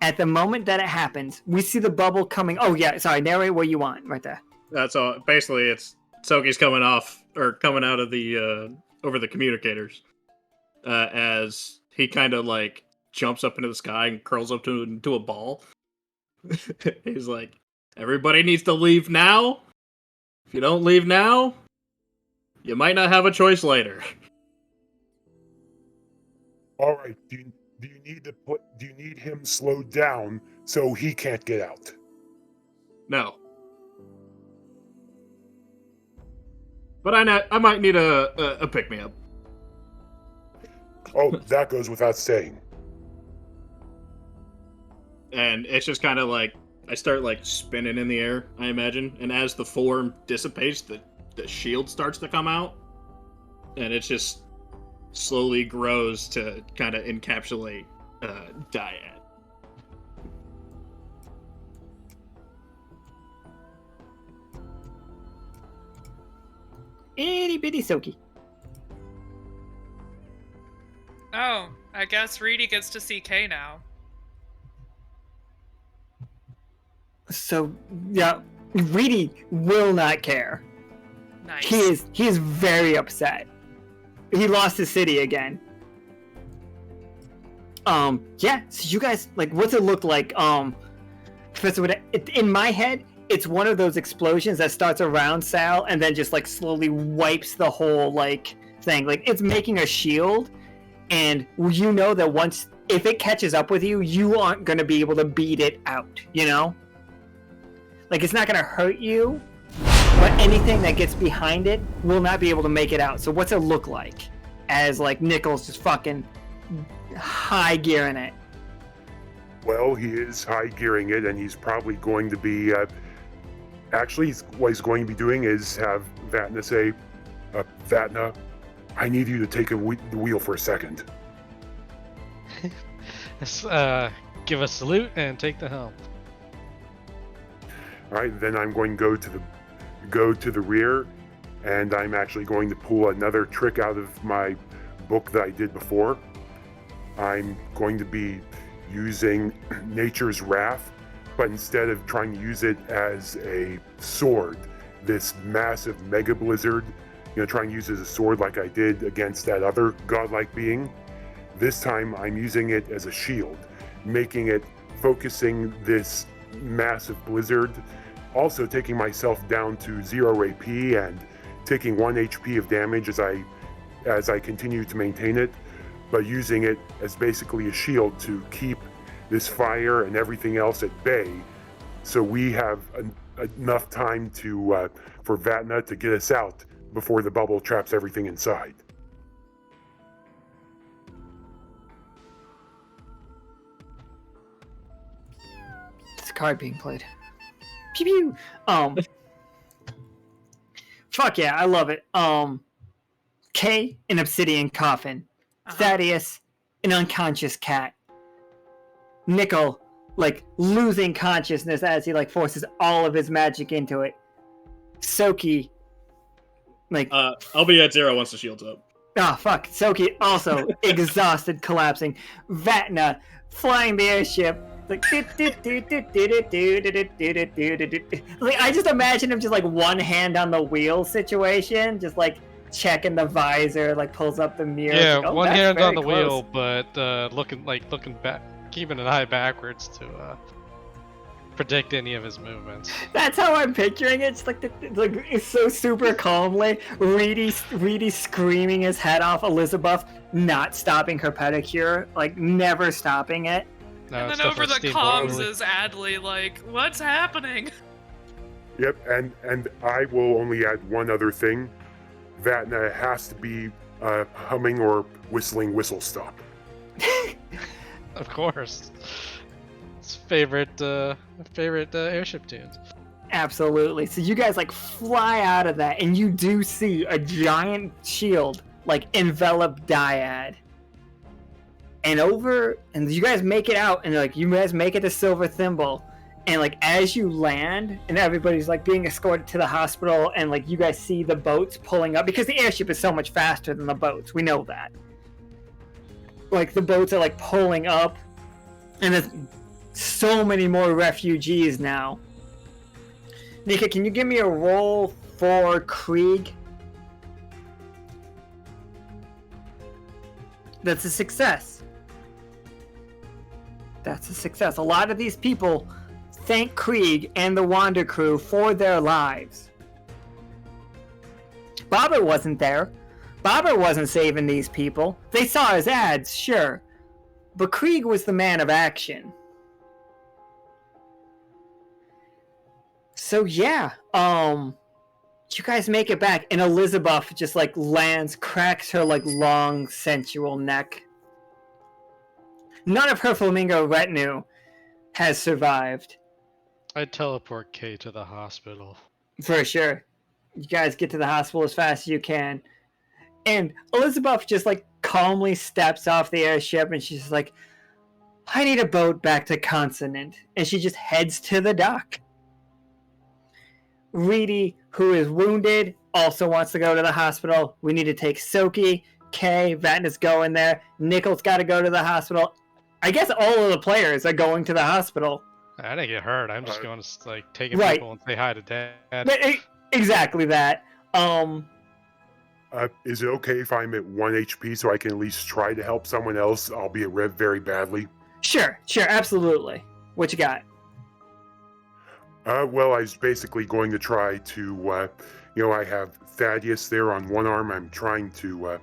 at the moment that it happens, we see the bubble coming. Oh yeah, sorry. Narrate what you want right there. That's all. Basically, it's Tsoki's coming out of the over the communicators as he kind of like jumps up into the sky and curls up into a ball. He's like, "Everybody needs to leave now. If you don't leave now, you might not have a choice later." All right, do you need him slowed down so he can't get out? No. But I might need a pick me up. Oh, that goes without saying. And it's just kind of like I start like spinning in the air, I imagine, and as the form dissipates, the shield starts to come out, and it just slowly grows to kind of encapsulate Dyad. Itty bitty Tsoki. Oh, I guess Reedy gets to see Kay now. So yeah, Reedy will not care. Nice. He is very upset. He lost his city again. Yeah, so you guys, like, what's it look like? Professor Wood, in my head, it's one of those explosions that starts around Sal and then just, like, slowly wipes the whole, like, thing. Like, it's making a shield, and you know that once, if it catches up with you, you aren't going to be able to beat it out, you know? Like, it's not going to hurt you, but anything that gets behind it will not be able to make it out. So what's it look like as, like, Nichol's just fucking high gearing it? Well, he is high gearing it, and he's probably going to be. Actually, what he's going to be doing is have Vatna say, "Vatna, I need you to take the wheel for a second." Let's, give a salute and take the helm. All right, then I'm going to go to the rear, and I'm actually going to pull another trick out of my book that I did before. I'm going to be using Nature's Wrath, but instead of trying to use it as a sword, this massive mega blizzard, try and use it as a sword like I did against that other godlike being. This time I'm using it as a shield, focusing this massive blizzard, also taking myself down to 0 AP and taking 1 HP of damage as I continue to maintain it, but using it as basically a shield to keep this fire and everything else at bay, so we have enough time for Vatna to get us out before the bubble traps everything inside. It's a card being played. Pew pew. Fuck yeah, I love it. Kay, an obsidian coffin. Thaddeus, an unconscious cat. Nichol, like, losing consciousness as he, like, forces all of his magic into it. Tsoki, like... I'll be at 0 once the shield's up. Oh, fuck. Tsoki also exhausted, collapsing. Vatna, flying the airship. Like, like, I just imagine him just, like, one hand on the wheel situation. Just, like, checking the visor, like pulls up the mirror. Yeah, like, oh, one that's hand very on the close. wheel, but looking back, keeping an eye backwards to predict any of his movements. That's how I'm picturing it. It's like it's so super calmly. Reedy screaming his head off. Elizabeth not stopping her pedicure, like never stopping it. No, And it's then over the definitely Steve comms Ballmer. is Adley like, what's happening? Yep, and I will only add one other thing. Vatna has to be humming or whistling whistle stop. Of course. His favorite airship tunes. Absolutely. So you guys like fly out of that, and you do see a giant shield like envelop Dyad. And you guys make it out, and like you guys make it to Silver Thimble, and like as you land, and everybody's like being escorted to the hospital, and like you guys see the boats pulling up because the airship is so much faster than the boats. We know that. Like the boats are like pulling up, and there's so many more refugees now. Nika, can you give me a roll for Krieg? That's a success. That's a success. A lot of these people thank Krieg and the Wandercrew for their lives. Bobber wasn't there. Bobber wasn't saving these people. They saw his ads, sure. But Krieg was the man of action. So yeah, you guys make it back, and Elizabeth just like lands, cracks her like long, sensual neck. None of her flamingo retinue has survived. I teleport Kay to the hospital. For sure. You guys get to the hospital as fast as you can. And Elizabeth just like calmly steps off the airship, and she's like, I need a boat back to Consonant. And she just heads to the dock. Reedy, who is wounded, also wants to go to the hospital. We need to take Tsoki. Kay, Vatna's going there. Nichol's got to go to the hospital. I guess all of the players are going to the hospital. I didn't get hurt. I'm just going to like take Right. people and say hi to Dad. But exactly that. Is it okay if I'm at 1 HP so I can at least try to help someone else, albeit very badly? Sure, absolutely. What you got? Well, I was basically going to try to, I have Thaddeus there on one arm. I'm trying to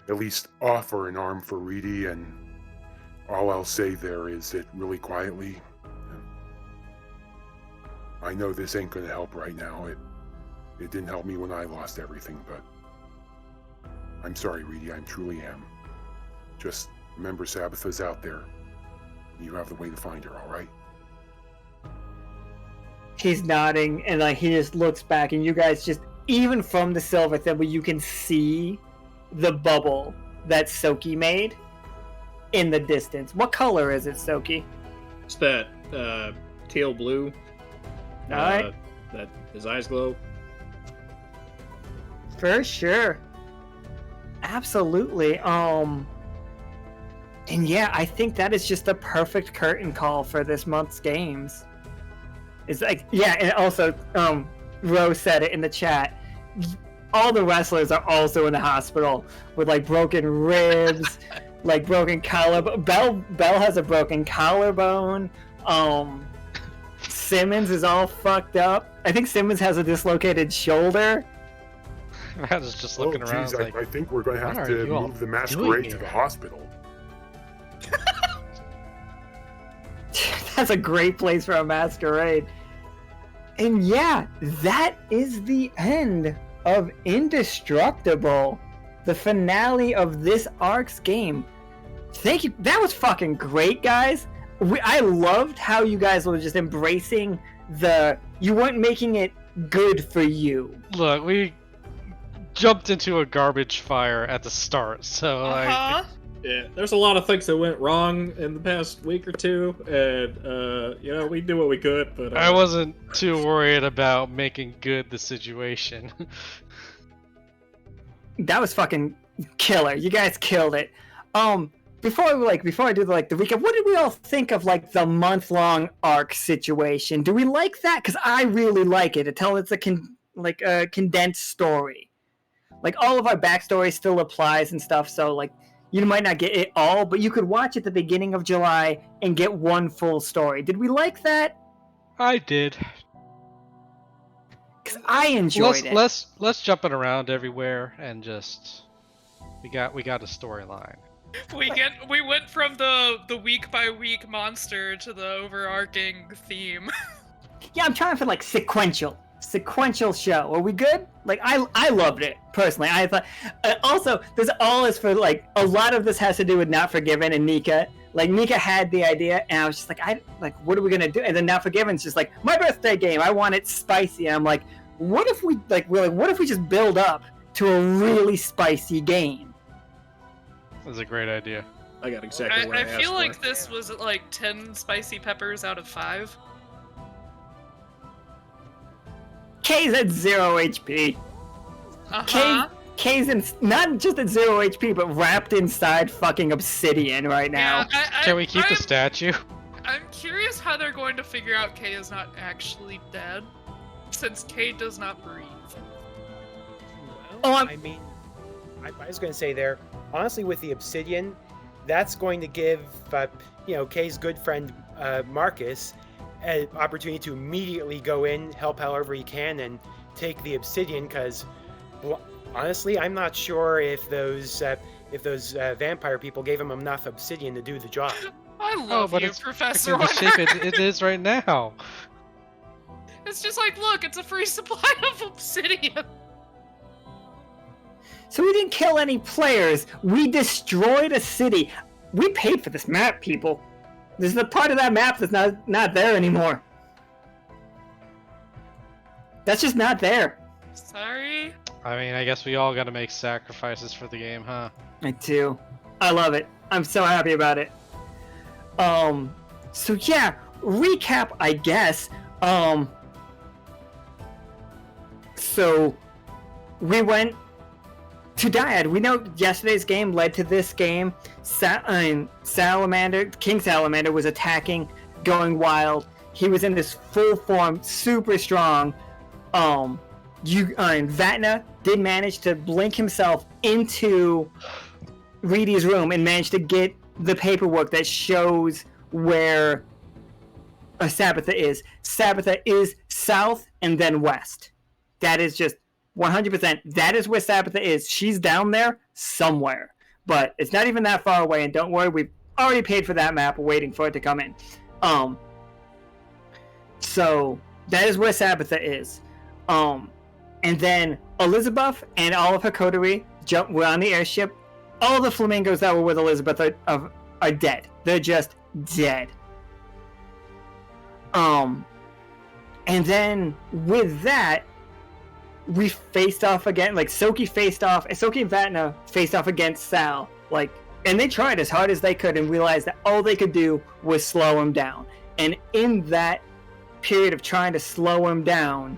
at least offer an arm for Reedy, and all I'll say there is that really quietly, I know this ain't going to help right now. It didn't help me when I lost everything, but I'm sorry, Reedy, I truly am. Just remember Sabbatha's out there. You have the way to find her, all right? He's nodding, and like he just looks back, and you guys just, even from the Silver Thimble, you can see the bubble that Tsoki made in the distance. What color is it, Tsoki? It's that teal blue. All right. That his eyes glow. For sure. Absolutely. And yeah, I think that is just the perfect curtain call for this month's games. It's like, yeah, and also, Rose said it in the chat. All the wrestlers are also in the hospital with like broken ribs, like broken collarbone. Bell has a broken collarbone. Simmons is all fucked up. I think Simmons has a dislocated shoulder. I was just looking around. Geez, Like, I think we're going to what have are to you all move the doing masquerade to here? the hospital. That's a great place for a masquerade. And yeah, that is the end of Indestructible, the finale of this arc's game. Thank you. That was fucking great, guys. I loved how you guys were just embracing you weren't making it good for you. look, we jumped into a garbage fire at the start, so like, Yeah, there's a lot of things that went wrong in the past week or two, and we did what we could, but I wasn't too worried about making good the situation. That was fucking killer. You guys killed it. Before I do the recap, what did we all think of like the month-long arc situation? Do we like that? Because I really like it. It's a condensed story. like all of our backstory still applies and stuff. So like you might not get it all, but you could watch at the beginning of July and get one full story. Did we like that? I did. Because I enjoyed it. Less jumping around everywhere and just we got a storyline. We went from the week by week monster to the overarching theme. Yeah, I'm trying for like sequential show. Are we good? Like I loved it personally. I thought also this all is for like a lot of this has to do with Not Forgiven and Nika. Like Nika had the idea, and I was just like, what are we gonna do? And then Not Forgiven's just like my birthday game. I want it spicy. And I'm like, what if we just build up to a really spicy game? That's a great idea. I got exactly what I asked feel like for. this was like 10 spicy peppers out of 5. K's at 0 HP. Uh-huh. K's in, not just at 0 HP, but wrapped inside fucking obsidian right now. Yeah, Can we keep the statue? I'm curious how they're going to figure out K is not actually dead, since K does not breathe. Oh, I mean, I was going to say there, honestly, with the obsidian, that's going to give, Kay's good friend Marcus an opportunity to immediately go in, help however he can, and take the obsidian. Because, honestly, I'm not sure if those vampire people gave him enough obsidian to do the job. I love but you, it's Professor. in the shape it is right now. It's just like, look, it's a free supply of obsidian. So we didn't kill any players. We destroyed a city. We paid for this map, people. There's the part of that map that's not there anymore. That's just not there. Sorry. I mean, I guess we all got to make sacrifices for the game, huh? I do. I love it. I'm so happy about it. So yeah, recap, I guess. So we went to Dyad. We know yesterday's game led to this game. King Salamander was attacking, going wild. He was in this full form, super strong. Vatna did manage to blink himself into Reedy's room and managed to get the paperwork that shows where Sabbatha is. Sabbatha is south and then west. That is just 100%. That is where Sabbatha is. She's down there somewhere. But it's not even that far away, and don't worry, we've already paid for that map. We're waiting for it to come in. So that is where Sabbatha is. And then Elizabeth and all of her coterie were on the airship. All the flamingos that were with Elizabeth are dead. They're just dead. And then with that, we faced off again. Like Tsoki and Vatna faced off against Sal. And they tried as hard as they could and realized that all they could do was slow him down. And in that period of trying to slow him down,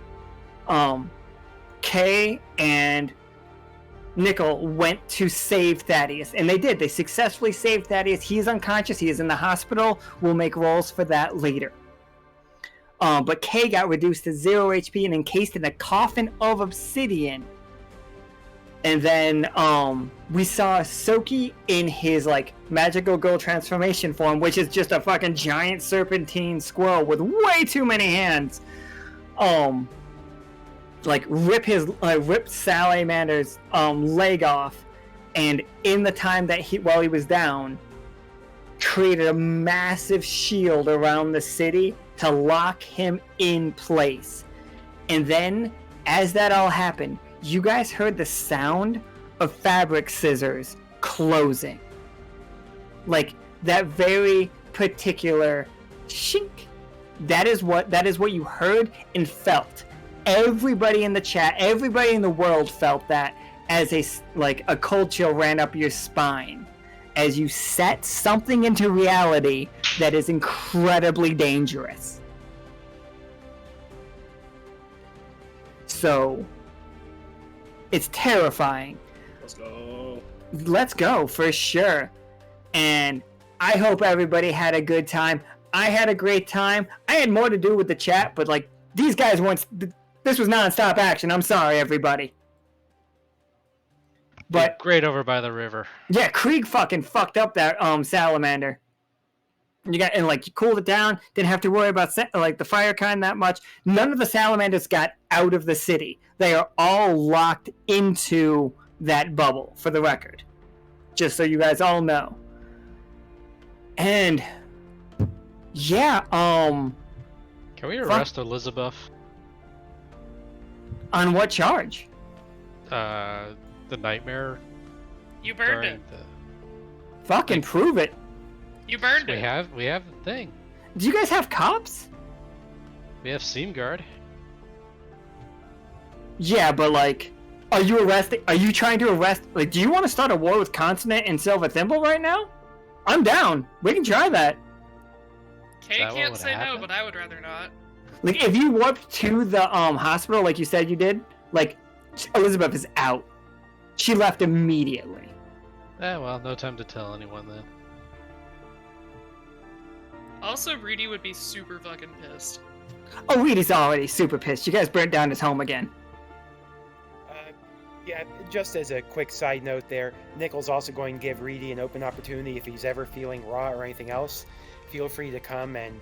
Kay and Nichol went to save Thaddeus, and they did. They successfully saved Thaddeus. He's unconscious. He is in the hospital. We'll make rolls for that later. But Kay got reduced to 0 HP and encased in a coffin of obsidian. And then we saw Tsoki in his magical girl transformation form, which is just a fucking giant serpentine squirrel with way too many hands. Rip Salamander's leg off, and in the time that while he was down, created a massive shield around the city to lock him in place. And then, as that all happened, you guys heard the sound of fabric scissors closing. That very particular shink. That is what you heard and felt. Everybody in the chat, everybody in the world felt that as a cold chill ran up your spine as you set something into reality that is incredibly dangerous. So, it's terrifying. Let's go, for sure. And I hope everybody had a good time. I had a great time. I had more to do with the chat, but these guys weren't... This was non-stop action. I'm sorry, everybody. But Great over by the river. yeah, Krieg fucking fucked up that salamander. You cooled it down. Didn't have to worry about like the fire kind that much. None of the salamanders got out of the city. They are all locked into that bubble. For the record, just so you guys all know. And yeah, Can we arrest Elizabeth? On what charge? The nightmare. You burned during it. Fucking prove it. You burned We it. have the thing. Do you guys have cops? We have Seam Guard. Yeah, but like, are you arresting? Are you trying to arrest? Like, do you want to start a war with Consonant and Silver Thimble right now? I'm down. We can try that. Kay that what can't would say no, happen? but I would rather not. Like, if you warped to the hospital, like you said you did, like, Elizabeth is out. She left immediately. Well, no time to tell anyone then. Also, Reedy would be super fucking pissed. Oh, Reedy's already super pissed. You guys burnt down his home again. Yeah, just as a quick side note there, Nichol's also going to give Reedy an open opportunity if he's ever feeling raw or anything else. Feel free to come and,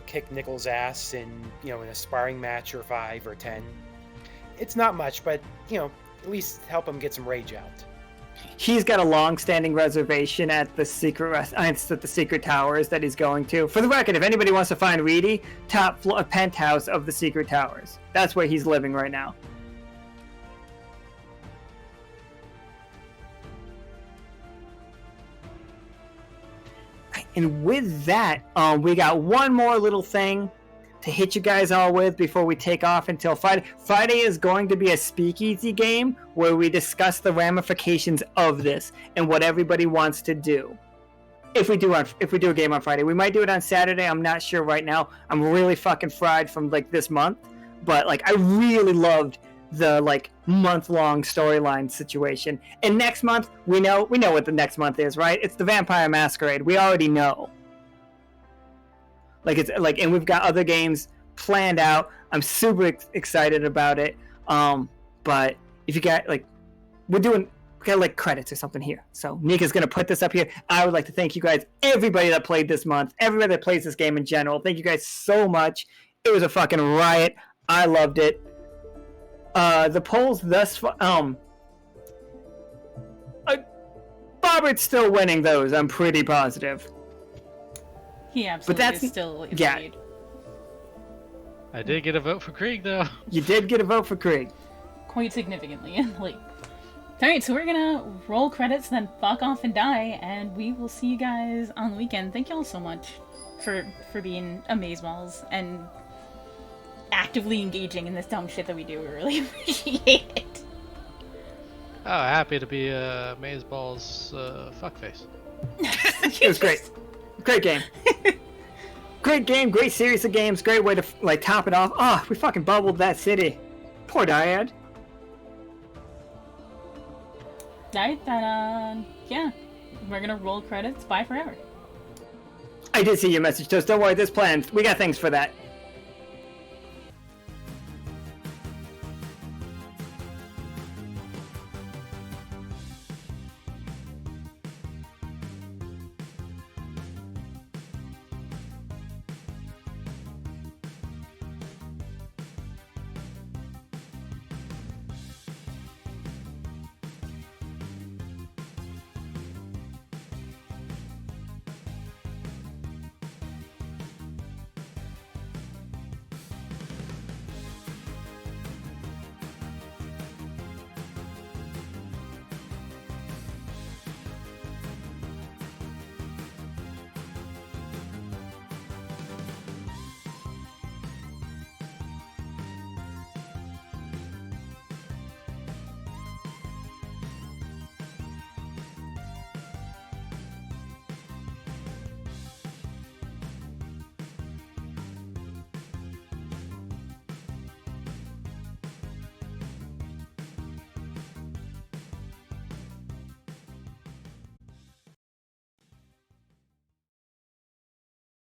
kick Nichol's ass in a sparring match or 5 or 10. It's not much, but, at least help him get some rage out. He's got a long-standing reservation at the secret towers that he's going to. For the record, if anybody wants to find Reedy, top floor penthouse of the secret towers. That's where he's living right now. And with that, we got one more little thing to hit you guys all with before we take off until Friday. Friday is going to be a speakeasy game where we discuss the ramifications of this and what everybody wants to do. If we do a game on Friday, we might do it on Saturday. I'm not sure right now. I'm really fucking fried from this month, but I really loved the month-long storyline situation. And next month, we know what the next month is, right? It's the Vampire Masquerade. We already know. And we've got other games planned out. I'm super excited about it. But if you got we got credits or something here. So Nika's gonna put this up here. I would like to thank you guys, everybody that played this month, everybody that plays this game in general. Thank you guys so much. It was a fucking riot. I loved it. The polls thus far, Bobbert's still winning those. I'm pretty positive. He absolutely is still in the lead. I did get a vote for Krieg, though. You did get a vote for Krieg. Quite significantly in the lead. Alright, so we're gonna roll credits, then fuck off and die, and we will see you guys on the weekend. Thank you all so much for being amazeballs and actively engaging in this dumb shit that we do. We really appreciate it. Oh, happy to be Amazeball's fuckface. It was great. Great game. Great game, great series of games, great way to top it off. Oh, we fucking bubbled that city. Poor Dyad. Alright, then, yeah. We're gonna roll credits. Bye forever. I did see your message, Toast. Don't worry, there's plans. We got things for that.